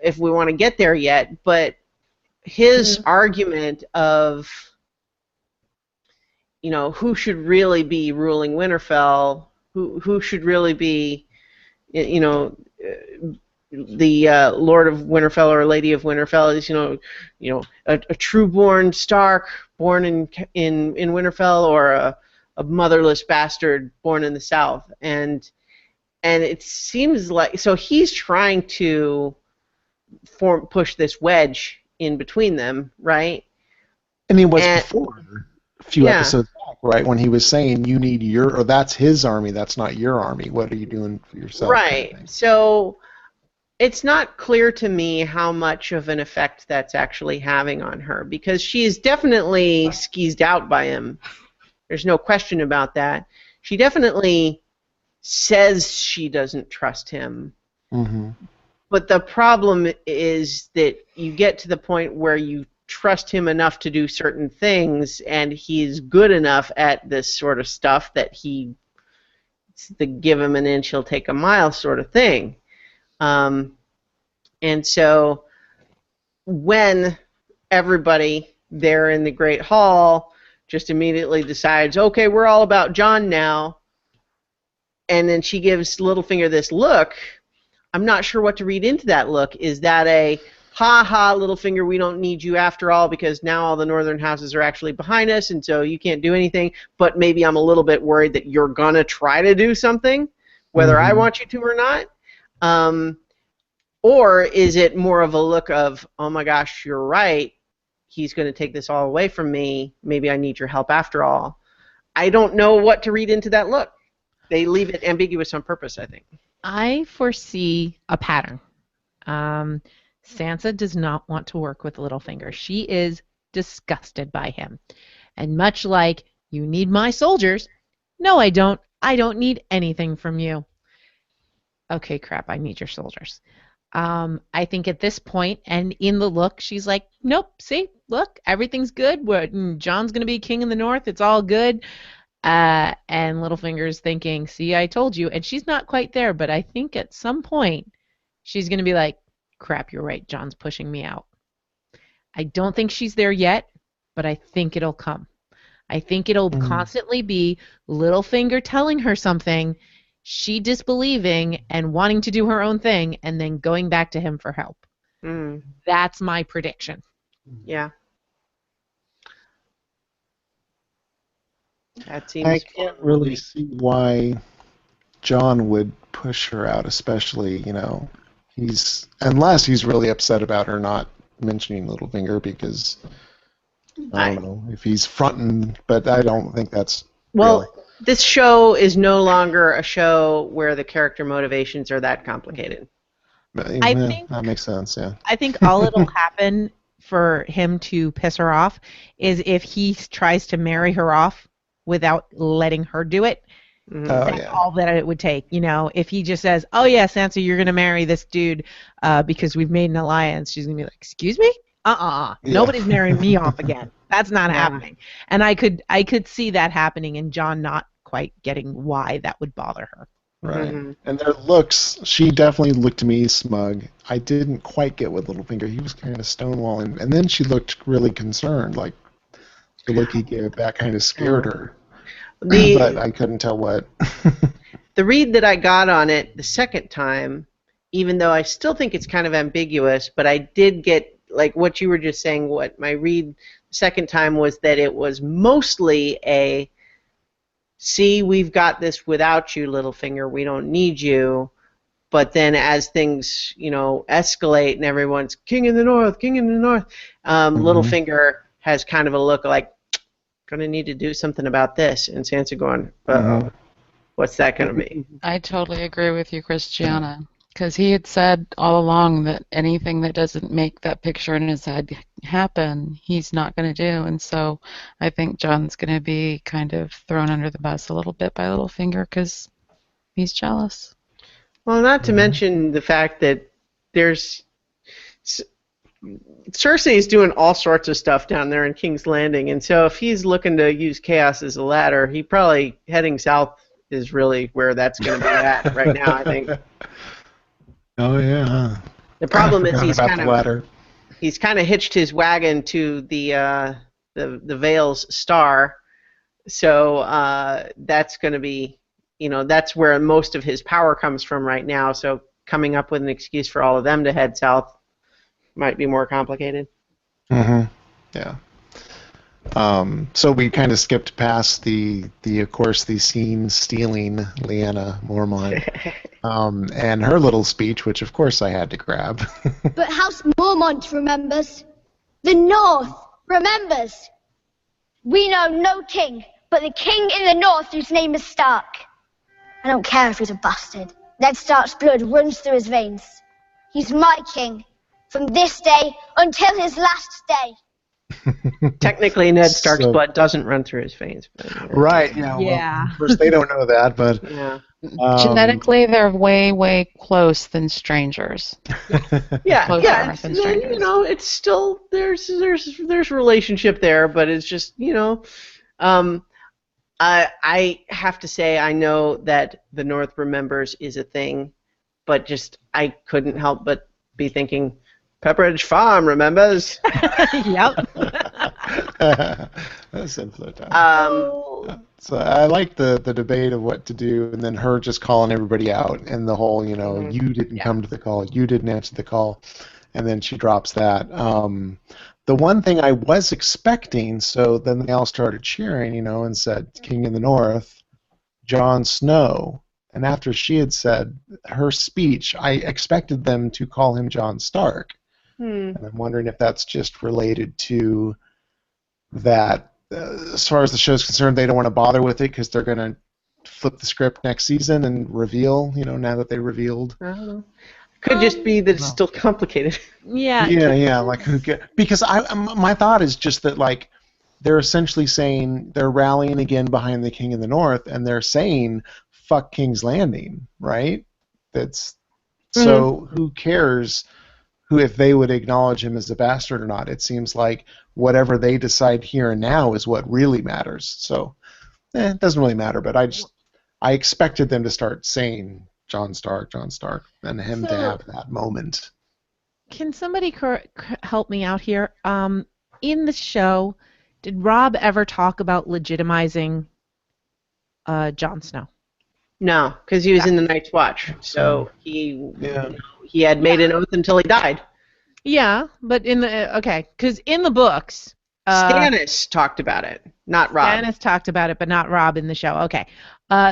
if we want to get there yet. But his argument of, you know, who should really be ruling Winterfell, who should really be, you know, the Lord of Winterfell or Lady of Winterfell is, you know, a true-born Stark born in Winterfell, or a motherless bastard born in the South, and it seems like so he's trying to push this wedge in between them, right? And he was before a few episodes back, right? When he was saying you need or that's his army, that's not your army. What are you doing for yourself? Right. Kind of So it's not clear to me how much of an effect that's actually having on her, because she is definitely skeezed out by him. There's no question about that. She definitely says she doesn't trust him. Mm-hmm. But the problem is that you get to the point where you trust him enough to do certain things, and he's good enough at this sort of stuff that give him an inch, he'll take a mile sort of thing. And so when everybody there in the Great Hall just immediately decides, okay, we're all about Jon now, and then she gives Littlefinger this look, I'm not sure what to read into that look. Is that a, ha-ha, Littlefinger, we don't need you after all because now all the northern houses are actually behind us and so you can't do anything, but maybe I'm a little bit worried that you're going to try to do something, whether I want you to or not? Or is it more of a look of, oh my gosh, you're right, he's going to take this all away from me, maybe I need your help after all? I don't know what to read into that look. They leave it ambiguous on purpose, I think. I foresee a pattern. Sansa does not want to work with Littlefinger. She is disgusted by him. And much like, you need my soldiers, no I don't. I don't need anything from you. Okay, crap, I need your soldiers. I think at this point, and in the look, she's like, nope, see, look, everything's good. Jon's going to be king in the north. It's all good. And Littlefinger's thinking, see, I told you. And she's not quite there, but I think at some point, she's going to be like, crap, you're right, Jon's pushing me out. I don't think she's there yet, but I think it'll come. I think it'll constantly be Littlefinger telling her something, she disbelieving and wanting to do her own thing, and then going back to him for help. That's my prediction. Yeah. That seems. I can't really see why Jon would push her out, especially, you know, unless he's really upset about her not mentioning Littlefinger, because I don't know if he's fronting, but I don't think that's real. This show is no longer a show where the character motivations are that complicated. I think that makes sense, yeah. I think all it'll happen for him to piss her off is if he tries to marry her off without letting her do it. That's all that it would take. You know, if he just says, oh yeah, Sansa, you're going to marry this dude because we've made an alliance, she's going to be like, excuse me? Nobody's marrying me off again. That's not happening. And I could see that happening and Jon not quite getting why that would bother her. Right. And their looks, she definitely looked to me smug. I didn't quite get with Littlefinger. He was kind of stonewalling. And then she looked really concerned. Like, the look he gave back kind of scared her. But I couldn't tell what. The read that I got on it the second time, even though I still think it's kind of ambiguous, but I did get, like what you were just saying, what my read the second time was that it was mostly a, see, we've got this without you, Littlefinger, we don't need you. But then as things, you know, escalate and everyone's king in the north, Littlefinger has kind of a look like, gonna need to do something about this, and Sansa going, uh-oh. what's that going to be? I totally agree with you, Christiana, because he had said all along that anything that doesn't make that picture in his head happen, he's not going to do. And so I think John's going to be kind of thrown under the bus a little bit by Littlefinger because he's jealous. Well, not to mention the fact that there's Cersei is doing all sorts of stuff down there in King's Landing, and so if he's looking to use chaos as a ladder, he probably heading south is really where that's going to be at right now, I think. Oh yeah. The problem is he's kind of hitched his wagon to the Vale's star, so that's going to be, that's where most of his power comes from right now. So coming up with an excuse for all of them to head south might be more complicated. Mm-hmm. Yeah. So we kind of skipped past the of course the scene stealing Lyanna Mormont, and her little speech, which of course I had to grab. But House Mormont remembers. The North remembers. We know no king, but the king in the North whose name is Stark. I don't care if he's a bastard. Ned Stark's blood runs through his veins. He's my king, from this day until his last day. Technically, Ned Stark's blood doesn't run through his veins. Right, yeah. Well, of course, they don't know that, but... Yeah. Genetically, they're way, way close than strangers. Yeah, it's still, there's relationship there, but it's just, I have to say I know that the North remembers is a thing, but just I couldn't help but be thinking, Pepperidge Farm remembers. Yep. That's simpler time. So I like the debate of what to do, and then her just calling everybody out, and the whole, you didn't come to the call, you didn't answer the call, and then she drops that. The one thing I was expecting, so then they all started cheering, and said, King in the North, Jon Snow. And after she had said her speech, I expected them to call him Jon Stark. And I'm wondering if that's just related to that. As far as the show's concerned, they don't want to bother with it because they're going to flip the script next season and reveal, now that they revealed. I don't know. Could just be that it's still complicated. Yeah. Yeah. Like because my thought is just that like they're essentially saying they're rallying again behind the King in the North, and they're saying fuck King's Landing, right? That's so who cares if they would acknowledge him as a bastard or not? It seems like whatever they decide here and now is what really matters. So it doesn't really matter, but I expected them to start saying Jon Stark, and him to have that moment. Can somebody help me out here? In the show, did Rob ever talk about legitimizing Jon Snow? No, because he was in the Night's Watch, so he had made an oath until he died. Yeah, but because in the books, Stannis talked about it, not Rob. Stannis talked about it, but not Rob in the show. Okay,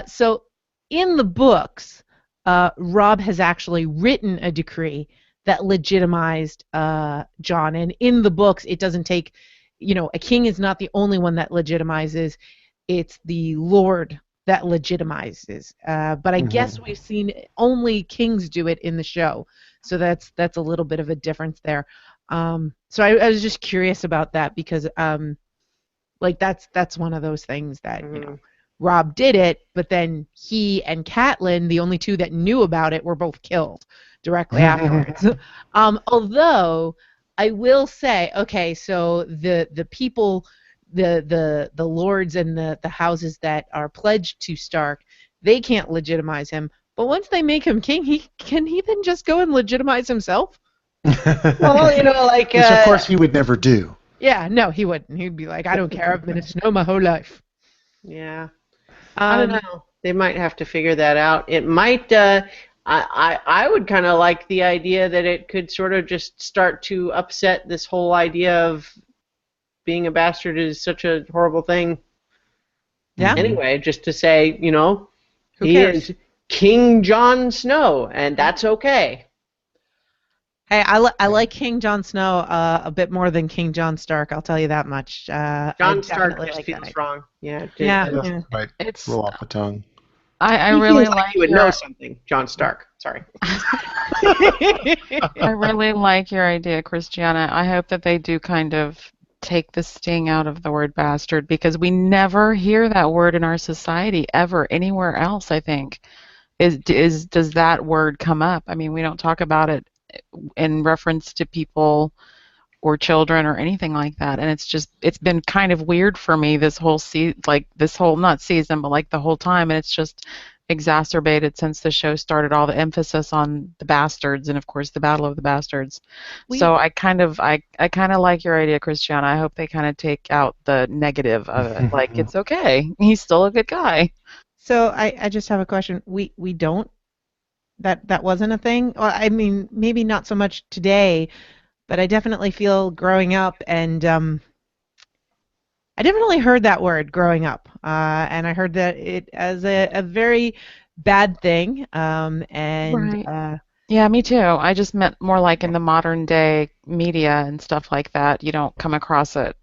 so in the books, Rob has actually written a decree that legitimized Jon, and in the books, it doesn't take, a king is not the only one that legitimizes; it's the Lord that legitimizes. But I guess we've seen only kings do it in the show, so that's a little bit of a difference there. So I was just curious about that because that's one of those things that Rob did it, but then he and Catelyn, the only two that knew about it, were both killed directly afterwards. Although I will say, okay, so the people, the lords and the houses that are pledged to Stark, they can't legitimize him. But once they make him king, can he then just go and legitimize himself? Well, which of course he would never do. Yeah, no, he wouldn't. He'd be like, I don't care. I've been a Snow my whole life. Yeah. I don't know. They might have to figure that out. It might. I would kind of like the idea that it could sort of just start to upset this whole idea of being a bastard is such a horrible thing. Yeah. Anyway, just to say, Who he cares? is King Jon Snow, and that's okay. Hey, I like King Jon Snow a bit more than King Jon Stark. I'll tell you that much. Jon Stark just feels wrong. Yeah. Yeah. Right. Roll off the tongue. I He really seems like you would know something, John Stark. Sorry. I really like your idea, Christiana. I hope that they do kind of take the sting out of the word bastard, because we never hear that word in our society ever anywhere else, I think. Does that word come up? I mean, we don't talk about it in reference to people or children or anything like that, and it's been kind of weird for me this whole not season, but like the whole time, and it's just exacerbated since the show started, all the emphasis on the bastards and of course the Battle of the Bastards. So I kind of like your idea, Christiana. I hope they kind of take out the negative of it. Like, it's okay, he's still a good guy. So I just have a question. We don't, that wasn't a thing? Well, I mean, maybe not so much today, but I definitely feel growing up, and I definitely heard that word growing up, and I heard that it as a very bad thing, and Right. Yeah, me too. I just meant more like in the modern day media and stuff like that. You don't come across it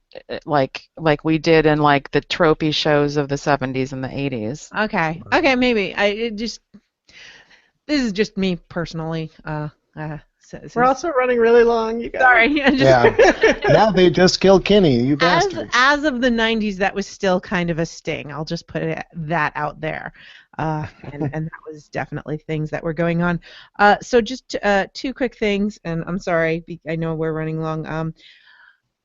like we did in like the tropey shows of the 70s and the 80s. Okay, maybe this is just me personally. We're also running really long. You guys. Sorry. Yeah. Now they just killed Kenny. You bastards. As of the 90s, that was still kind of a sting. I'll just put that out there. And that was definitely things that were going on. So just two quick things, and I'm sorry, I know we're running long.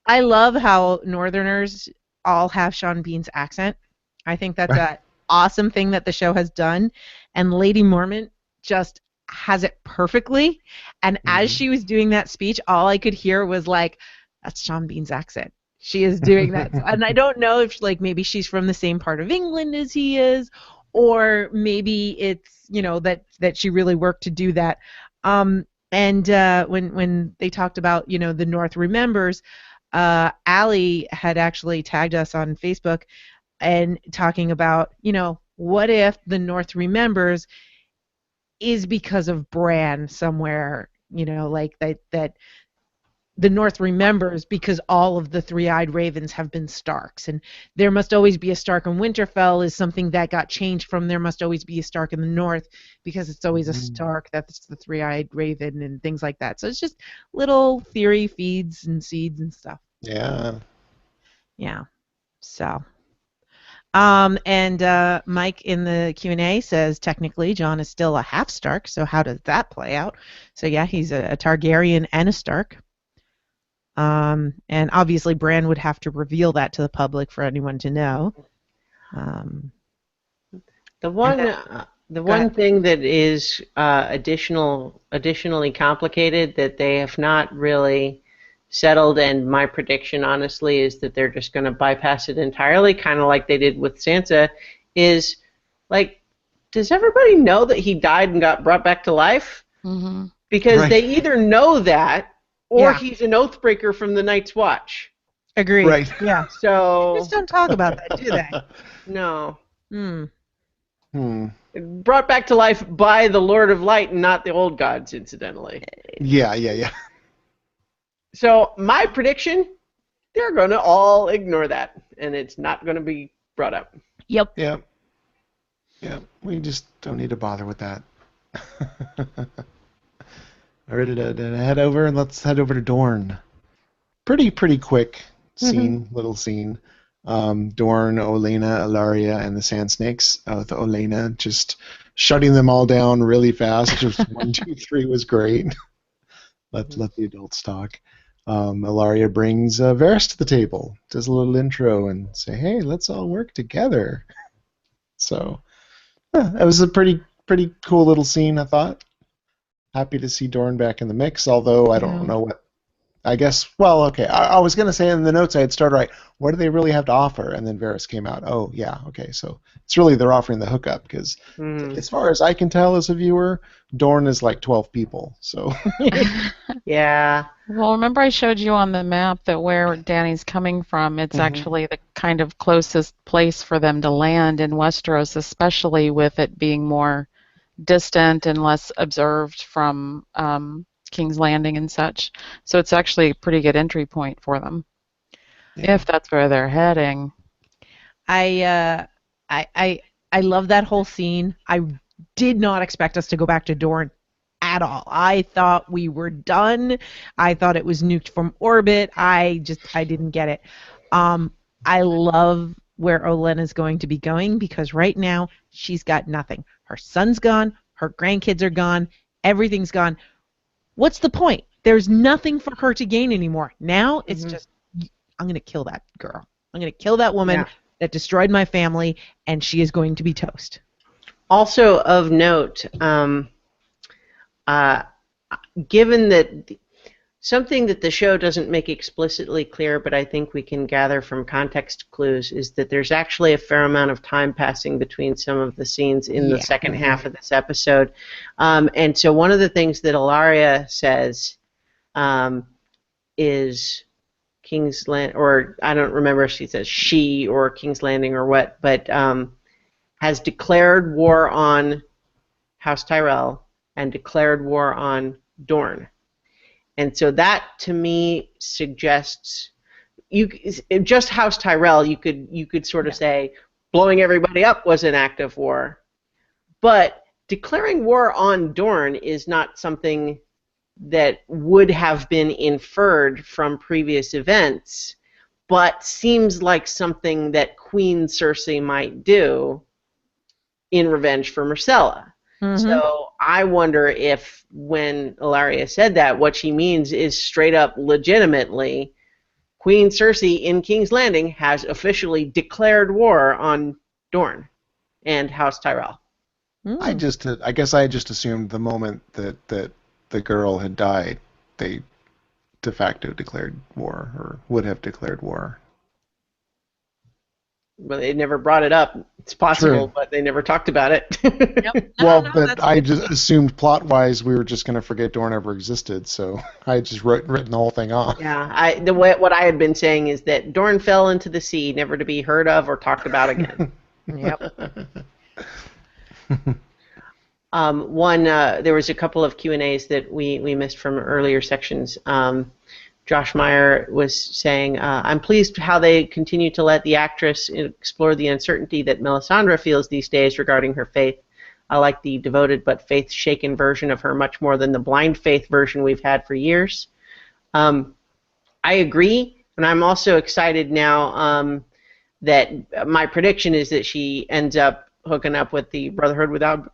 I love how Northerners all have Sean Bean's accent. I think that's an awesome thing that the show has done, and Lady Mormont just has it perfectly. And as she was doing that speech, all I could hear was like, that's Sean Bean's accent. She is doing that. And I don't know if maybe she's from the same part of England as he is, or maybe it's that she really worked to do that. And when they talked about the North remembers, Allie had actually tagged us on Facebook and talking about what if the North remembers is because of Bran somewhere, like that the North remembers because all of the three-eyed ravens have been Starks, and there must always be a Stark in Winterfell is something that got changed from there must always be a Stark in the North because it's always a Stark that's the three-eyed raven and things like that. So it's just little theory feeds and seeds and stuff. Yeah. Yeah. So. And Mike in the Q&A says technically Jon is still a half Stark, so how does that play out? So yeah, he's a Targaryen and a Stark. And obviously Bran would have to reveal that to the public for anyone to know. The one thing that is additionally complicated that they have not really settled, and my prediction honestly is that they're just going to bypass it entirely, kind of like they did with Sansa, is like, does everybody know that he died and got brought back to life? Mm-hmm. Because they either know that or he's an oathbreaker from the Night's Watch. Agreed. Right. Yeah. So just don't talk about that, do they? No. Hmm. Brought back to life by the Lord of Light and not the old gods, incidentally. Yeah. So my prediction, they're going to all ignore that, and it's not going to be brought up. Yep. Yeah. We just don't need to bother with that. All right, to head over, and let's head over to Dorne. Pretty quick scene, little scene. Dorne, Olenna, Ilaria, and the Sand Snakes. With Olenna just shutting them all down really fast. Just 1, 2, 3 was great. Let the adults talk. Ilaria brings Varys to the table, does a little intro, and say, "Hey, let's all work together." So it was a pretty cool little scene, I thought. Happy to see Dorne back in the mix, although I don't know what. I guess, well, okay. I was going to say in the notes I had started right, what do they really have to offer? And then Varys came out. Oh, yeah, okay. So it's really they're offering the hookup because as far as I can tell as a viewer, Dorne is like 12 people. So yeah. Well, remember I showed you on the map that where Dany's coming from, it's actually the kind of closest place for them to land in Westeros, especially with it being more distant and less observed from King's Landing and such. So it's actually a pretty good entry point for them, if that's where they're heading. I I love that whole scene. I did not expect us to go back to Dorne at all. I thought we were done. I thought it was nuked from orbit. I didn't get it. I love where Olenna's going to be going because right now she's got nothing. Her son's gone. Her grandkids are gone. Everything's gone. What's the point? There's nothing for her to gain anymore. Now it's just, I'm going to kill that girl. I'm going to kill that woman that destroyed my family, and she is going to be toast. Also of note, given that something that the show doesn't make explicitly clear, but I think we can gather from context clues, is that there's actually a fair amount of time passing between some of the scenes in the second half of this episode. And so one of the things that Ilaria says is King's Landing, or I don't remember if she says she or King's Landing or what, but has declared war on House Tyrell and declared war on Dorne. And so that, to me, suggests just House Tyrell. You could sort of say blowing everybody up was an act of war, but declaring war on Dorne is not something that would have been inferred from previous events, but seems like something that Queen Cersei might do in revenge for Myrcella. So I wonder if when Ilaria said that, what she means is straight up legitimately Queen Cersei in King's Landing has officially declared war on Dorne and House Tyrell. I guess I just assumed the moment that the girl had died, they de facto declared war, or would have declared war. Well, they never brought it up. It's possible, but they never talked about it. But I just assumed plot-wise we were just going to forget Dorne ever existed, so I had just written the whole thing off. Yeah, what I had been saying is that Dorne fell into the sea, never to be heard of or talked about again. There was a couple of Q&As that we missed from earlier sections. Josh Meyer was saying, I'm pleased how they continue to let the actress explore the uncertainty that Melisandre feels these days regarding her faith. I like the devoted but faith-shaken version of her much more than the blind faith version we've had for years. I agree, and I'm also excited now that my prediction is that she ends up hooking up with the Brotherhood without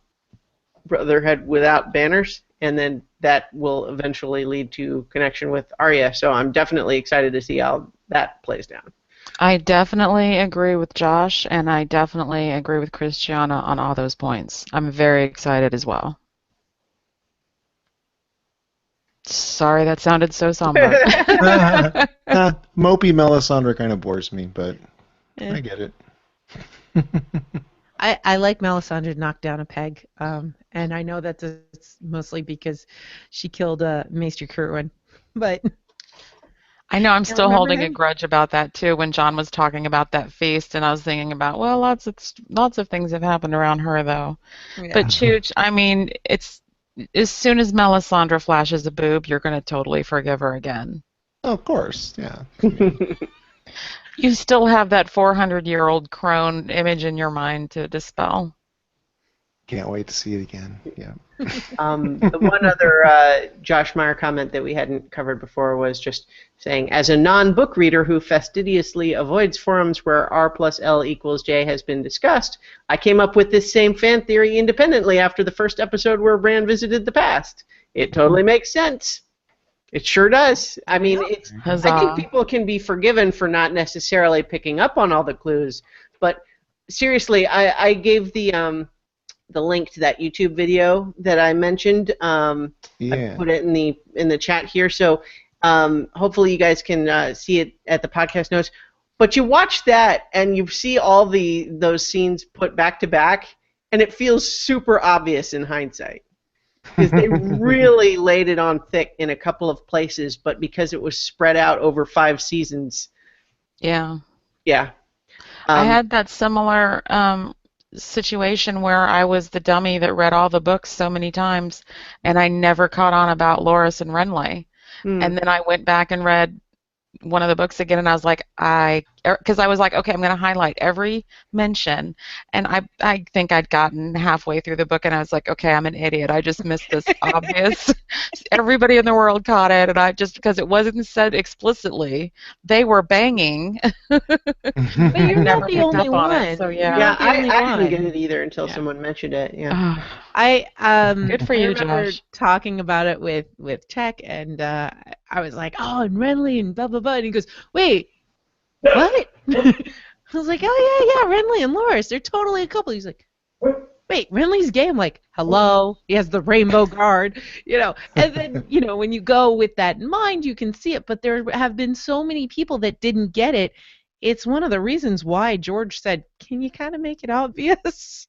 banners, and then that will eventually lead to connection with Arya. So I'm definitely excited to see how that plays down. I definitely agree with Josh, and I definitely agree with Christiana on all those points. I'm very excited as well. Sorry, that sounded so somber. Mopey Melisandre kind of bores me, but I get it. I like Melisandre knocked down a peg, and I know that's mostly because she killed Maester Cruin, but I know I'm still holding a grudge about that too. When John was talking about that feast, and I was thinking about, well, lots of things have happened around her though. Yeah. But Chooch, I mean, it's as soon as Melisandre flashes a boob, you're going to totally forgive her again. Oh, of course, yeah. You still have that 400-year-old crone image in your mind to dispel. Can't wait to see it again. Yeah. The one other Josh Meyer comment that we hadn't covered before was just saying, as a non-book reader who fastidiously avoids forums where R+L=J has been discussed, I came up with this same fan theory independently after the first episode where Bran visited the past. It totally makes sense. It sure does. I mean, I think people can be forgiven for not necessarily picking up on all the clues, but seriously, I gave the link to that YouTube video that I mentioned. I put it in the chat here, so hopefully you guys can see it at the podcast notes. But you watch that and you see all those scenes put back to back, and it feels super obvious in hindsight. Because they really laid it on thick in a couple of places, but because it was spread out over 5 seasons. Yeah. Yeah. I had that similar situation where I was the dummy that read all the books so many times, and I never caught on about Loras and Renly. And then I went back and read one of the books again, and I was like, I because I was like, okay, I'm going to highlight every mention, and I think I'd gotten halfway through the book, and I was like, okay, I'm an idiot. I just missed this obvious. Everybody in the world caught it, and I just, because it wasn't said explicitly, they were banging. But you're not the only one. So yeah, I didn't get it either until someone mentioned it. Yeah. Good for you, I remember Josh. talking about it with Tech, and I was like, oh, and Renly and blah blah blah, and he goes, wait, what? I was like, oh yeah, Renly and Loras, they're totally a couple. He's like, wait, Renly's gay? I'm like, hello, he has the rainbow guard, and then when you go with that in mind, you can see it. But there have been so many people that didn't get it. It's one of the reasons why George said, can you kind of make it obvious?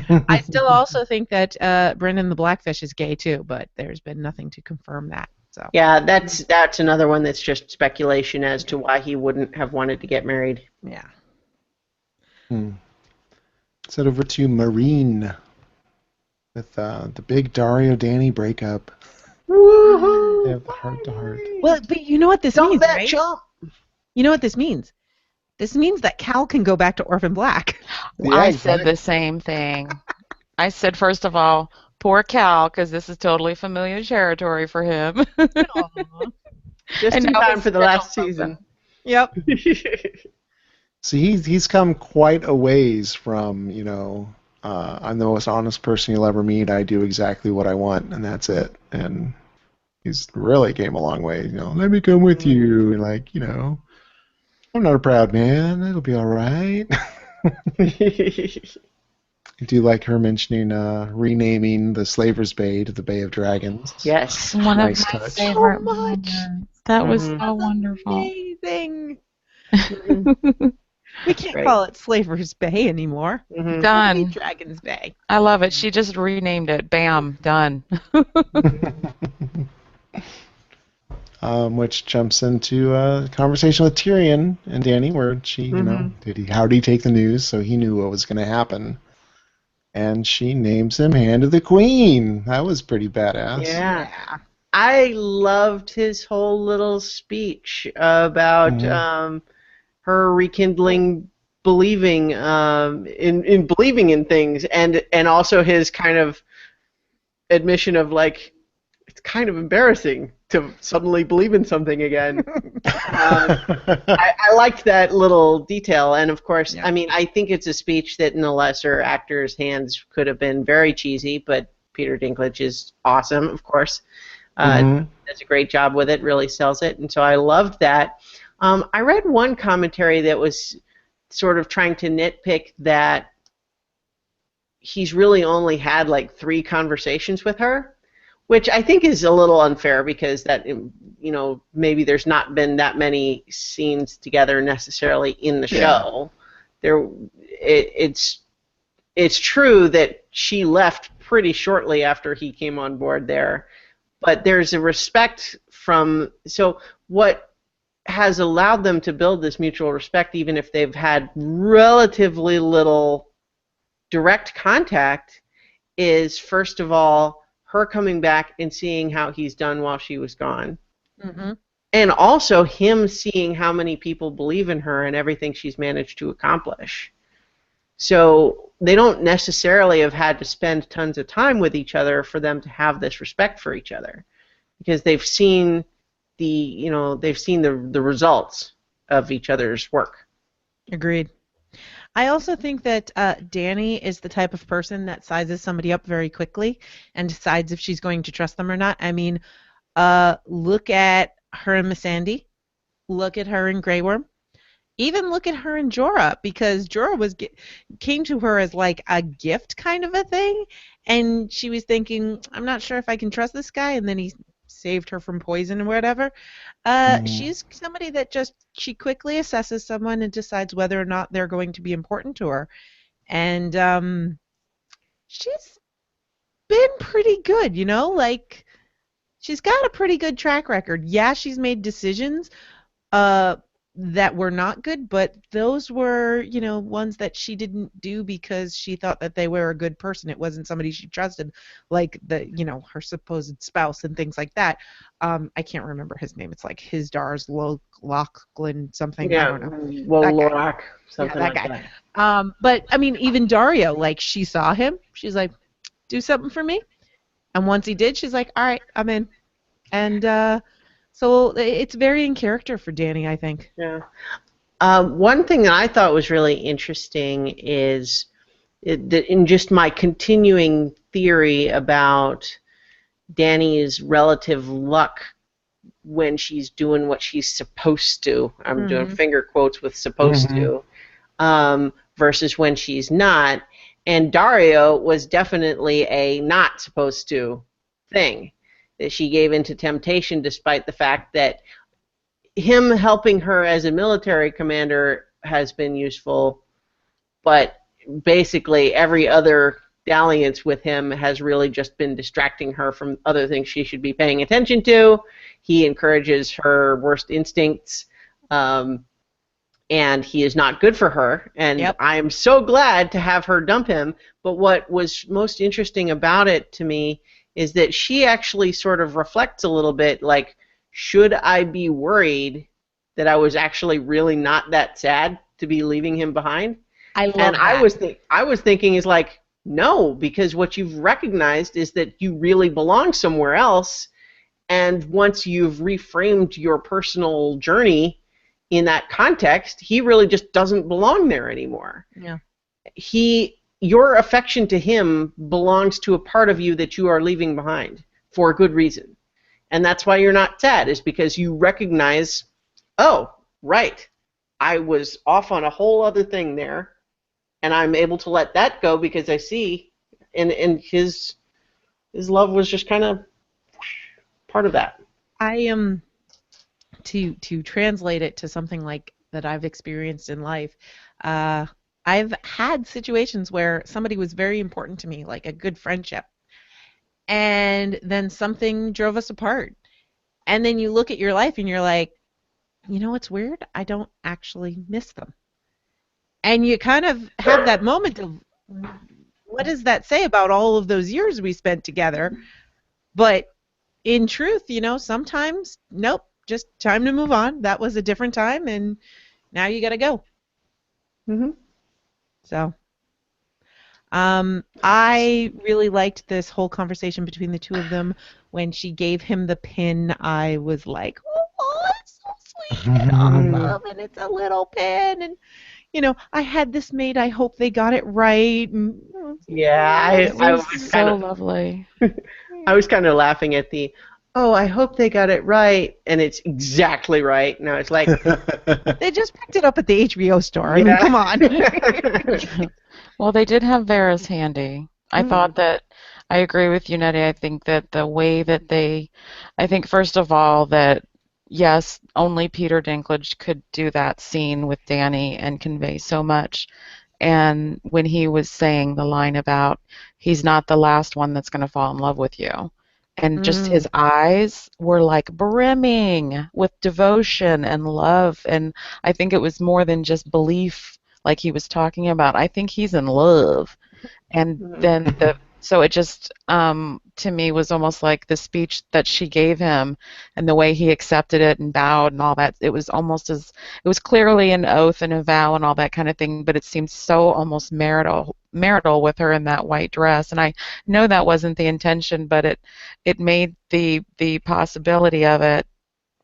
I still also think that Brendan the Blackfish is gay too, but there's been nothing to confirm that. So yeah, that's another one that's just speculation as to why he wouldn't have wanted to get married. Yeah. Let's head over to Marine with the big Dario Danny breakup. Woohoo! They have the heart to heart. Well, but you know what this means, that right? jump. You know what this means? This means that Cal can go back to Orphan Black. Yeah, I exactly. said the same thing. I said, first of all, poor Cal, because this is totally familiar territory for him. Just in time for the last season. Yep. So he's come quite a ways from, I'm the most honest person you'll ever meet. I do exactly what I want, and that's it. And he's really came a long way. Let me come with you, and I'm not a proud man. It'll be all right. I do like her mentioning renaming the Slaver's Bay to the Bay of Dragons. Yes. One Nice of my touch. favorite So much. moments. That was so wonderful. Amazing. We can't Great. call it Slaver's Bay anymore. Done. Dragon's Bay. I love it. She just renamed it. Bam. Done. Which jumps into a conversation with Tyrion and Dany, where she, how did he take the news? So he knew what was going to happen, and she names him Hand of the Queen. That was pretty badass. Yeah. I loved his whole little speech about her rekindling believing in believing in things, and also his kind of admission of it's kind of embarrassing to suddenly believe in something again. I liked that little detail, and of course, I mean, I think it's a speech that in a lesser actor's hands could have been very cheesy, but Peter Dinklage is awesome, of course. Does a great job with it, really sells it, and so I loved that. I read one commentary that was sort of trying to nitpick that he's really only had 3 conversations with her, which I think is a little unfair because that, maybe there's not been that many scenes together necessarily in the show. It's true that she left pretty shortly after he came on board there, but there's a respect so what has allowed them to build this mutual respect, even if they've had relatively little direct contact, is first of all her coming back and seeing how he's done while she was gone, and also him seeing how many people believe in her and everything she's managed to accomplish. So they don't necessarily have had to spend tons of time with each other for them to have this respect for each other, because they've seen the results of each other's work. Agreed. I also think that Dany is the type of person that sizes somebody up very quickly and decides if she's going to trust them or not. I mean, look at her and Missandei. Look at her and Grey Worm. Even look at her and Jorah, because Jorah came to her as a gift kind of a thing, and she was thinking, I'm not sure if I can trust this guy, and then he saved her from poison or whatever. She's somebody that she quickly assesses someone and decides whether or not they're going to be important to her. And she's been pretty good, she's got a pretty good track record. Yeah, she's made decisions, that were not good, but those were, ones that she didn't do because she thought that they were a good person. It wasn't somebody she trusted, like her supposed spouse and things like that. I can't remember his name. It's like his Dars Lachlan something. Yeah, I don't know. well, That guy. Lorak, something Yeah, like that that. guy. But I mean, even Dario, like she saw him, she's like, do something for me, and once he did, she's like, all right, I'm in, and so it's very in character for Danny, I think. Yeah. One thing that I thought was really interesting is in just my continuing theory about Danny's relative luck when she's doing what she's supposed to. I'm doing finger quotes with supposed to, versus when she's not. And Dario was definitely a not supposed to thing, that she gave into temptation despite the fact that him helping her as a military commander has been useful, but basically every other dalliance with him has really just been distracting her from other things she should be paying attention to. He encourages her worst instincts, and he is not good for her. And I am so glad to have her dump him, but what was most interesting about it to me is that she actually sort of reflects a little bit like, should I be worried that I was actually really not that sad to be leaving him behind? I love and that. I was thinking is like, no, because what you've recognized is that you really belong somewhere else, and once you've reframed your personal journey in that context, he really just doesn't belong there anymore. Yeah. Your affection to him belongs to a part of you that you are leaving behind for a good reason. And that's why you're not sad, is because you recognize, oh, right, I was off on a whole other thing there, and I'm able to let that go because I see, and his love was just kind of part of that. I am to translate it to something like that I've experienced in life. I've had situations where somebody was very important to me, like a good friendship, and then something drove us apart. And then you look at your life and you're like, you know what's weird? I don't actually miss them. And you kind of have that moment of, what does that say about all of those years we spent together? But in truth, sometimes, nope, just time to move on. That was a different time, and now you got to go. So, I really liked this whole conversation between the two of them. When she gave him the pin, I was like, oh, it's so sweet and awesome, and it's a little pin, and I had this made. I hope they got it right. And, yeah, I was so kind of lovely. I was kind of laughing at the, oh, I hope they got it right, and it's exactly right. Now it's like, they just picked it up at the HBO store. I mean, come on. Well, they did have Vera's handy. I thought that, I agree with you, Nutty. I think that the way that I think first of all that, yes, only Peter Dinklage could do that scene with Danny and convey so much. And when he was saying the line about, he's not the last one that's going to fall in love with you. And just his eyes were like brimming with devotion and love. And I think it was more than just belief, like he was talking about. I think he's in love. And then so it just, to me, was almost like the speech that she gave him and the way he accepted it and bowed and all that. It was almost it was clearly an oath and a vow and all that kind of thing, but it seemed so almost marital with her in that white dress. And I know that wasn't the intention, but it made the possibility of it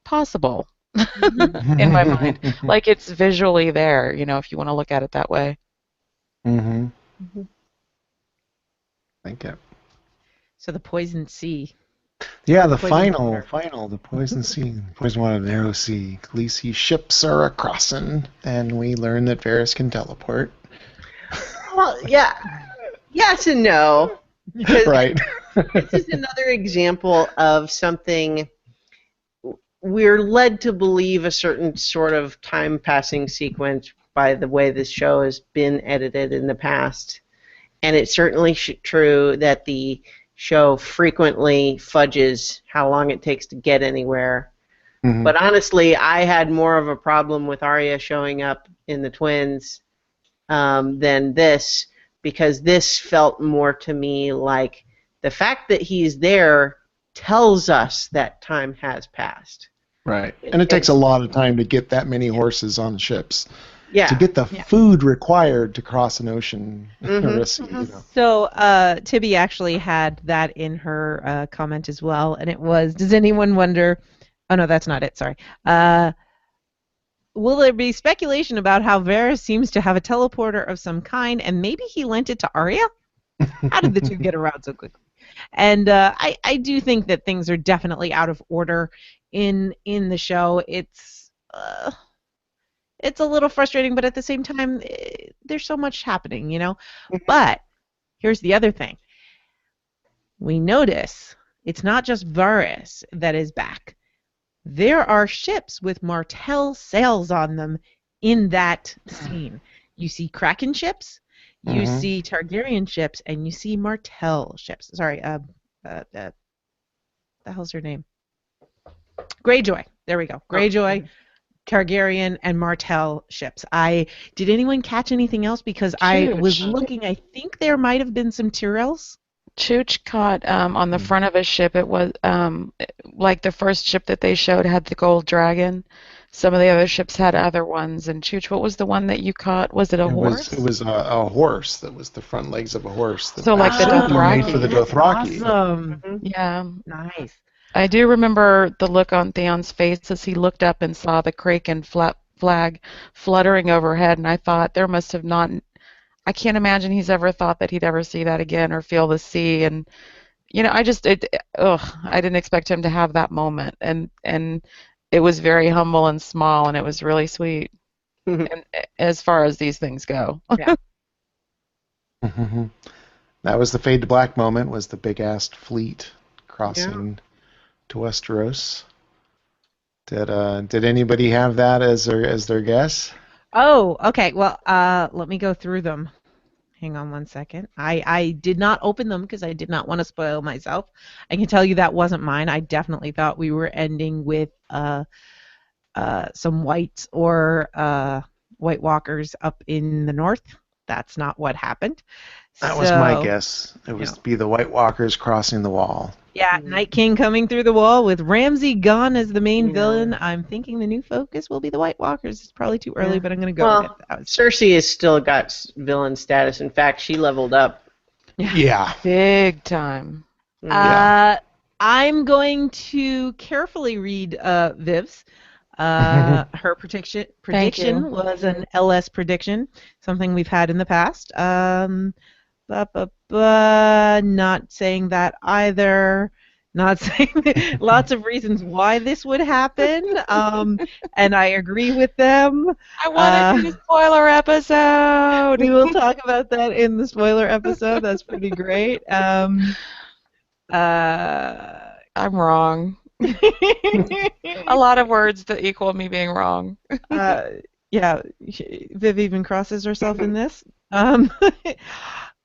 possible in my mind. Like it's visually there, if you want to look at it that way. Thank you. So the Poison Sea. Yeah, the final, the Poison Sea. Poison Water, the Narrow Sea. Khaleesi ships are a-crossin', and we learn that Varys can teleport. Well, yeah. Yes and no. Right. This is another example of something we're led to believe a certain sort of time-passing sequence by the way this show has been edited in the past. And it's certainly true that the show frequently fudges how long it takes to get anywhere. But honestly, I had more of a problem with Arya showing up in the twins than this, because this felt more to me like the fact that he's there tells us that time has passed. Right. And it takes a lot of time to get that many horses on ships. Yeah. To get the food required to cross an ocean or a sea. You know. So Tibby actually had that in her comment as well, and it was, does anyone wonder, oh no, that's not it, sorry. Will there be speculation about how Varys seems to have a teleporter of some kind, and maybe he lent it to Arya? How did the two get around so quickly? And I do think that things are definitely out of order in the show. It's a little frustrating, but at the same time, there's so much happening, you know? But here's the other thing. We notice it's not just Varys that is back. There are ships with Martell sails on them in that scene. You see Kraken ships, you see Targaryen ships, and you see Martell ships. Sorry, the hell's her name? Greyjoy. There we go. Greyjoy. Targaryen and Martell ships. Did anyone catch anything else? Because I was looking. I think there might have been some Tyrells. Chooch caught on the front of his ship. It was like the first ship that they showed had the gold dragon. Some of the other ships had other ones. And Chooch, what was the one that you caught? Was it a horse? It was a horse. That was the front legs of a horse. So like the Dothraki. Made for the Dothraki. Awesome. Yeah. Nice. I do remember the look on Theon's face as he looked up and saw the Kraken flag fluttering overhead, and I thought there must have not. I can't imagine he's ever thought that he'd ever see that again or feel the sea, and you know, I didn't expect him to have that moment, and it was very humble and small, and it was really sweet. And as far as these things go. Yeah. That was the fade to black moment. Was the big ass fleet crossing. Yeah. To Westeros. Did anybody have that as their guess? Oh, okay. Well, let me go through them. Hang on one second. I did not open them because I did not want to spoil myself. I can tell you that wasn't mine. I definitely thought we were ending with some whites or White Walkers up in the north. That's not what happened. That was my guess. It was to be the White Walkers crossing the wall. Yeah, Night King coming through the wall with Ramsay Gunn as the main villain. I'm thinking the new focus will be the White Walkers. It's probably too early, but I'm going to go with it. Cersei has still got villain status. In fact, she leveled up. Yeah. Big time. I'm going to carefully read Viv's. Her prediction was an LS prediction, something we've had in the past. Not saying that either. Not saying lots of reasons why this would happen. And I agree with them. I want to do a spoiler episode. We will talk about that in the spoiler episode. That's pretty great. I'm wrong. A lot of words that equal me being wrong. Yeah, Viv even crosses herself in this.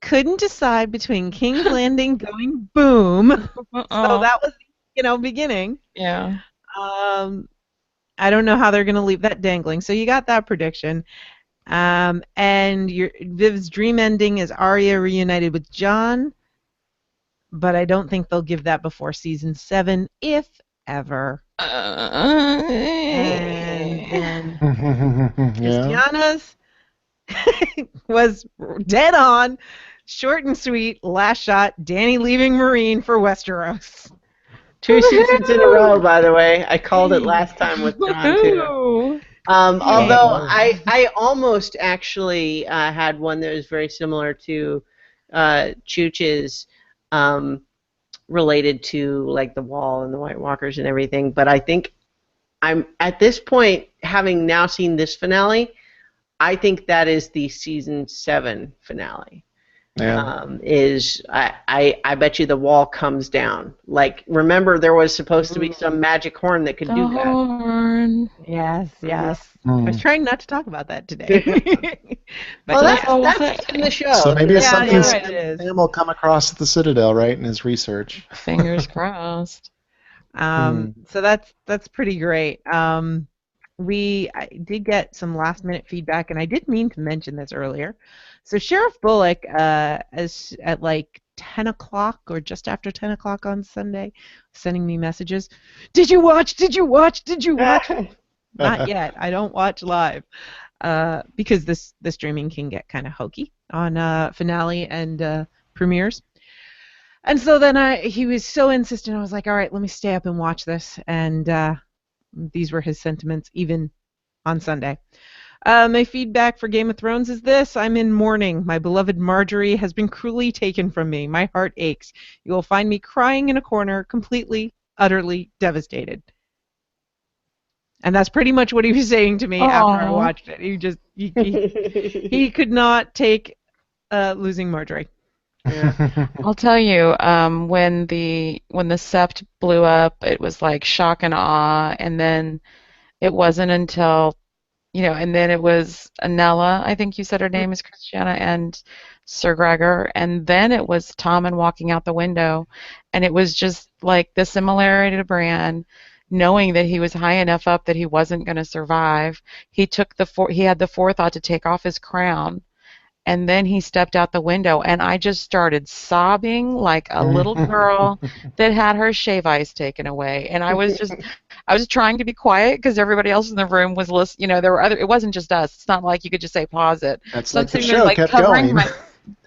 Couldn't decide between King's Landing going boom. So that was, beginning. Yeah. I don't know how they're going to leave that dangling. So you got that prediction. And Viv's dream ending is Arya reunited with Jon. But I don't think they'll give that before season 7, if ever. And Christiana's was dead on, short and sweet, last shot, Dany leaving Marine for Westeros. 2 seasons in a row, by the way. I called it last time with Jon, too. Although I almost actually had one that was very similar to Chooch's, related to like the Wall and the White Walkers and everything. But I think I'm at this point, having now seen this finale, I think that is the season 7 finale. Yeah. I bet you the wall comes down. Like, remember there was supposed to be some magic horn that could do that. Horn. Yes. I was trying not to talk about that today. But that's in the show. So maybe it's something Sam will come across at the Citadel, right, in his research. Fingers crossed. So that's pretty great. I did get some last minute feedback, and I did mean to mention this earlier. So Sheriff Bullock, as at like 10 o'clock or just after 10 o'clock on Sunday, sending me messages. Did you watch? Did you watch? Did you watch? Not yet. I don't watch live because the streaming can get kind of hokey on finale and premieres. And so then he was so insistent. I was like, all right, let me stay up and watch this. And these were his sentiments even on Sunday. My feedback for Game of Thrones is this. I'm in mourning. My beloved Marjorie has been cruelly taken from me. My heart aches. You will find me crying in a corner, completely, utterly devastated. And that's pretty much what he was saying to me after I watched it. He could not take losing Marjorie. Yeah. I'll tell you, when the sept blew up, it was like shock and awe, and then it wasn't until, and then it was Anella, I think you said her name is Christiana, and Sir Gregor, and then it was Tommen walking out the window, and it was just like the similarity to Bran, knowing that he was high enough up that he wasn't going to survive. He had the forethought to take off his crown. And then he stepped out the window, and I just started sobbing like a little girl that had her shave ice taken away. And I was trying to be quiet because everybody else in the room was listening. There were it wasn't just us. It's not like you could just say pause it. That's so like the show kept going.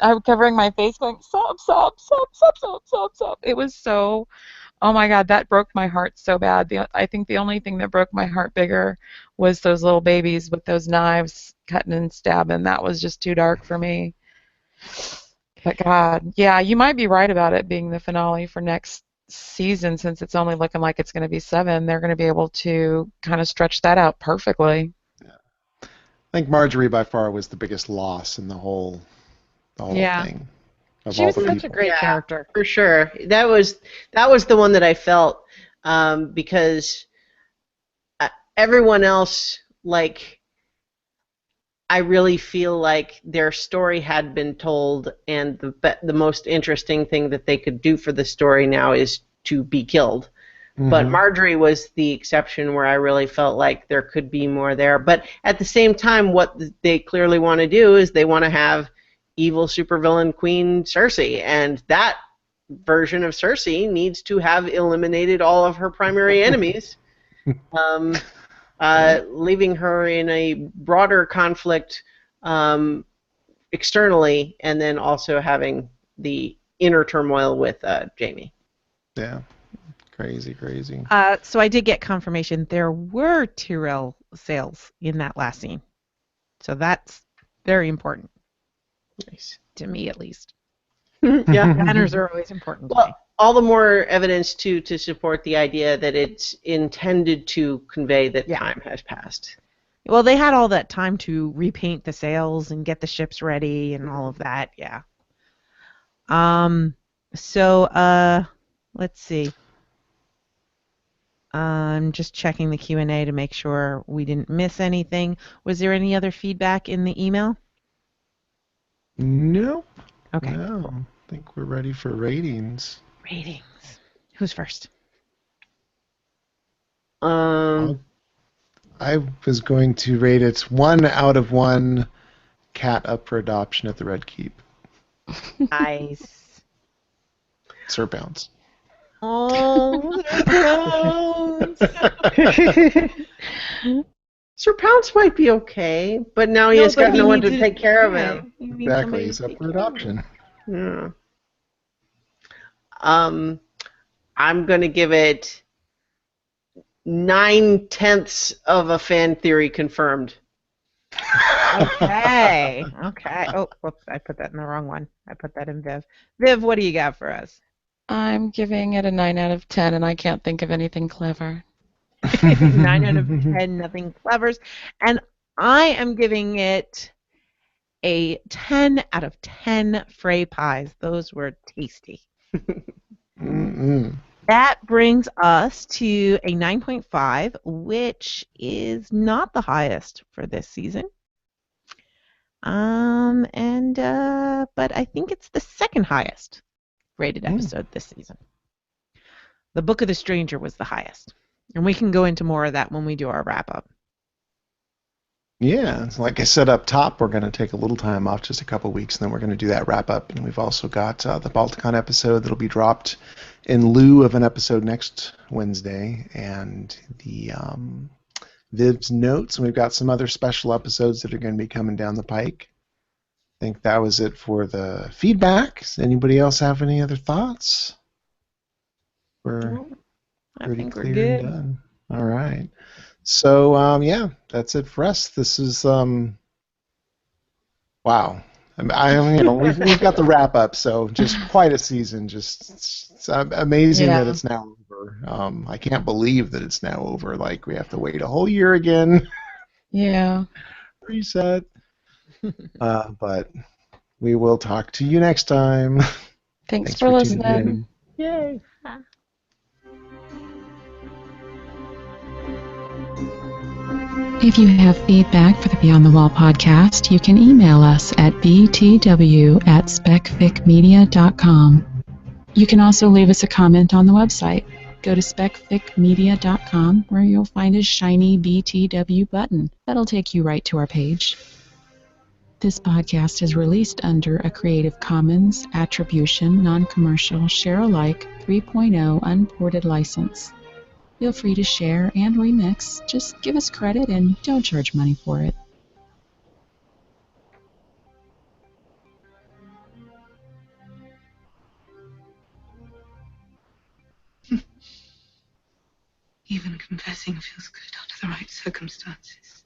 I'm covering my face, going sob, sob, sob, sob, sob, sob, sob. It was so. Oh my God, that broke my heart so bad. I think the only thing that broke my heart bigger was those little babies with those knives cutting and stabbing. That was just too dark for me. But God, yeah, you might be right about it being the finale for next season, since it's only looking like it's going to be 7. They're going to be able to kind of stretch that out perfectly. Yeah. I think Marjorie by far was the biggest loss in the whole thing. She was such a great character. For sure. That was the one that I felt because everyone else, like, I really feel like their story had been told, and the most interesting thing that they could do for the story now is to be killed. Mm-hmm. But Marjorie was the exception where I really felt like there could be more there. But at the same time, what they clearly want to do is they want to have evil supervillain Queen Cersei, and that version of Cersei needs to have eliminated all of her primary enemies, leaving her in a broader conflict externally, and then also having the inner turmoil with Jaime. Yeah, crazy. So I did get confirmation there were Tyrell sales in that last scene, so that's very important. Nice. To me, at least. Yeah. Banners are always important to me. All the more evidence to support the idea that it's intended to convey that time has passed. Well, they had all that time to repaint the sails and get the ships ready and all of that, yeah. So let's see. I'm just checking the Q&A to make sure we didn't miss anything. Was there any other feedback in the email? No. Okay. No. I think we're ready for ratings. Ratings. Who's first? I was going to rate it 1 out of 1 cat up for adoption at the Red Keep. Nice. Sir Bounce. Oh, Sir Pounce might be okay, but now he has got no one to take care of him. Exactly, he's up for adoption. Yeah. I'm going to give it 9/10 of a fan theory confirmed. Okay. Oh, whoops, I put that in the wrong one. I put that in Viv. Viv, what do you got for us? I'm giving it a 9 out of 10, and I can't think of anything clever. 9 out of 10, nothing clevers. And I am giving it a 10 out of 10 Frey pies. Those were tasty. That brings us to a 9.5, which is not the highest for this season. But I think it's the second highest rated episode this season. The Book of the Stranger was the highest. And we can go into more of that when we do our wrap-up. Yeah, so like I said up top, we're going to take a little time off, just a couple weeks, and then we're going to do that wrap-up. And we've also got the Balticon episode that'll be dropped in lieu of an episode next Wednesday, and the Viv's Notes, and we've got some other special episodes that are going to be coming down the pike. I think that was it for the feedback. Does anybody else have any other thoughts? We're pretty clear and done. All right. So, yeah, that's it for us. This is, wow. We've got the wrap-up, so just quite a season. Just it's amazing that it's now over. I can't believe that it's now over. Like, we have to wait a whole year again. Yeah. Reset. But we will talk to you next time. Thanks for listening. Yay. If you have feedback for the Beyond the Wall podcast, you can email us at btw@specficmedia.com. You can also leave us a comment on the website. Go to specficmedia.com, where you'll find a shiny BTW button. That'll take you right to our page. This podcast is released under a Creative Commons Attribution, Non-Commercial, Share-alike 3.0 Unported license. Feel free to share and remix. Just give us credit and don't charge money for it. Even confessing feels good under the right circumstances.